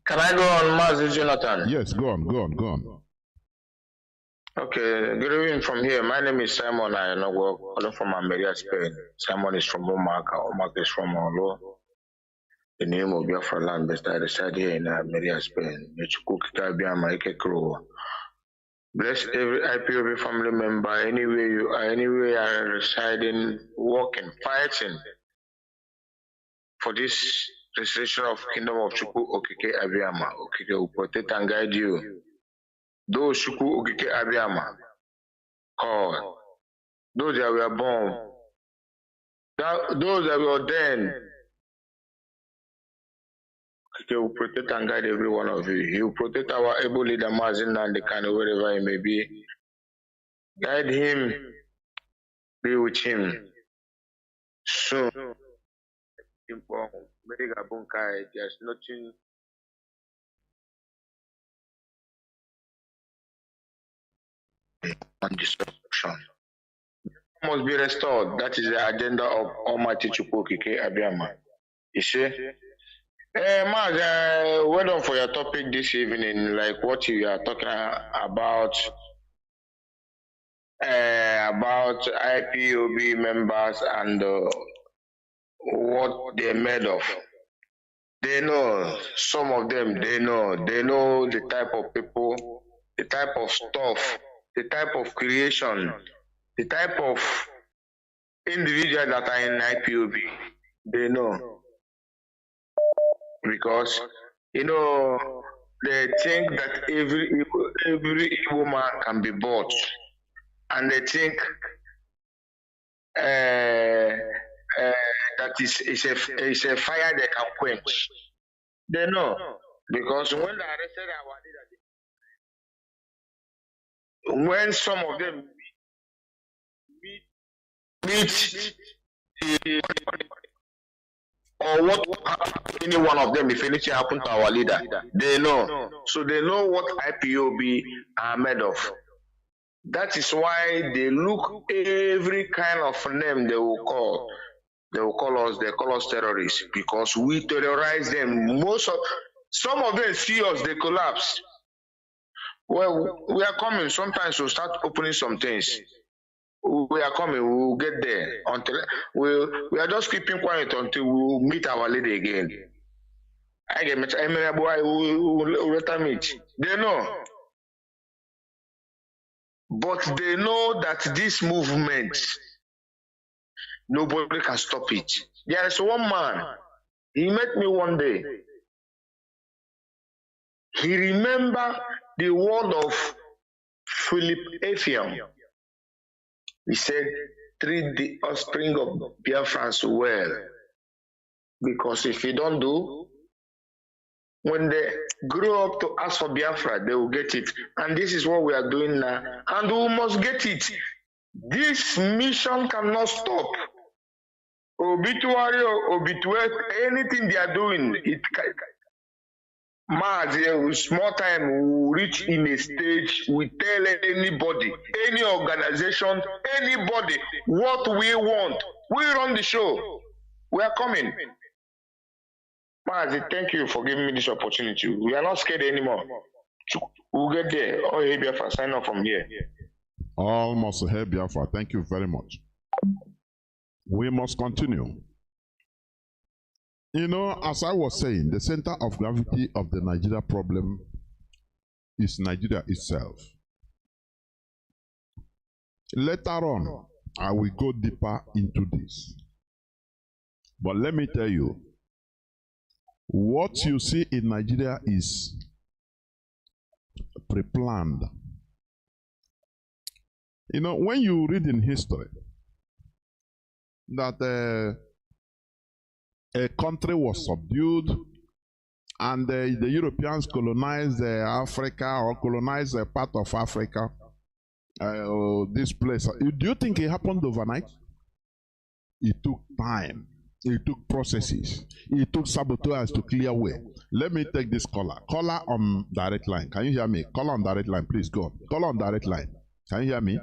Speaker 14: Can I go on, Mazi Jonathan?
Speaker 8: Yes, go on.
Speaker 14: Okay, good evening from here. My name is Simon. I know calling from America, Spain. Simon is from Omaka. Omaka is from Olo. The name of Biafra land based I reside here in America, Spain. Bless every IPOB family member, anywhere you are, anywhere you are residing, working, fighting for this restoration of Kingdom of Chukwu Okike Abiyama. Okike will protect and guide you. Those Chukwu Okike Abiyama called, those that were born, those that were ordained, He will protect and guide every one of you. He will protect our able leader Mazi and Kanu, wherever he may be. Guide him, be with him. soon. There's nothing. On disruption must be restored. That is the agenda of Almighty Chukwukike Abiyama. You see? Maz, well done for your topic this evening, like what you are talking about IPOB members and what they're made of. They know, some of them, they know the type of people, the type of stuff, the type of creation, the type of individuals that are in IPOB. They know. Because, they think that every Igbo man can be bought. And they think that is a fire they can quench. They know. Because when they arrested our leader, when some of them meet or what happened to any one of them if anything happened to our leader, they know. So they know what IPOB are made of. That is why they look every kind of name they will call. They call us terrorists because we terrorize them. Some of them see us, they collapse. Well, we are coming. Sometimes we'll start opening some things. We are coming, we'll get there. Until we are just keeping quiet until we meet our lady again. I get meet. They know. But they know that this movement, nobody can stop it. There is one man, he met me one day. He remembered the word of Philip Effiam. He said, treat the offspring of Biafrans well. Because if you don't do, when they grow up to ask for Biafra, they will get it. And this is what we are doing now. And we must get it. This mission cannot stop. Obituary or obituary, anything they are doing, it Mazi, small time we will reach in a stage, we tell anybody, any organization, anybody what we want. We run the show. We are coming. Mazi, thank you for giving me this opportunity. We are not scared anymore. We'll get there. Oh, hey, Biafra, sign off from here.
Speaker 8: Almost hey, Biafra. Thank you very much. We must continue. As I was saying, the center of gravity of the Nigeria problem is Nigeria itself. Later on, I will go deeper into this. But let me tell you, what you see in Nigeria is pre-planned. When you read in history that a country was subdued and the Europeans colonized Africa or colonized a part of Africa, this place. Do you think it happened overnight? It took time. It took processes. It took saboteurs to clear way. Let me take this caller. Caller on direct line. Can you hear me? Caller on direct line, please go. Caller on direct line. Can you hear me?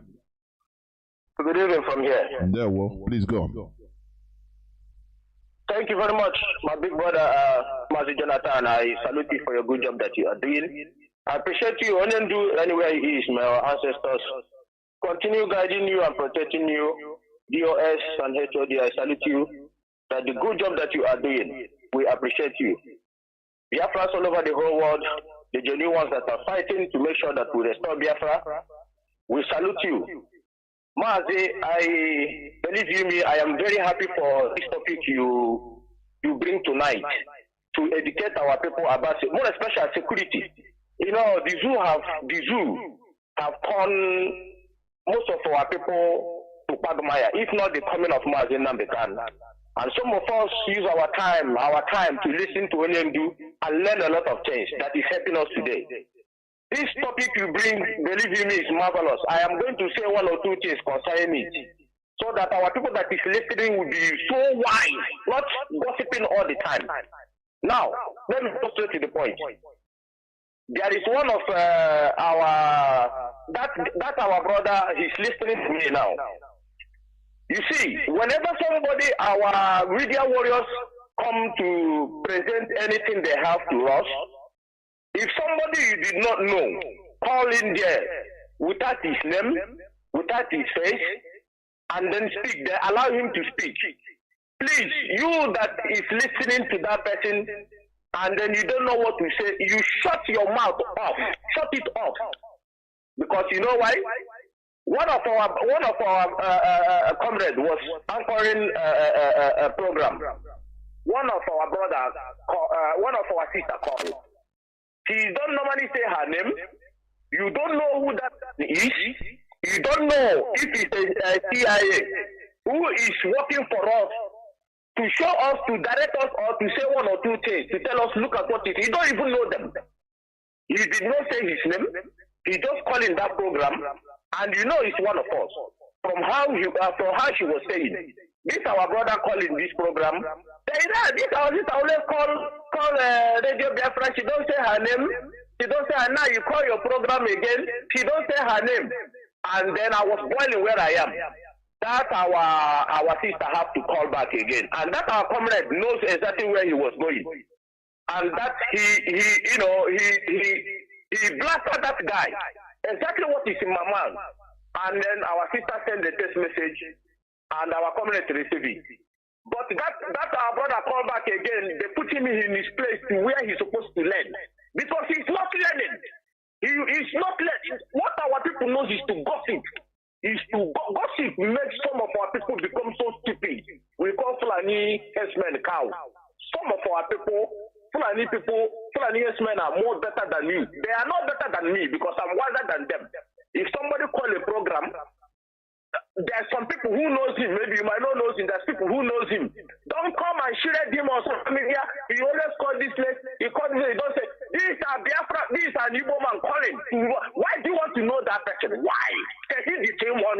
Speaker 7: Good evening from here.
Speaker 8: There, well, please go.
Speaker 7: Thank you very much, my big brother, Mazi Jonathan. I salute you for your good job that you are doing. I appreciate you. Only do anywhere he is, my ancestors. Continue guiding you and protecting you. DOS and HOD, I salute you. That the good job that you are doing, we appreciate you. Biafras all over the whole world, the genuine ones that are fighting to make sure that we restore Biafra, we salute you. Mazi, believe me, I am very happy for this topic you bring tonight to educate our people about it, more especially security. The zoo have turned most of our people to Pagmaya, if not the coming of Mazi Nnamdi. And some of us use our time to listen to Nnamdi and learn a lot of things that is helping us today. This topic you bring, believe me, is marvelous. I am going to say one or two things concerning it. so that our people that is listening will be so wise, not gossiping all the time. Now, let me go straight to the point. There is one of that's our brother, he's listening to me now. You see, whenever somebody, our media warriors come to present anything they have to us, if somebody you did not know, call in there without his name, without his face, and then speak, they allow him to speak. Please, you that is listening to that person, and then you don't know what to say, you shut your mouth off, shut it off. Because you know why? One of our comrades was anchoring a program. One of our brothers, one of our sisters called. She don't normally say her name. You don't know who that is. You don't know if it's a CIA who is working for us to show us, to direct us, or to say one or two things, to tell us, look at what it is. You don't even know them. He did not say his name. He just called in that program, and you know it's one of us. From how she was saying, this our brother calling this program. This our sister always call Radio Biafra. She don't say her name. She don't say her name. You call your program again. She don't say her name. And then I was boiling where I am. That our sister have to call back again. And that our comrade knows exactly where he was going. And that he blasted that guy. Exactly what is in my mind. And then our sister sent the text message, and our comrade received it. But that our brother called back again. They put him in his place to where he's supposed to learn, because he's not learning. He's not learning. What our people knows is to gossip. Gossip makes some of our people become so stupid. We call Fulani herdsmen cow. Some of our people, Fulani herdsmen are more better than me. They are not better than me because I'm wiser than them. If somebody call a program, there's some people who knows him. Maybe you might not know him. There's people who knows him. Don't come and shred him or social media. He always call this place. He calls this. He don't say, this is a Biafra, this is an Igbo man calling. Why do you want to know that person? Why? He's the same one.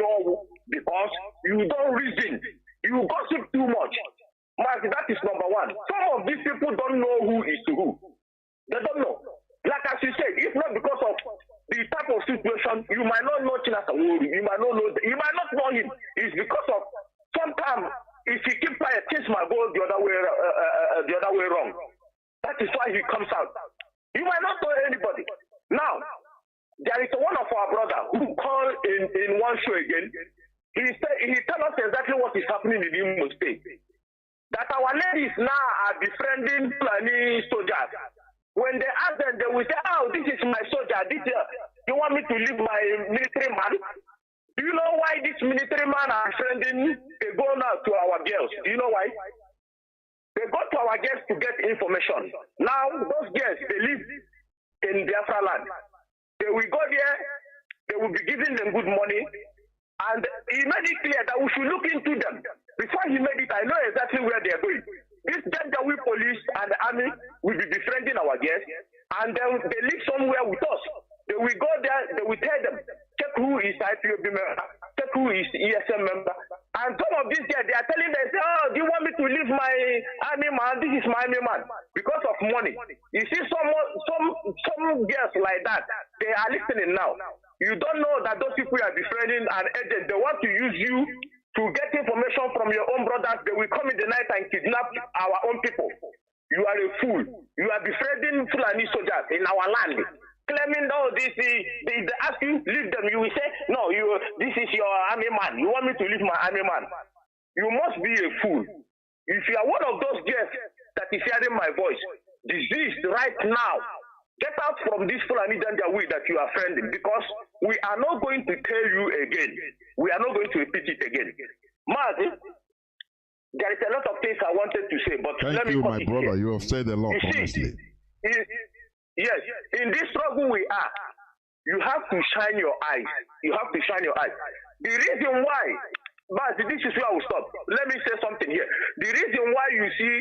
Speaker 7: Because you don't reason. You gossip too much. Mazi, that is number one. Some of these people don't know who is who. They don't know. Like as you said, if not because of the type of situation, you might not know Chinedu. You might not know him. It's because of sometimes if he keep quiet, things might go the other way wrong. That is why he comes out. You might not know anybody. Now, there is one of our brother who called in one show again. He tell us exactly what is happening in Imo State. That our ladies now are befriending Fulani soldiers. When they ask them, they will say, oh, this is my soldier. You want me to leave my military man? Do you know why this military man are befriending? They go now to our girls. Do you know why? They go to our girls to get information. Now, those girls, they live in Biafra land. They will go there. They will be giving them good money. And he made it clear that we should look into them. Before he made it, I know exactly where they are going. This Janjaweed police and the army will be befriending our guests, and then they live somewhere with us. They will go there, they will tell them, check who is IPOB member, check who is ESM member. And some of these guys, they are telling them, say, oh, do you want me to leave my army man? This is my army man. Because of money. You see some girls like that, they are listening now. You don't know that those people are befriending an agent. They want to use you to get information from your own brothers. They will come in the night and kidnap our own people. You are a fool. You are befriending Fulani soldiers in our land. Claiming all this, they ask you, leave them. You will say, no, this is your army man. You want me to leave my army man? You must be a fool. If you are one of those girls that is hearing my voice, diseased right now, get out from this Fulani Janjaweed that you are friending, because we are not going to tell you again. We are not going to repeat it again. Mazi, there is a lot of things I wanted to say, but
Speaker 8: Thank
Speaker 7: let me
Speaker 8: you,
Speaker 7: cut
Speaker 8: my
Speaker 7: it
Speaker 8: brother.
Speaker 7: here.
Speaker 8: You have said a lot, honestly.
Speaker 7: Yes, in this struggle we are, you have to shine your eyes. You have to shine your eyes. The reason why, Mazi, this is where I will stop. Let me say something here. The reason why you see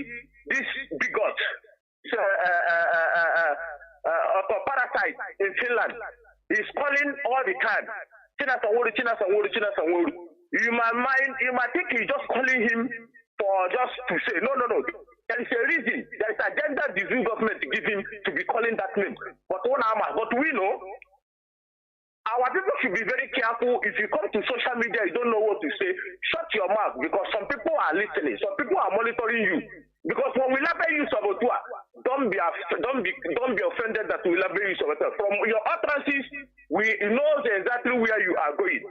Speaker 7: this bigot, parasite in Finland, is calling all the time, China Sanworu. You might think he's just calling him for just to say, no. There is a reason. There is agenda the Zoom government give him to be calling that name. But we know our people should be very careful. If you come to social media, you don't know what to say, shut your mouth, because some people are listening. Some people are monitoring you. Because when we label you Sabotua, don't be offended that we label you Sabotua. From your utterances, we know exactly where you are going.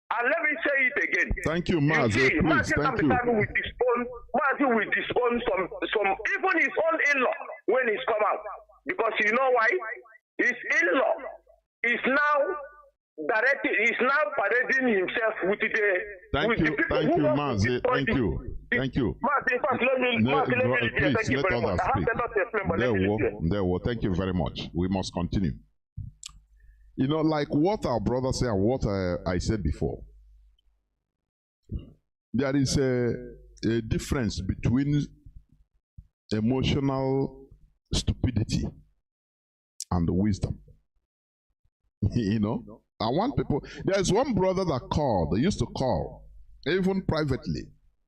Speaker 7: And let me say it again.
Speaker 8: Thank you, Mazi. Please, thank you.
Speaker 7: Mazi will disown some even his own in-law when he's come out. Because you know why? His in-law is now parading himself with the
Speaker 8: Thank you, Mazi. Thank you.
Speaker 7: Mazi, first, let me thank you very much. I have a lot to explain, but let me
Speaker 8: thank you very much. We must continue. You know, like what our brother said and what I said before, there is a difference between emotional stupidity and wisdom. You know, I want people. There's one brother that called. They used to call, even privately.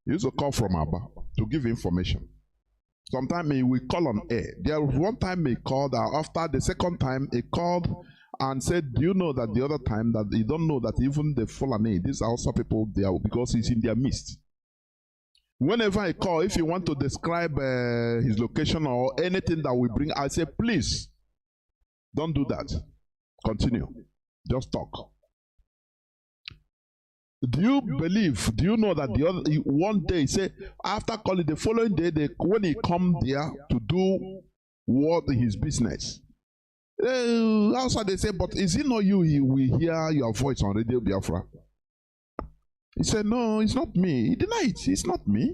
Speaker 8: He used to call from Abba to give information. Sometimes he will call on air. There was one time he called. After the second time, he called and said, "Do you know that the other time that you don't know that even the Fulani, these Hausa people, they are, because he's in their midst." Whenever I call, if you want to describe his location or anything that we bring, I say, please, don't do that. Continue. Just talk. Do you believe, do you know that the other one day, say, after calling, the following day, when he come there to do what his business, also they say, but is it not you? He will hear your voice on Radio Biafra. He said, no, it's not me. He denied it. It's not me.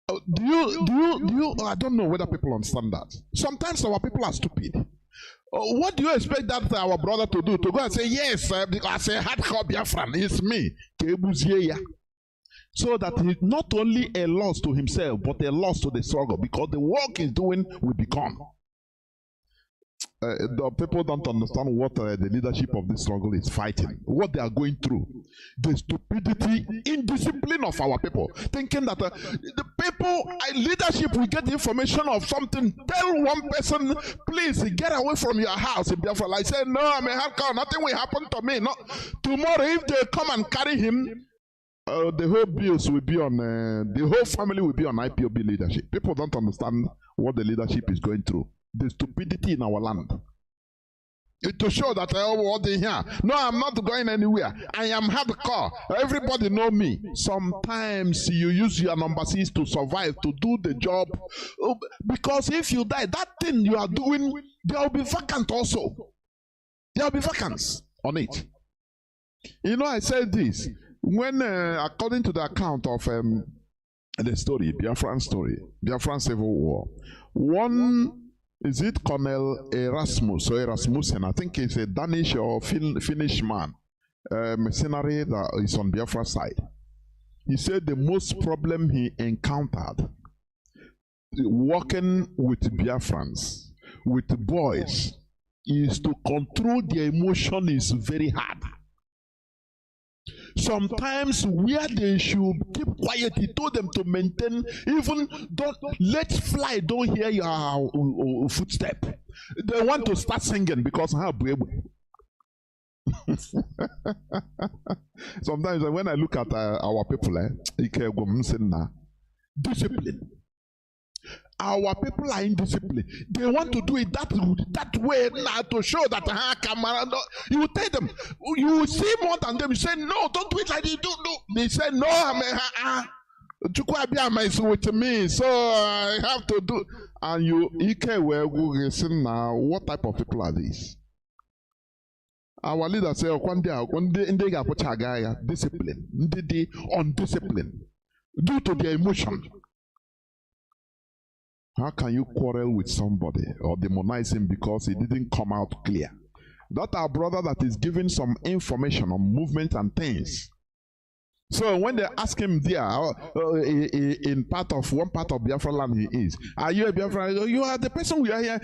Speaker 8: Do you, I don't know whether people understand that. Sometimes our people are stupid. What do you expect that our brother to do? To go and say, yes, because I had called Biafran, it's me. So that he's not only a loss to himself, but a loss to the struggle, because the work he's doing will become. The people don't understand what the leadership of this struggle is fighting, what they are going through. The stupidity, indiscipline of our people, thinking that the people, leadership will get the information of something, tell one person, please get away from your house in Biafra. I say, no, I'm a hardcore, nothing will happen to me. No. Tomorrow, if they come and carry him, the whole bills will be on, the whole family will be on IPOB leadership. People don't understand what the leadership is going through. The stupidity in our land. To show that what they hear. No, I'm not going anywhere. I am hardcore. Everybody know me. Sometimes you use your number 6 to survive, to do the job. Because if you die, that thing you are doing, there will be vacant also. There will be vacancies on it. You know, I said this. When, according to the account of the story, Biafran story, Biafran Civil War, one, is it Colonel Erasmus or Erasmussen? I think he's a Danish or Finnish man, mercenary that is on Biafra side. He said the most problem he encountered working with Biafrans, with boys, is to control their emotion is very hard. Sometimes where they should keep quiet, he told them to maintain, even don't let fly, don't hear your footstep. They want to start singing because how brave. Sometimes when I look at our people, discipline. Our people are indisciplined. They want to do it that way now to show that you will tell them, you will see more than them. You say, no, don't do it like they do. They say, no, is with me, so I have to do. And you now, what type of people are these? Our leader say, discipline, undisciplined, due to their emotion. How can you quarrel with somebody or demonize him because he didn't come out clear? That our brother that is giving some information on movement and things. So when they ask him there, in one part of Biafra land he is, are you a Biafran? You are the person we are here.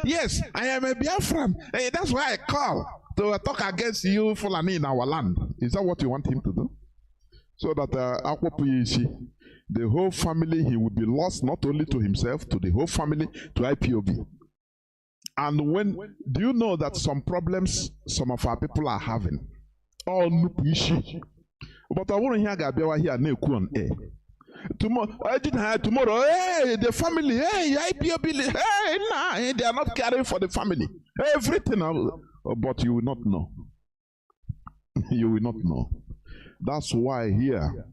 Speaker 8: Yes, I am a Biafran. That's why I call. to talk against you Fulani in our land. Is that what you want him to do? So that the whole family, he will be lost not only to himself, to the whole family, to IPOB. And do you know that some problems some of our people are having? Oh, no, but I want to hear Gabiawa here on air. Tomorrow, hey, the family, hey, IPOB, hey, nah, they are not caring for the family. Everything, but you will not know. You will not know. That's why here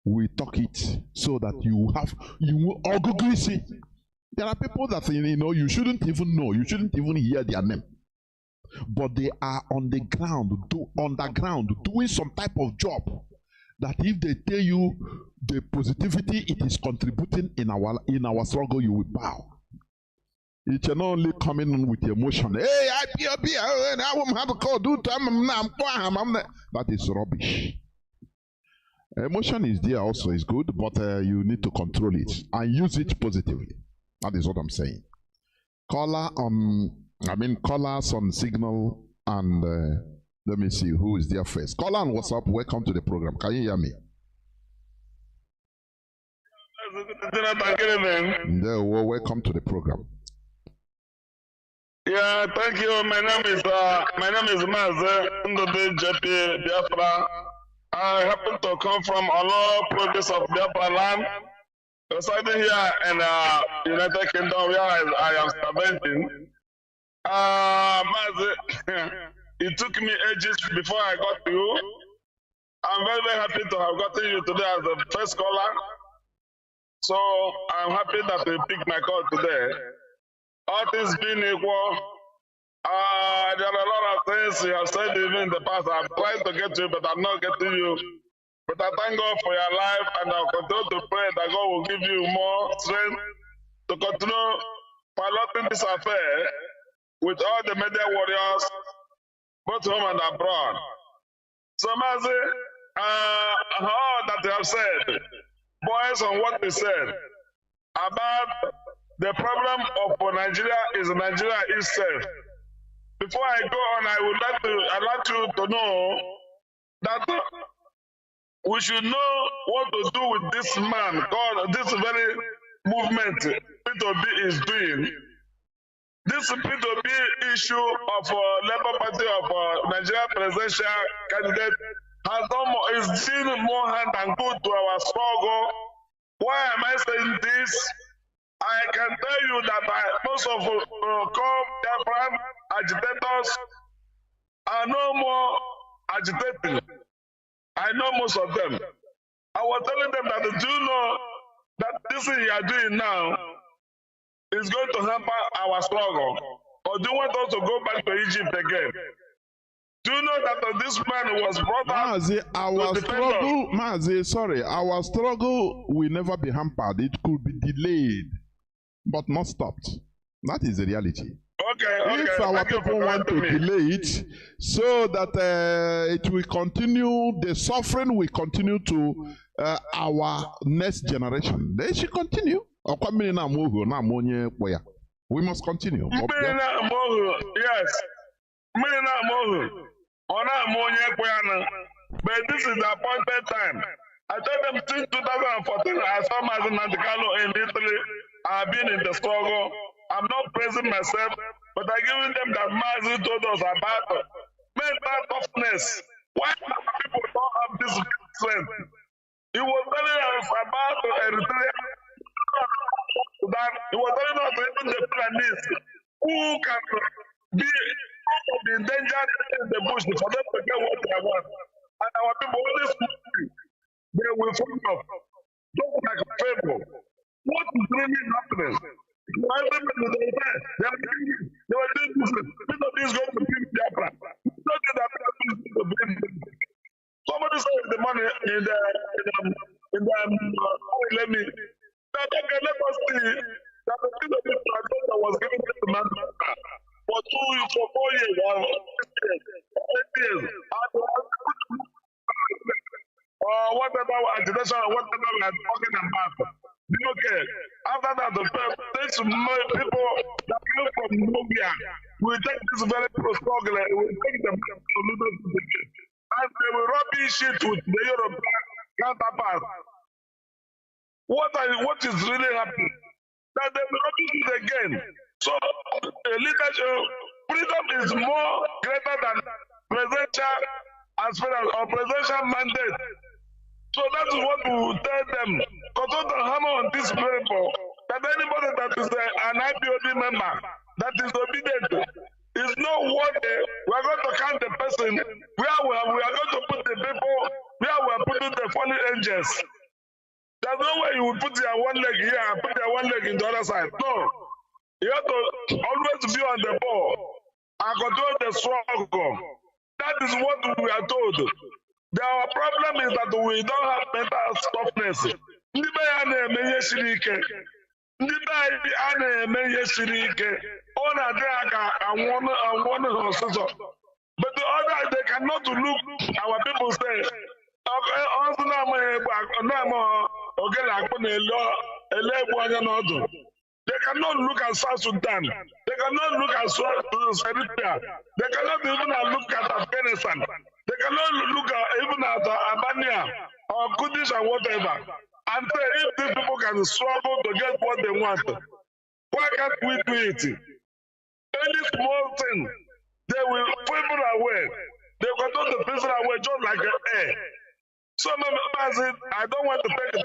Speaker 8: we talk it so that you will see. There are people that you shouldn't even know, you shouldn't even hear their name. But they are on the ground, underground, doing some type of job that if they tell you the positivity it is contributing in our struggle, you will bow. It can only come in with emotion. Hey, I won't have a call, that is rubbish. Emotion is there also, is good, but you need to control it and use it positively. That is what I'm saying. Callers on Signal, and let me see who is there first. Caller on WhatsApp, welcome to the program. Can you hear me? Welcome to the program.
Speaker 7: Yeah, thank you. My name is Mazi, Nnamdi JP Biafra. I happen to come from all province of Biafra land, residing here in United Kingdom, where I am serving. Mazi, it took me ages before I got to you. I'm very, very happy to have gotten you today as the first caller. So I'm happy that you picked my call today. All things being equal, there are a lot of things you have said even in the past. I've tried to get to you, but I'm not getting you. But I thank God for your life, and I'll continue to pray that God will give you more strength to continue piloting this affair with all the media warriors, both home and abroad. So, Mazi, all that you have said, boys, on what they said about the problem of Nigeria is Nigeria itself. Before I go on, I'd like you to know that we should know what to do with this man, God, this very movement P2B is doing. This P2B issue of Labour Party of Nigeria presidential candidate has done more, is seen more hand and good to our struggle. Why am I saying this? I can tell you that most of Biafran agitators are no more agitating. I know most of them. I was telling them that, do you know that this thing you are doing now is going to hamper our struggle? Or do you want us to go back to Egypt again? Do you know that this man was brought out
Speaker 8: our struggle will never be hampered. It could be delayed, but not stopped. That is the reality.
Speaker 7: Okay.
Speaker 8: If our people want to delay it so that it will continue, the suffering will continue to our next generation, they should continue. We must continue.
Speaker 7: Yes. But this is the appointed time. I told them since 2014, I saw Mazi in Italy. I've been in the struggle. I'm not praising myself, but I'm giving them that Mazi told us about mental toughness. Why people don't have this strength? He was telling us about Eritrea. That he was telling us even the Planese who can be endangered in the bush for them to get what they want. And our people always they will follow up. Just like a favor. What is really happening? They were doing this. This is going to be Biafra. Somebody said the money in the let me. Let us see that the thing that was given to the man for 4 years, 8 years, or whatever agitation or whatever we are talking about. Okay. After that, the people that came from nowhere, will take this very struggle and will take them and they will rubbish it with the European counterparts. What is really happening? That they will rubbish it again. So leadership freedom is more greater than presidential aspirant or presidential mandate. So that is what we will tell them. Continue to hammer on this people that anybody that is an IPOB member that is obedient is not worthy. We are going to count the person where we are going to put the people where we are putting the fallen angels. There's no way you will put your one leg here and put your one leg in the other side. No. You have to always be on the ball and control the struggle. That is what we are told. Our problem is that we don't have mental toughness. Ndị be ya na-eme ihe siri ike. Ndị be anyị a na-eme ihe siri ike. Ọ na-adị ha ka anwụọ n'ọsụsọ. But the other, they cannot look, our people say, ọsụ na-amaghị egbe na-amaghị ogene akpụ na-ele egbu anya n'ọdụ. They cannot look at South Sudan. They cannot look at Eritrea. They cannot even look at Afghanistan. They cannot look at even at Albania or Kurdish and whatever. And say if these people can struggle to get what they want, why can't we do it? Any small thing, they will favor away. They will go to favor away just like an air. So, I don't want to take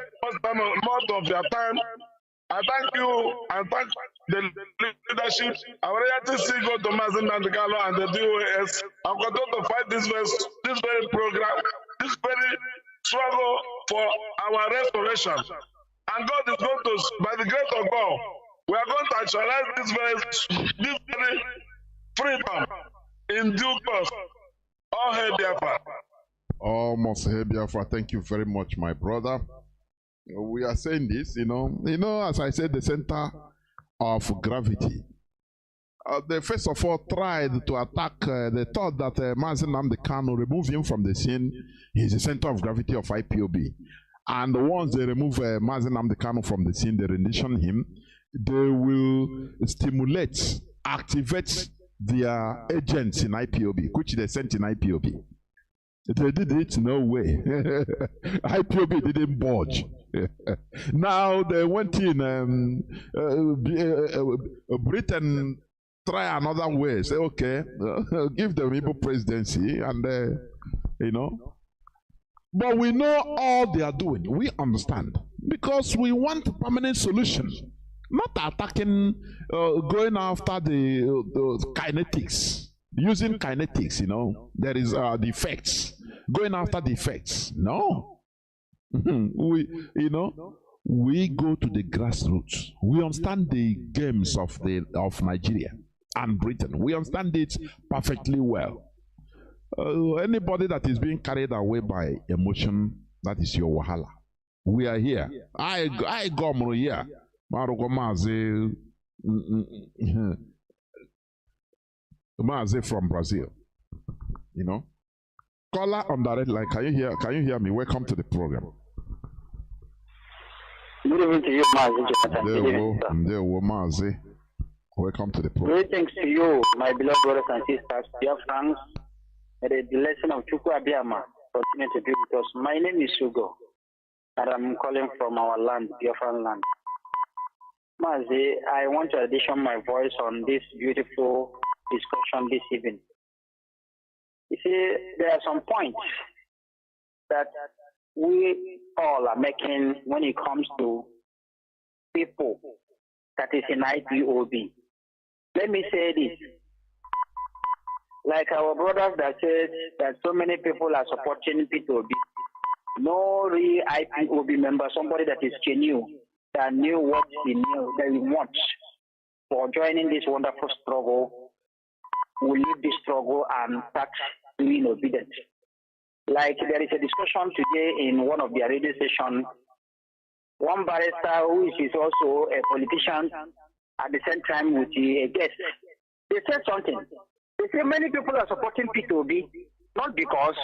Speaker 7: much of your time. I thank you and thank the leadership. I already see go to Mazi and the DOS. I'm going to fight this very program, this very struggle for our restoration. And God is going to, by the grace of God, we are going to actualize this very freedom in due course. All hail Biafra.
Speaker 8: Almost hail Biafra. Thank you very much, my brother. We are saying this, as I said, the center of gravity. They first of all tried to attack, they thought that Mazi Nnamdi Kanu, remove him from the scene, he's the center of gravity of IPOB. And once they remove Mazi Nnamdi Kanu from the scene, they rendition him, they will stimulate, activate their agents in IPOB, which they sent in IPOB. They did it, no way. IPOB didn't budge. Now they went in, Britain try another way, say, okay, give them Igbo presidency, and But we know all they are doing. We understand. Because we want a permanent solution. Not attacking, going after the kinetics. Using kinetics, there is the effects. Going after the effects. No. We go to the grassroots. We understand the games of Nigeria and Britain. We understand it perfectly well. Anybody that is being carried away by emotion, that is your wahala. We are here. I go here. Mazi from Brazil. Caller on the red line. Can you hear me? Welcome to the program.
Speaker 15: Good evening to you, Mazi.
Speaker 8: There, Mazi. Welcome to the program.
Speaker 15: Greetings to you, my beloved brothers and sisters, dear friends. May the blessing of Chukwu Abiyama continue to be with us. My name is Hugo, and I'm calling from our land, Biafran land. Mazi, I want to addition my voice on this beautiful discussion this evening. You see, there are some points that we all are making when it comes to people that is in IPOB. Let me say this. Like our brothers that said that so many people are supporting P2B. No real IPOB member, somebody that is genuine, that knew what he knew, that he wants for joining this wonderful struggle, will leave this struggle and start being obedient. Like there is a discussion today in one of their radio stations. One barrister who is also a politician at the same time with a guest, they said something. They say many people are supporting P2B not because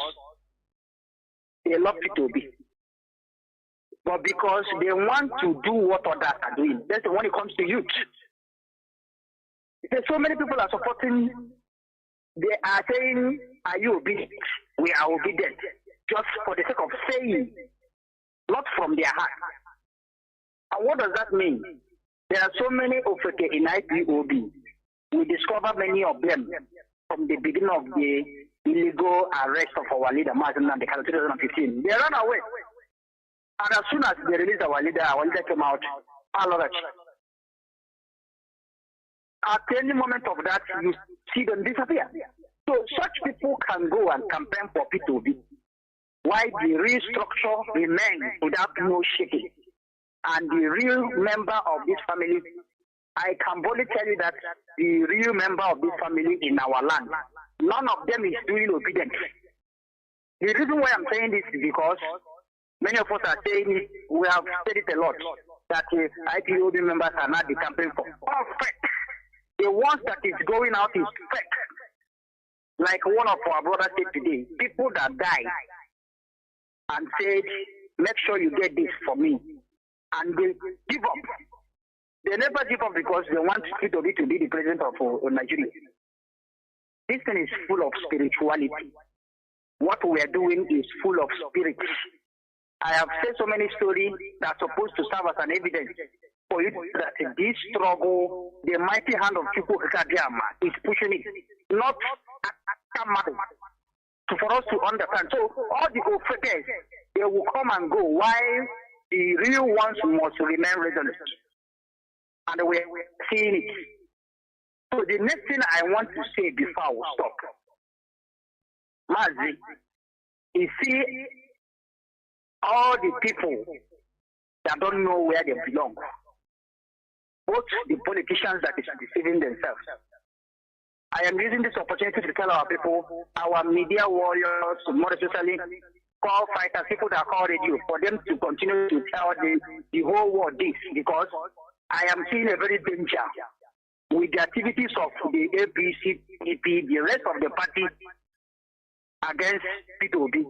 Speaker 15: they love P2B, but because they want to do what others are doing. That's when it comes to youth. Because so many people are supporting, they are saying, are you obedient? We are obedient. Just for the sake of saying, not from their heart. And what does that mean? There are so many Ofeke in IPOB. We discover many of them from the beginning of the illegal arrest of our leader, Mazi in 2015. They ran away. And as soon as they released our leader came out, at any moment of that, you see them disappear. So such people can go and campaign for P2B. Why the real structure remains without no shaking. And the real member of this family, I can boldly tell you that the real member of this family in our land, none of them is doing obedience. The reason why I'm saying this is because many of us are saying it, we have said it a lot, that IPOB members are not the campaign for. Perfect. The ones that is going out is fake. Like one of our brothers said today, people that died and said, make sure you get this for me. And they give up. They never give up because they want P2B to be the president of Nigeria. This thing is full of spirituality. What we are doing is full of spirit. I have said so many stories that are supposed to serve as an evidence for you that this struggle, the mighty hand of Chukwu is pushing it, not for us to understand. So all the offenders, they will come and go, while the real ones must remain resolute. And we're seeing it. So the next thing I want to say before I will stop, Mazi, you see all the people that don't know where they belong, both the politicians that is deceiving themselves. I am using this opportunity to tell our people, our media warriors, more especially call fighters, people that call radio, for them to continue to tell the whole world this, because I am seeing a very danger with the activities of the APC, PP, the rest of the party against P2B.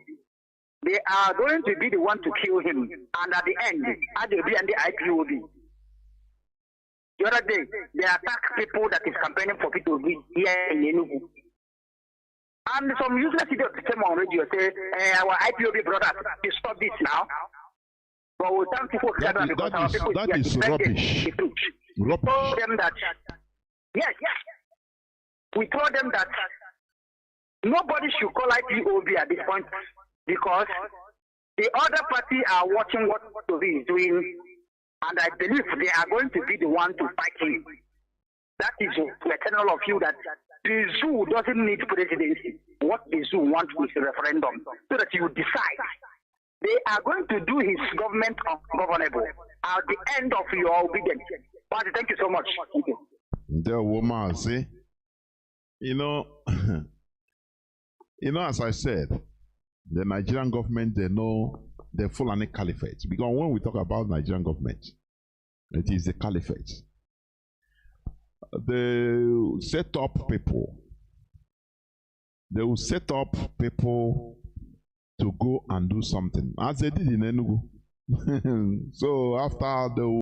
Speaker 15: They are going to be the one to kill him, and at the end, ADB and the IPOB. The other day, they attack people that is campaigning for P2B here in Enugu. And some useless idiots came on radio say, our IPOB brothers, you stop this now. But we thank people because our people
Speaker 8: that is rubbish.
Speaker 15: We told them that, yes, we told them that nobody should call IPOB at this point because the other party are watching what P2B is doing, and I believe they are going to be the one to fight him. That is the eternal of you that the zoo doesn't need presidency. What the zoo wants is a referendum so that you decide. They are going to do his government ungovernable at the end of your obedience. Mazi, thank you so much. Thank you.
Speaker 8: The woman, see, as I said, the Nigerian government, they know the Fulani Caliphate. Because when we talk about Nigerian government, it is the Caliphate. They set up people. They will set up people to go and do something, as they did in Enugu. So after the